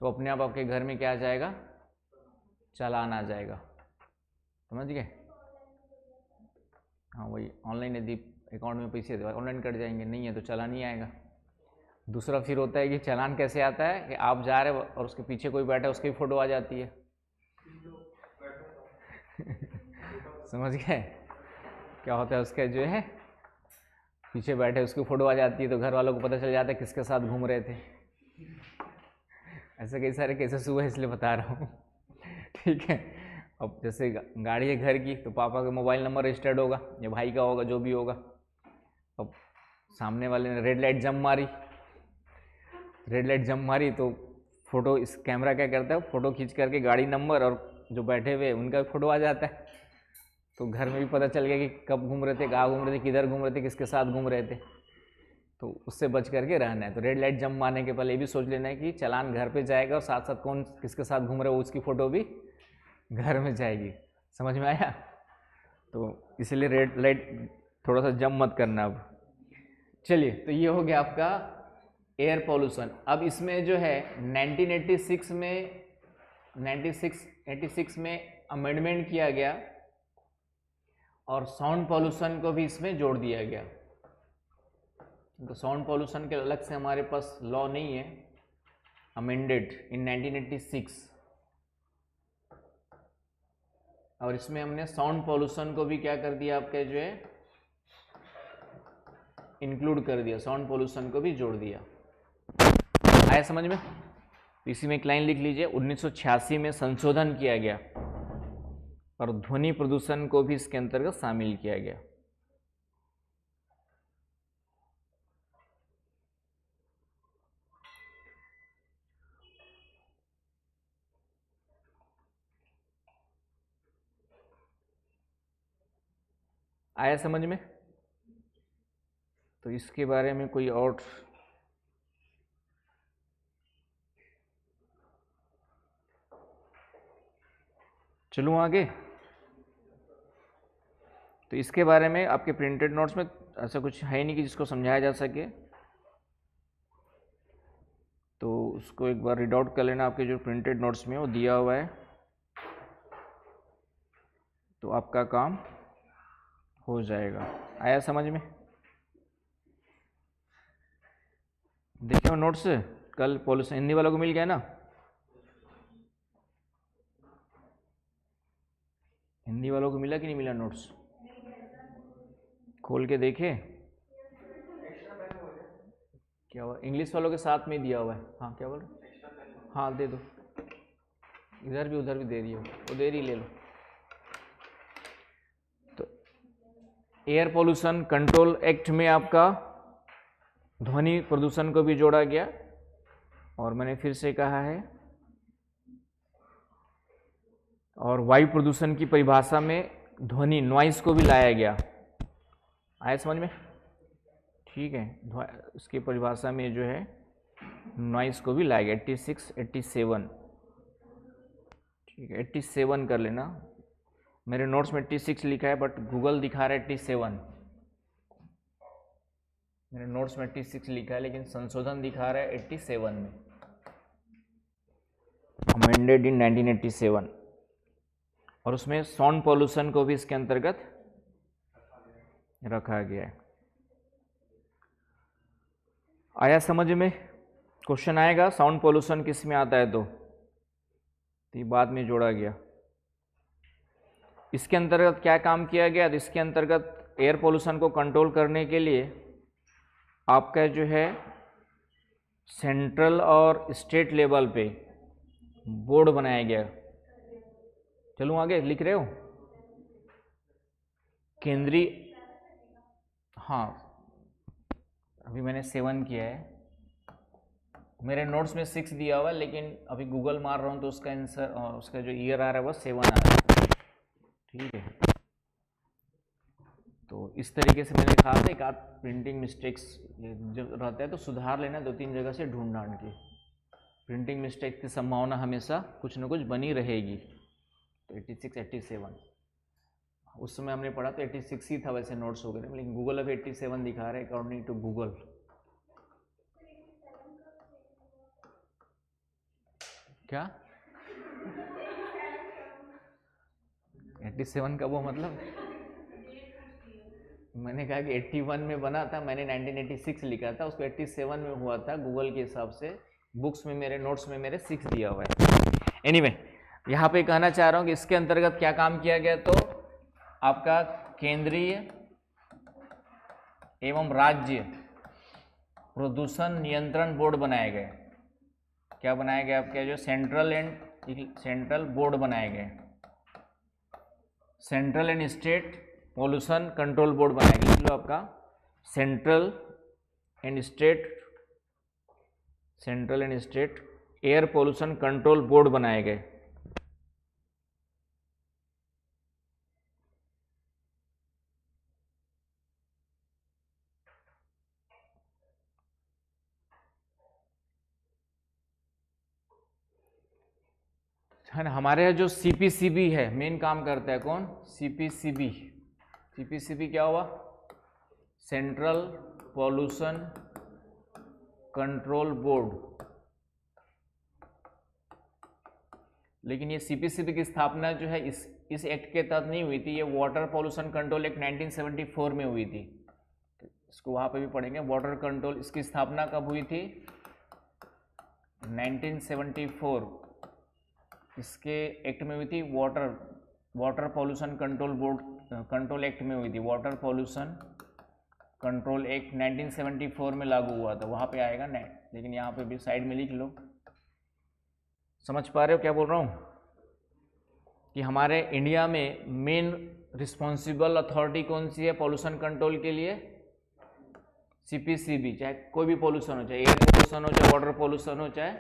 तो अपने आप आपके घर में क्या आ जाएगा, चालान आ जाएगा। समझ गए। हाँ वही, ऑनलाइन यदि अकाउंट में पैसे ऑनलाइन कट जाएंगे, नहीं है तो चालान ही आएगा। दूसरा फिर होता है कि चालान कैसे आता है कि आप जा रहे हो और उसके पीछे कोई बैठा है, उसकी फ़ोटो आ जाती है। समझ गए क्या होता है, उसका जो है पीछे बैठे उसकी फ़ोटो आ जाती है, तो घर वालों को पता चल जाता है किसके साथ घूम रहे थे। ऐसे कई सारे केसेस हुए, इसलिए बता रहा हूँ। ठीक है। अब जैसे गाड़ी है घर की, तो पापा का मोबाइल नंबर रजिस्टर्ड होगा या भाई का होगा, जो भी होगा। अब सामने वाले ने रेड लाइट जंप मारी तो फोटो, इस कैमरा क्या करता है, फोटो खींच करके गाड़ी नंबर और जो बैठे हुए उनका फोटो आ जाता है। तो घर में भी पता चल गया कि कब घूम रहे थे, कहाँ घूम रहे थे, किधर घूम रहे थे, किसके साथ घूम रहे थे। तो उससे बच करके रहना है। तो रेड लाइट जंप मारने के पहले ये भी सोच लेना है कि चालान घर पे जाएगा और साथ साथ कौन किसके साथ घूम रहा है उसकी फ़ोटो भी घर में जाएगी। समझ में आया। तो इसलिए रेड लाइट थोड़ा सा जंप मत करना। अब चलिए, तो ये हो गया आपका एयर पॉल्यूशन। अब इसमें जो है 1986 में अमेंडमेंट किया गया और साउंड पॉल्यूशन को भी इसमें जोड़ दिया गया। तो साउंड पॉल्यूशन के अलग से हमारे पास लॉ नहीं है, अमेंडेड इन 1986, और इसमें हमने साउंड पॉल्यूशन को भी क्या कर दिया, आपके जो है इंक्लूड कर दिया, साउंड पॉल्यूशन को भी जोड़ दिया। आया समझ में। इसी में एक लाइन लिख लीजिए, 1986 में संशोधन किया गया और ध्वनि प्रदूषण को भी इसके अंतर्गत शामिल किया गया। आया समझ में। तो इसके बारे में कोई और चलूं आगे। तो इसके बारे में आपके प्रिंटेड नोट्स में ऐसा कुछ है नहीं कि जिसको समझाया जा सके, तो उसको एक बार रीड आउट कर लेना। आपके जो प्रिंटेड नोट्स में वो दिया हुआ है, तो आपका काम हो जाएगा। आया समझ में? देखिए नोट्स कल पॉल्यूशन हिंदी वालों को मिल गया ना? हिंदी वालों को मिला कि नहीं मिला नोट्स? खोल के देखे क्या हुआ? इंग्लिश वालों के साथ में दिया हुआ है। हाँ क्या बोल रहे? हाँ दे दो, इधर भी उधर भी दे दियो, उधर ही ले लो। तो एयर पोल्यूशन कंट्रोल एक्ट में आपका ध्वनि प्रदूषण को भी जोड़ा गया, और मैंने फिर से कहा है, और वायु प्रदूषण की परिभाषा में ध्वनि नॉइस को भी लाया गया। आया समझ में? ठीक है, इसकी परिभाषा में जो है नॉइस को भी लाया गया। 86, 87, ठीक है 87 कर लेना। मेरे नोट्स में 86 लिखा है बट गूगल दिखा रहा है 87। मेरे नोट्स में 86 लिखा है लेकिन संशोधन दिखा रहा है 87 में, अमेंडेड इन 1987, और उसमें साउंड पॉल्यूशन को भी इसके अंतर्गत रखा गया है। आया समझ में? क्वेश्चन आएगा साउंड पॉल्यूशन किस में आता है, तो ये बाद में जोड़ा गया। इसके अंतर्गत क्या काम किया गया? तो इसके अंतर्गत एयर पॉल्यूशन को कंट्रोल करने के लिए आपका जो है सेंट्रल और स्टेट लेवल पे बोर्ड बनाया गया। चलूँ आगे, लिख रहे हो? केंद्रीय, हाँ अभी मैंने 7 किया है, मेरे नोट्स में 6 दिया हुआ है, लेकिन अभी गूगल मार रहा हूँ तो उसका आंसर, उसका जो ईयर आ रहा है वो 7 आ रहा है। ठीक है, तो इस तरीके से मैंने कहा था, एक आध प्रिंटिंग मिस्टेक्स जब रहता है तो सुधार लेना, 2-3 जगह से ढूंढ ढांड के। प्रिंटिंग मिस्टेक की संभावना हमेशा कुछ न कुछ बनी रहेगी। तो 86, 87 उस समय हमने पढ़ा तो 86 ही था वैसे नोट्स हो गए, लेकिन गूगल अभी 87 दिखा रहा है अकॉर्डिंग टू गूगल। क्या 87 का वो मतलब? मैंने कहा कि 81 में बना था, मैंने 1986 लिखा था, उसको 87 में हुआ था गूगल के हिसाब से। बुक्स में मेरे नोट्स में मेरे 6 दिया हुआ है। एनीवे यहाँ पे कहना चाह रहा हूँ कि इसके अंतर्गत क्या काम किया गया, तो आपका केंद्रीय एवं राज्य प्रदूषण नियंत्रण बोर्ड बनाए गए। क्या बनाया गया? आपके जो सेंट्रल बोर्ड बनाए गए, central and state pollution control board बनाया गया। लिख लो आपका central and state air pollution control board बनाए गए। है ना? हमारे यहाँ जो CPCB है मेन काम करता है कौन? CPCB क्या हुआ? Central pollution control board. लेकिन ये CPCB की स्थापना जो है इस एक्ट के तहत नहीं हुई थी, ये वाटर पॉल्यूशन कंट्रोल एक्ट 1974 में हुई थी। इसको वहाँ पे भी पढ़ेंगे। वाटर कंट्रोल, इसकी स्थापना कब हुई थी? 1974 इसके एक्ट में हुई थी। वाटर पॉल्यूशन कंट्रोल एक्ट में हुई थी। वाटर पॉल्यूशन कंट्रोल एक्ट 1974 में लागू हुआ था, वहाँ पे आएगा नहीं, लेकिन यहाँ पे भी साइड में लिख लो। समझ पा रहे हो क्या बोल रहा हूँ? कि हमारे इंडिया में मेन रिस्पॉन्सिबल अथॉरिटी कौन सी है पॉल्यूशन कंट्रोल के लिए? CPCB। चाहे कोई भी पॉल्यूशन हो, चाहे एयर पॉल्यूशन हो, चाहे वाटर पॉल्यूशन हो, चाहे,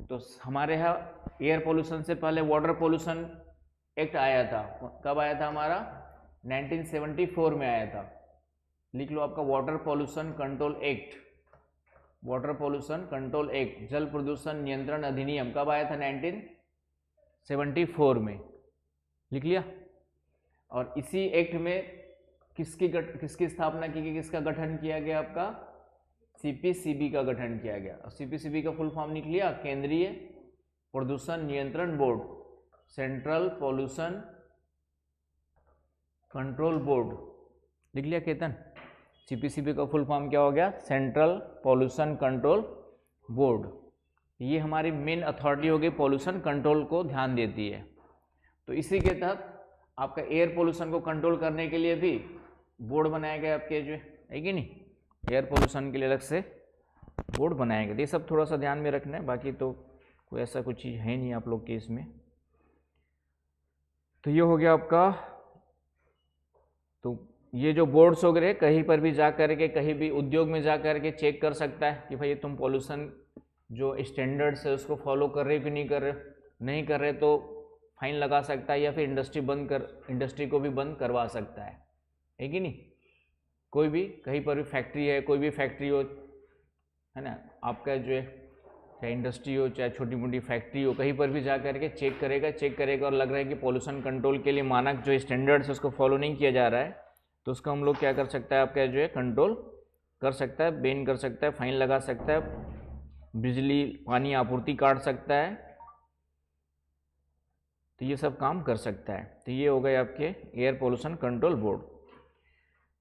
तो हमारे यहाँ एयर पॉल्यूशन से पहले वाटर पॉल्यूशन एक्ट आया था। कब आया था हमारा? 1974 में आया था। लिख लो आपका water pollution control act. Water pollution control act, जल प्रदूषण नियंत्रण अधिनियम कब आया था? 1974 में। लिख लिया? और इसी एक्ट में किसकी स्थापना की गई, किसका गठन किया गया, आपका सीपीसीबी का गठन किया गया। और सीपीसीबी का फुल फॉर्म लिख लिया, केंद्रीय प्रदूषण नियंत्रण board, central pollution control board, लिख लिया केतन। सीपीसीबी का फुल फॉर्म क्या हो गया, सेंट्रल पॉल्यूशन कंट्रोल बोर्ड। ये हमारी मेन अथॉरिटी हो गई, पॉल्यूशन कंट्रोल को ध्यान देती है। तो इसी के तहत आपका एयर पोल्यूशन को कंट्रोल करने के लिए भी बोर्ड बनाया गया आपके, जो है कि नहीं, एयर पोल्यूशन के लिए अलग से बोर्ड बनाया गया। ये सब थोड़ा सा ध्यान में रखना है, बाकी तो कोई ऐसा कुछ चीज़ है नहीं आप लोग के इसमें। तो ये हो गया आपका। तो ये जो बोर्ड्स वगैरह कहीं पर भी जा कर के, कहीं भी उद्योग में जा कर के चेक कर सकता है कि भाई तुम पॉल्यूशन जो स्टैंडर्ड्स है उसको फॉलो कर रहे हो कि नहीं कर रहे, नहीं कर रहे तो फाइन लगा सकता है, या फिर इंडस्ट्री को भी बंद करवा सकता है कि नहीं। कोई भी कहीं पर भी फैक्ट्री है, कोई भी फैक्ट्री हो, है ना, आपका जो है चाहे इंडस्ट्री हो चाहे छोटी मोटी फैक्ट्री हो, कहीं पर भी जा कर के चेक करेगा और लग रहा है कि पॉल्यूशन कंट्रोल के लिए मानक जो स्टैंडर्ड्स है उसको फॉलो नहीं किया जा रहा है, तो उसका हम लोग क्या कर सकता है, आपका जो है कंट्रोल कर सकता है, बैन कर सकता है, फाइन लगा सकता है, बिजली पानी आपूर्ति काट सकता है। तो ये सब काम कर सकता है। तो ये हो गए आपके एयर पोल्यूशन कंट्रोल बोर्ड।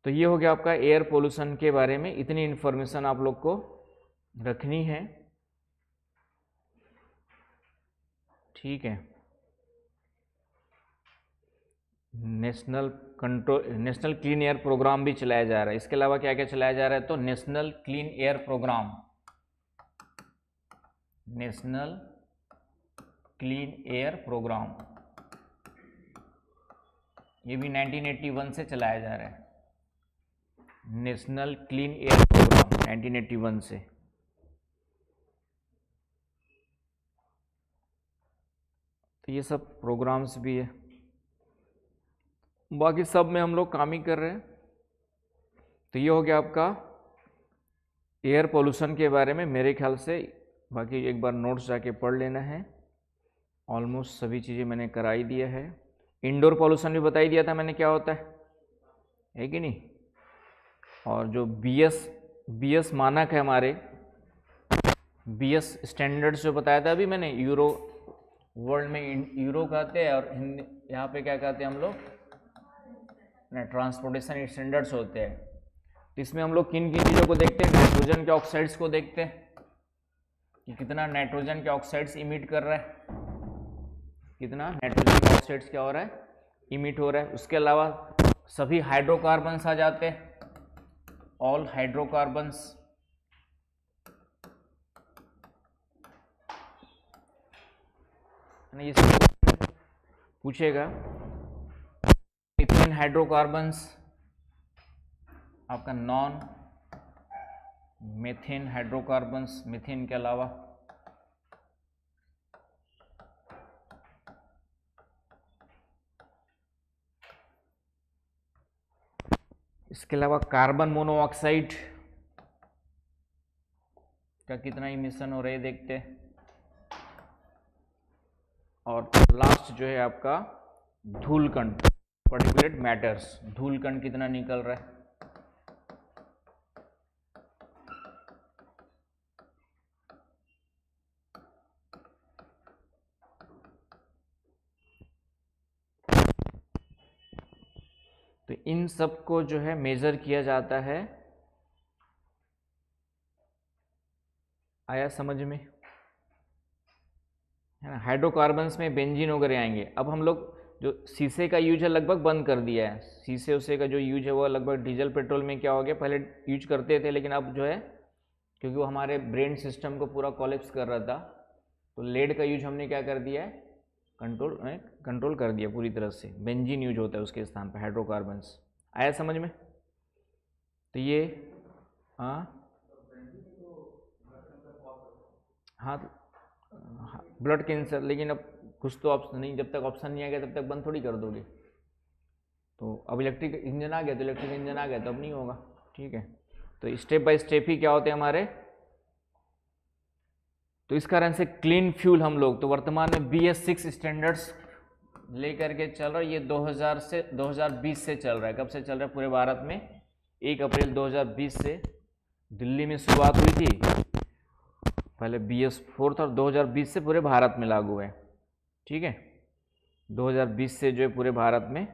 तो ये हो गया आपका एयर पोल्यूशन के बारे में, इतनी इन्फॉर्मेशन आप लोग को रखनी है, ठीक है। नेशनल क्लीन एयर प्रोग्राम भी चलाया जा रहा है। इसके अलावा क्या क्या चलाया जा रहा है, तो national clean air programme, national clean air programme, ये भी 1981 से चलाया जा रहा है। नेशनल क्लीन एयर प्रोग्राम 1981 से। तो ये सब प्रोग्राम्स भी है, बाकी सब में हम लोग काम ही कर रहे हैं। तो ये हो गया आपका एयर पोल्यूशन के बारे में। मेरे ख्याल से बाकी एक बार नोट्स जाके पढ़ लेना है, ऑलमोस्ट सभी चीज़ें मैंने कराई दिया है। इंडोर पोल्यूशन भी बता ही दिया था मैंने क्या होता है कि नहीं। और जो बीएस मानक है हमारे, बीएस स्टैंडर्ड्स जो बताया था अभी मैंने, यूरो वर्ल्ड में यूरो कहते हैं, और यहाँ पे क्या कहते हैं हम लोग, ट्रांसपोर्टेशन स्टैंडर्ड्स होते हैं। तो इसमें हम लोग किन किन चीज़ों को देखते हैं, नाइट्रोजन के ऑक्साइड्स को देखते हैं कि कितना नाइट्रोजन के ऑक्साइड्स इमिट कर रहा है, कितना नाइट्रोजन के ऑक्साइड्स क्या हो रहा है, इमिट हो रहा है। उसके अलावा सभी हाइड्रोकार्बन्स आ जाते हैं, ऑल हाइड्रोकार्बन्स, ये पूछेगा। मीथेन हाइड्रोकार्बन्स, आपका नॉन मीथेन हाइड्रोकार्बन्स, मीथेन के अलावा इसके अलावा कार्बन मोनोऑक्साइड का कितना इमिशन हो रहा है देखते हैं। और लास्ट जो है आपका धूलकण, पार्टिकुलेट मैटर्स, धूलकण कितना निकल रहा है। तो इन सब को जो है मेजर किया जाता है। आया समझ में, है ना। हाइड्रोकार्बन्स में बेंजीन वगैरह आएंगे। अब हम लोग जो शीशे का यूज है लगभग बंद कर दिया है, शीशे उसे का जो यूज है वो लगभग डीजल पेट्रोल में क्या हो गया, पहले यूज करते थे, लेकिन अब जो है क्योंकि वो हमारे ब्रेन सिस्टम को पूरा कोलैप्स कर रहा था, तो लेड का यूज हमने क्या कर दिया है, कंट्रोल कर दिया पूरी तरह से। बेंजीन यूज होता है उसके स्थान पर हाइड्रोकार्बन्स। आया समझ में। तो ये हाँ ब्लड कैंसर, लेकिन अब कुछ तो ऑप्शन नहीं, जब तक ऑप्शन नहीं आ गया तब तक बंद थोड़ी कर दोगे। तो अब इलेक्ट्रिक इंजन आ गया, तो इलेक्ट्रिक इंजन आ गया तो अब नहीं होगा, ठीक है। तो स्टेप बाय स्टेप ही क्या होते हैं हमारे। तो इस कारण से क्लीन फ्यूल हम लोग तो वर्तमान में BS6 स्टैंडर्ड्स लेकर के चल रहा है, ये 2000 से 2020 से चल रहा है। कब से चल रहा है पूरे भारत में? 1 अप्रैल 2020 से दिल्ली में शुरुआत हुई थी, पहले BS4 था और 2020 से पूरे भारत में लागू है। ठीक है, 2020 से जो है पूरे भारत में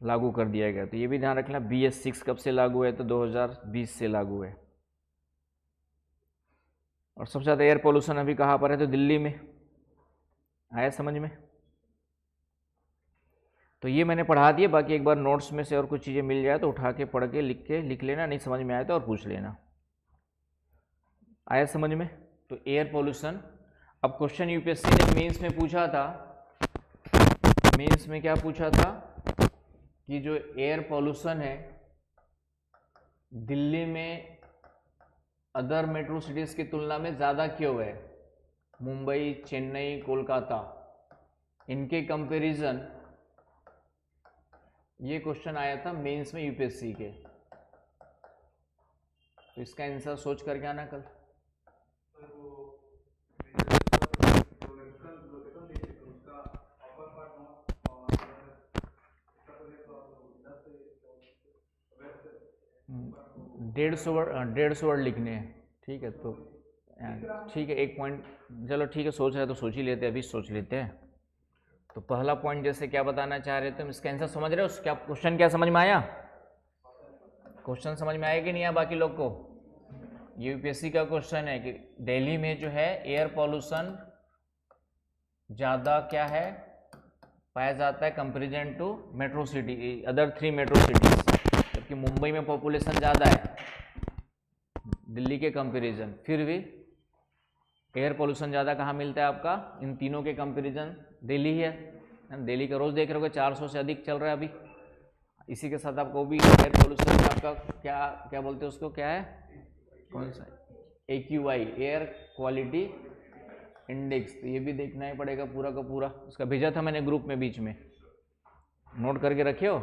लागू कर दिया गया। तो ये भी ध्यान रखना, BS6 कब से लागू है? तो 2020 से लागू है। और सबसे ज़्यादा एयर पोल्यूशन अभी कहाँ पर है? तो दिल्ली में। आया समझ में? तो ये मैंने पढ़ा दिया, बाकी एक बार नोट्स में से और कुछ चीज़ें मिल जाए तो उठा के पढ़ के लिख लेना, नहीं समझ में आए तो और पूछ लेना। आया समझ में? तो एयर पोल्यूशन। अब क्वेश्चन यूपीएससी ने मेंस में पूछा था, मेंस में क्या पूछा था कि जो एयर पोल्यूशन है दिल्ली में अदर मेट्रो सिटीज की तुलना में ज़्यादा क्यों है? मुंबई, चेन्नई, कोलकाता, इनके कंपैरिजन, ये क्वेश्चन आया था मेंस में यूपीएससी के। तो इसका आंसर सोच करके आना कल। डेढ़ सौ वर्ड लिखने हैं। ठीक है, तो ठीक है, एक पॉइंट, चलो ठीक है, सोच रहे तो सोच ही लेते हैं, अभी सोच लेते हैं। तो पहला पॉइंट जैसे क्या बताना चाह रहे थे हम, इसका आंसर समझ रहे हो? क्या क्वेश्चन क्या समझ में आया? क्वेश्चन समझ में आया कि नहीं आया बाकी लोग को? यूपीएससी का क्वेश्चन है कि दिल्ली में जो है एयर पॉल्यूशन ज़्यादा क्या है पाया जाता है comparison to metro city, other 3 metro cities, जबकि मुंबई में पॉपुलेशन ज़्यादा है दिल्ली के कंपेरिजन, फिर भी एयर पोल्यूशन ज़्यादा कहाँ मिलता है आपका? इन तीनों के कंपेरिजन दिल्ली है। दिल्ली का रोज़ देख रहे हो 400 से अधिक चल रहा है अभी। इसी के साथ आपको भी एयर पोल्यूशन में आपका क्या क्या बोलते हैं उसको, क्या है, कौन सा? AQI, air quality index. तो ये भी देखना ही पड़ेगा पूरा का पूरा, उसका भेजा था मैंने ग्रुप में, बीच में नोट करके रखे हो?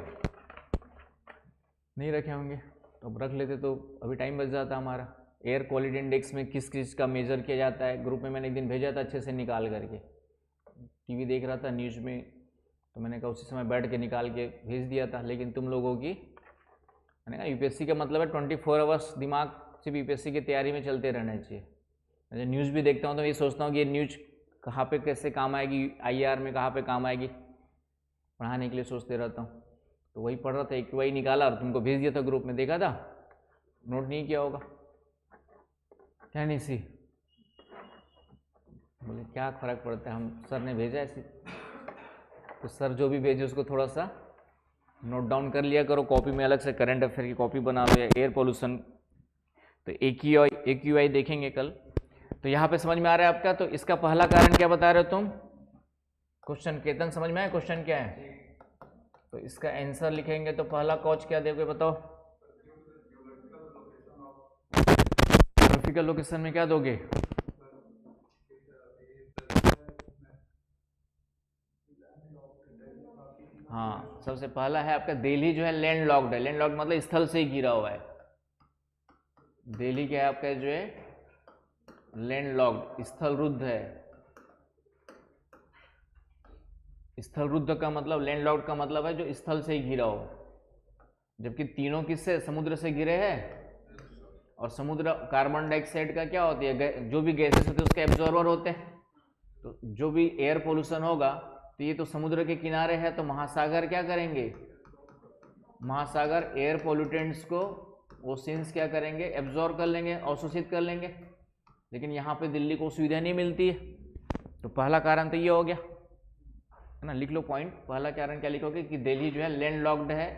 नहीं रखे होंगे तो अब रख लेते तो अभी टाइम बच जाता हमारा। एयर क्वालिटी इंडेक्स में किस किस का मेजर किया जाता है, ग्रुप में मैंने एक दिन भेजा था अच्छे से निकाल करके। टीवी देख रहा था न्यूज़ में, तो मैंने कहा उसी समय बैठ के निकाल के भेज दिया था। लेकिन तुम लोगों की, मैंने कहा यूपीएससी का मतलब है 24 आवर्स दिमाग सिर्फ यूपीएससी की तैयारी में चलते रहना चाहिए। मैं न्यूज़ भी देखता हूँ तो ये सोचता हूँ कि ये न्यूज़ कहाँ पे कैसे काम आएगी, IR में कहाँ पे काम आएगी, पढ़ाने के लिए सोचते रहता हूँ। तो वही पढ़ रहा था, एक वही निकाला और तुमको भेज दिया था ग्रुप में, देखा था? नोट नहीं किया होगा क्या? नहीं सी बोले क्या फ़र्क पड़ता है, हम सर ने भेजा ऐसे, तो सर जो भी भेजे उसको थोड़ा सा नोट डाउन कर लिया करो, कॉपी में अलग से करंट अफेयर की कॉपी बना लो, या एयर पोल्यूशन। तो AQI देखेंगे कल। तो यहाँ पे समझ में आ रहा है आपका? तो इसका पहला कारण क्या बता रहे हो तुम? क्वेश्चन केतन समझ में आया क्वेश्चन क्या है? तो इसका आंसर लिखेंगे तो पहला कॉज क्या दोगे बताओ? ज्योग्राफिकल लोकेशन में क्या दोगे? हाँ, सबसे पहला है आपका दिल्ली जो है लैंड लॉक्ड है। लैंड लॉक्ड मतलब स्थल से ही घिरा हुआ है। दिल्ली क्या है आपका जो है लैंड लॉक्ड, स्थल रुद्ध है। स्थल रुद्ध का मतलब, लैंड लॉक्ड का मतलब है जो स्थल से ही घिरा हो, जबकि तीनों किससे? समुद्र से घिरे हैं। और समुद्र कार्बन डाइऑक्साइड का क्या होती है, जो भी गैसेस होते हैं उसके एब्जॉर्बर होते हैं। तो जो भी एयर पोल्यूशन होगा तो ये तो समुद्र के किनारे है, तो महासागर क्या करेंगे? महासागर एयर पोल्यूटेंट्स को, ओशियंस क्या करेंगे? एब्जॉर्ब कर लेंगे, अवशोषित कर लेंगे। लेकिन यहाँ पे दिल्ली को सुविधा नहीं मिलती है। तो पहला कारण तो ये हो गया है ना, लिख लो पॉइंट। पहला कारण क्या लिखोगे कि दिल्ली जो है लैंड लॉक्ड है,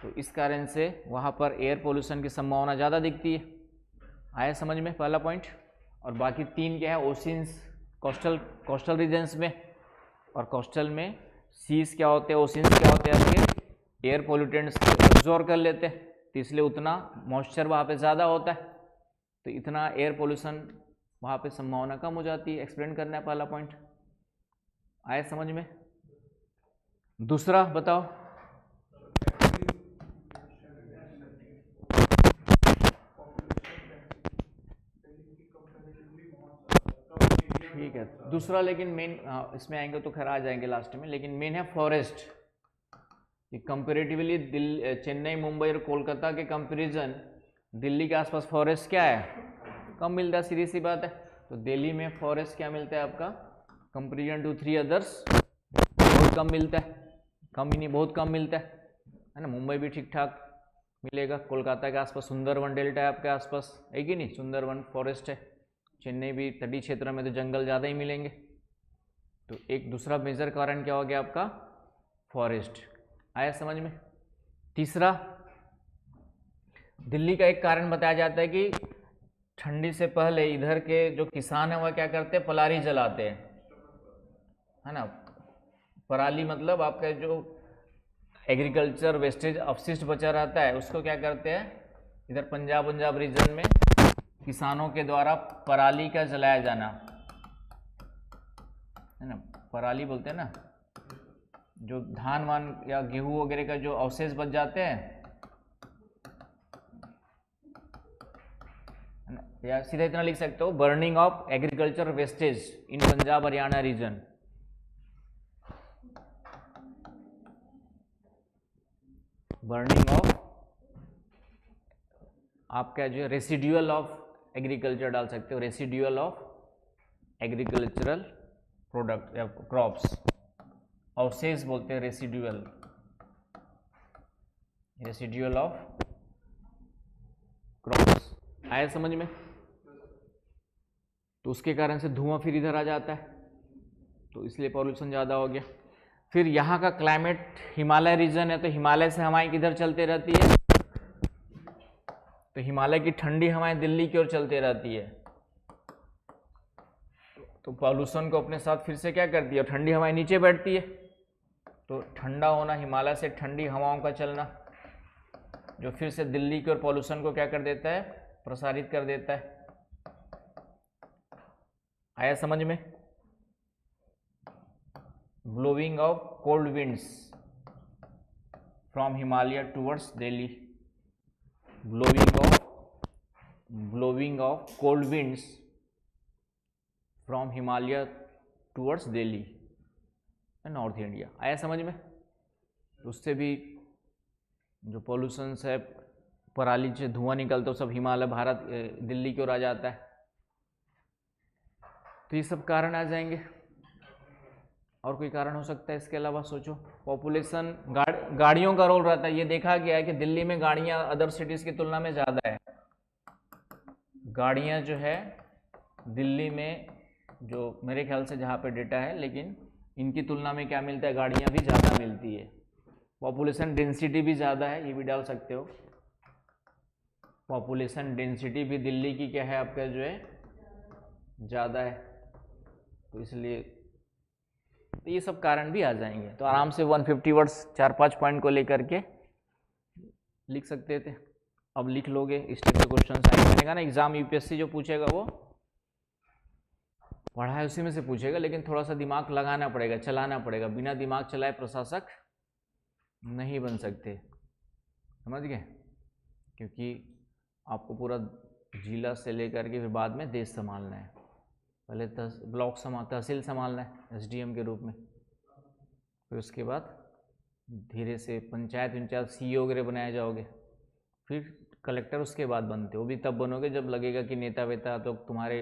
तो इस कारण से वहाँ पर एयर पोल्यूशन की संभावना ज़्यादा दिखती है। आया समझ में पहला पॉइंट? और बाकी 3 क्या है? ओशियंस, कोस्टल रीजन्स में, और कोस्टल में सीज क्या होते हैं, ओशियंस क्या होते हैं आपके? एयर पोल्यूटेंट्स को एब्जॉर्ब कर लेते हैं, तो इसलिए उतना मॉइस्चर वहाँ पे ज़्यादा होता है, तो इतना एयर पोल्यूशन वहाँ पे संभावना कम हो जाती है। एक्सप्लेन करना है पहला पॉइंट। आया समझ में? दूसरा बताओ। ठीक है, दूसरा लेकिन मेन, इसमें आएंगे तो खैर आ जाएंगे लास्ट में, लेकिन मेन है फॉरेस्ट। कि कंपेरेटिवली चेन्नई, मुंबई और कोलकाता के कंपैरिजन दिल्ली के आसपास फॉरेस्ट क्या है, कम मिलता है, सीधी सी बात है। तो दिल्ली में फॉरेस्ट क्या मिलता है आपका, कंपेरिजन टू 3 अदर्स बहुत कम मिलता है, कम ही नहीं बहुत कम मिलता है ना। मुंबई भी ठीक ठाक मिलेगा, कोलकाता के आसपास सुंदरवन डेल्टा है आपके आसपास, है कि नहीं, सुंदरवन फॉरेस्ट है। चेन्नई भी तटीय क्षेत्र में तो जंगल ज़्यादा ही मिलेंगे। तो एक दूसरा मेजर कारण क्या हो गया आपका, फॉरेस्ट। आया समझ में। तीसरा, दिल्ली का एक कारण बताया जाता है कि ठंडी से पहले इधर के जो किसान है वह क्या करते हैं, पलारी जलाते हैं, है ना। पराली मतलब आपका जो एग्रीकल्चर वेस्टेज अपशिष्ट बचा रहता है उसको क्या करते हैं, इधर पंजाब रीजन में किसानों के द्वारा पराली का जलाया जाना, है ना। पराली बोलते हैं ना, जो धान वान या गेहूं वगैरह का जो अवशेष बच जाते हैं, या सीधा इतना लिख सकते हो, burning of agriculture wastage in Punjab Haryana region. Burning of आपका जो रेसिड्यूअल ऑफ एग्रीकल्चर डाल सकते हो, रेसिड्यूअल ऑफ एग्रीकल्चरल प्रोडक्ट या क्रॉप्स, अवशेष बोलते हैं रेसिड्यूअल, रेसिड्यूअल ऑफ क्रॉप्स। आया समझ में। तो उसके कारण से धुआं फिर इधर आ जाता है, तो इसलिए पॉल्यूशन ज़्यादा हो गया। फिर यहाँ का क्लाइमेट हिमालय रीजन है, तो हिमालय से हवाएं किधर चलते रहती है, तो हिमालय की ठंडी हवाएं दिल्ली की ओर चलते रहती है, तो पॉल्यूशन को अपने साथ फिर से क्या करती है, ठंडी हवाएं नीचे बैठती है, तो ठंडा होना, हिमालय से ठंडी हवाओं का चलना, जो फिर से दिल्ली की ओर पॉल्यूशन को क्या कर देता है, प्रसारित कर देता है। आया समझ में। Blowing of cold winds from Himalaya towards Delhi, blowing of cold winds from Himalaya towards Delhi, north India. आया समझ में। उससे भी जो पॉल्यूशन है, पराली से धुआं निकलता है, सब हिमालय भारत दिल्ली की ओर आ जाता है। तो ये सब कारण आ जाएंगे। और कोई कारण हो सकता है इसके अलावा, सोचो। पॉपुलेशन, गाड़ियों का रोल रहता है। ये देखा गया है कि दिल्ली में गाड़ियां अदर सिटीज की तुलना में ज़्यादा है। गाड़ियां जो है दिल्ली में, जो मेरे ख्याल से जहाँ पे डेटा है, लेकिन इनकी तुलना में क्या मिलता है, गाड़ियां भी ज़्यादा मिलती है। पॉपुलेशन डेंसिटी भी ज़्यादा है, ये भी डाल सकते हो। पॉपुलेशन डेंसिटी भी दिल्ली की क्या है, आपका जो है ज़्यादा है, तो इसलिए तो ये सब कारण भी आ जाएंगे। तो आराम से 150 वर्ड्स 4-5 पॉइंट को लेकर के लिख सकते थे। अब लिख लोगे, इस टाइप के क्वेश्चन आएंगे। मैंने कहा ना, एग्जाम यूपीएससी जो पूछेगा वो पढ़ा है उसी में से पूछेगा, लेकिन थोड़ा सा दिमाग लगाना पड़ेगा, चलाना पड़ेगा। बिना दिमाग चलाए प्रशासक नहीं बन सकते, समझ गए। क्योंकि आपको पूरा जिला से लेकर के फिर बाद में देश संभालना है। पहले ब्लॉक तहसील संभालना है एसडीएम के रूप में, फिर उसके बाद धीरे से पंचायत सीईओ वगैरह बनाए जाओगे, फिर कलेक्टर उसके बाद बनते हो। वो भी तब बनोगे जब लगेगा कि नेता वेता तो तुम्हारे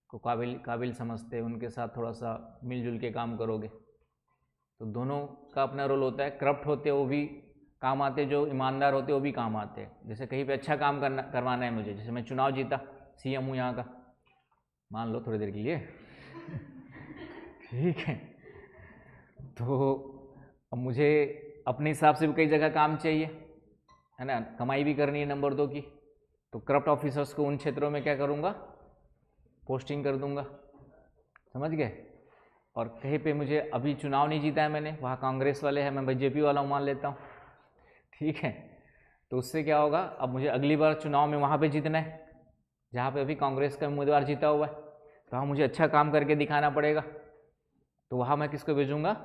को काबिल समझते हैं, उनके साथ थोड़ा सा मिलजुल के काम करोगे। तो दोनों का अपना रोल होता है। करप्ट होते वो भी काम आते, जो ईमानदार होते वो भी काम आते हैं। जैसे कहीं पे अच्छा काम करवाना है मुझे, जैसे मैं चुनाव जीता, सीएम हूँ यहाँ का, मान लो थोड़ी देर के लिए ठीक है, तो अब मुझे अपने हिसाब से भी कई जगह काम चाहिए, है ना, कमाई भी करनी है नंबर 2 की। तो करप्ट ऑफिसर्स को उन क्षेत्रों में क्या करूँगा, पोस्टिंग कर दूंगा, समझ गए। और कहीं पे मुझे अभी चुनाव नहीं जीता है मैंने, वहाँ कांग्रेस वाले हैं, मैं बीजेपी वाला मान लेता हूँ, ठीक है। तो उससे क्या होगा, अब मुझे अगली बार चुनाव में वहाँ पे जीतना है जहाँ पे अभी कांग्रेस का उम्मीदवार जीता हुआ है, तो वहाँ मुझे अच्छा काम करके दिखाना पड़ेगा। तो वहाँ मैं किसको भेजूँगा,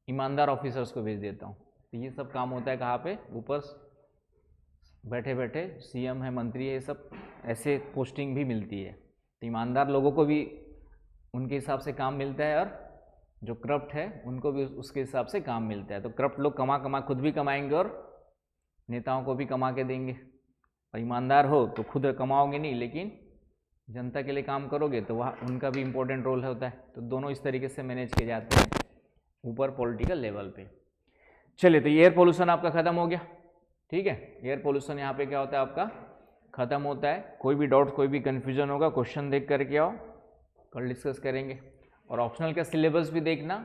ईमानदार ऑफिसर्स को भेज देता हूँ। तो ये सब काम होता है कहाँ पे, ऊपर बैठे बैठे सीएम है, मंत्री है, ये सब ऐसे पोस्टिंग भी मिलती है। तो ईमानदार लोगों को भी उनके हिसाब से काम मिलता है और जो करप्ट है उनको भी उसके हिसाब से काम मिलता है। तो करप्ट लोग कमा खुद भी कमाएंगे और नेताओं को भी कमा के देंगे। और ईमानदार हो तो खुद कमाओगे नहीं, लेकिन जनता के लिए काम करोगे तो वहाँ उनका भी इम्पोर्टेंट रोल होता है। तो दोनों इस तरीके से मैनेज किए जाते हैं ऊपर पॉलिटिकल लेवल पे। चलिए, तो एयर पोल्यूशन आपका ख़त्म हो गया, ठीक है। एयर पोल्यूशन यहाँ पे क्या होता है आपका ख़त्म होता है। कोई भी डाउट, कोई भी कन्फ्यूजन होगा, क्वेश्चन देख करके आओ, कल डिस्कस करेंगे। और ऑप्शनल का सिलेबस भी देखना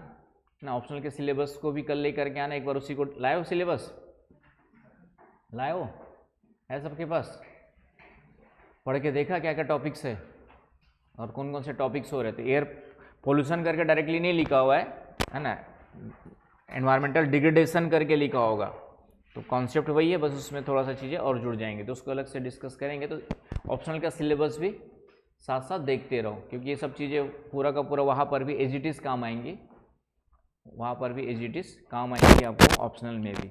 ना, ऑप्शनल के सिलेबस को भी कल ले करके आना। एक बार उसी को लाए हो, सिलेबस लाए हो, है सबके पास? पढ़ के देखा क्या क्या टॉपिक्स है और कौन कौन से टॉपिक्स हो रहे थे? एयर पोल्यूशन करके डायरेक्टली नहीं लिखा हुआ है ना, एनवायरमेंटल डिग्रेडेशन करके लिखा होगा। तो कॉन्सेप्ट वही है, बस उसमें थोड़ा सा चीज़ें और जुड़ जाएंगे, तो उसको अलग से डिस्कस करेंगे। तो ऑप्शनल का सिलेबस भी साथ साथ देखते रहो, क्योंकि ये सब चीज़ें पूरा का पूरा वहाँ पर भी एज इट इज़ काम आएंगी, वहाँ पर भी एज इट इज़ काम आएंगी आपको ऑप्शनल में भी।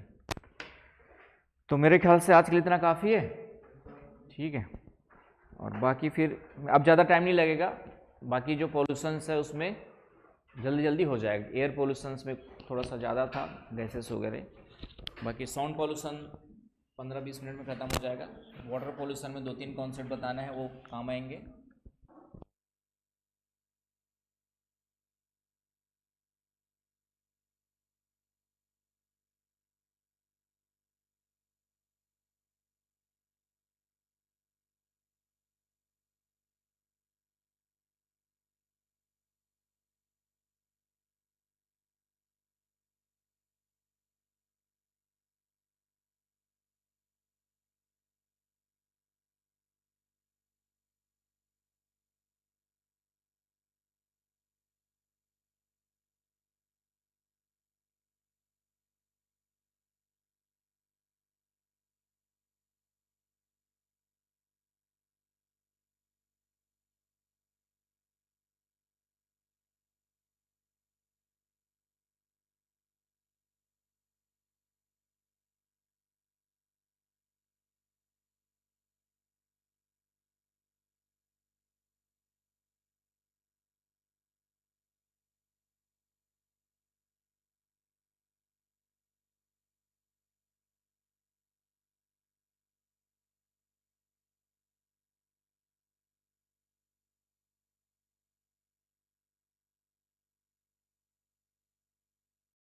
तो मेरे ख्याल से आज के लिए इतना काफ़ी है, ठीक है। और बाकी फिर अब ज़्यादा टाइम नहीं लगेगा, बाकी जो पॉल्यूशंस है उसमें जल्दी जल्दी हो जाएगा। एयर पॉल्यूशंस में थोड़ा सा ज़्यादा था, गैसेस वगैरह। बाकी साउंड पॉल्यूशन 15-20 मिनट में ख़त्म हो जाएगा। वाटर पॉल्यूशन में 2-3 कॉन्सेप्ट बताना है, वो काम आएंगे।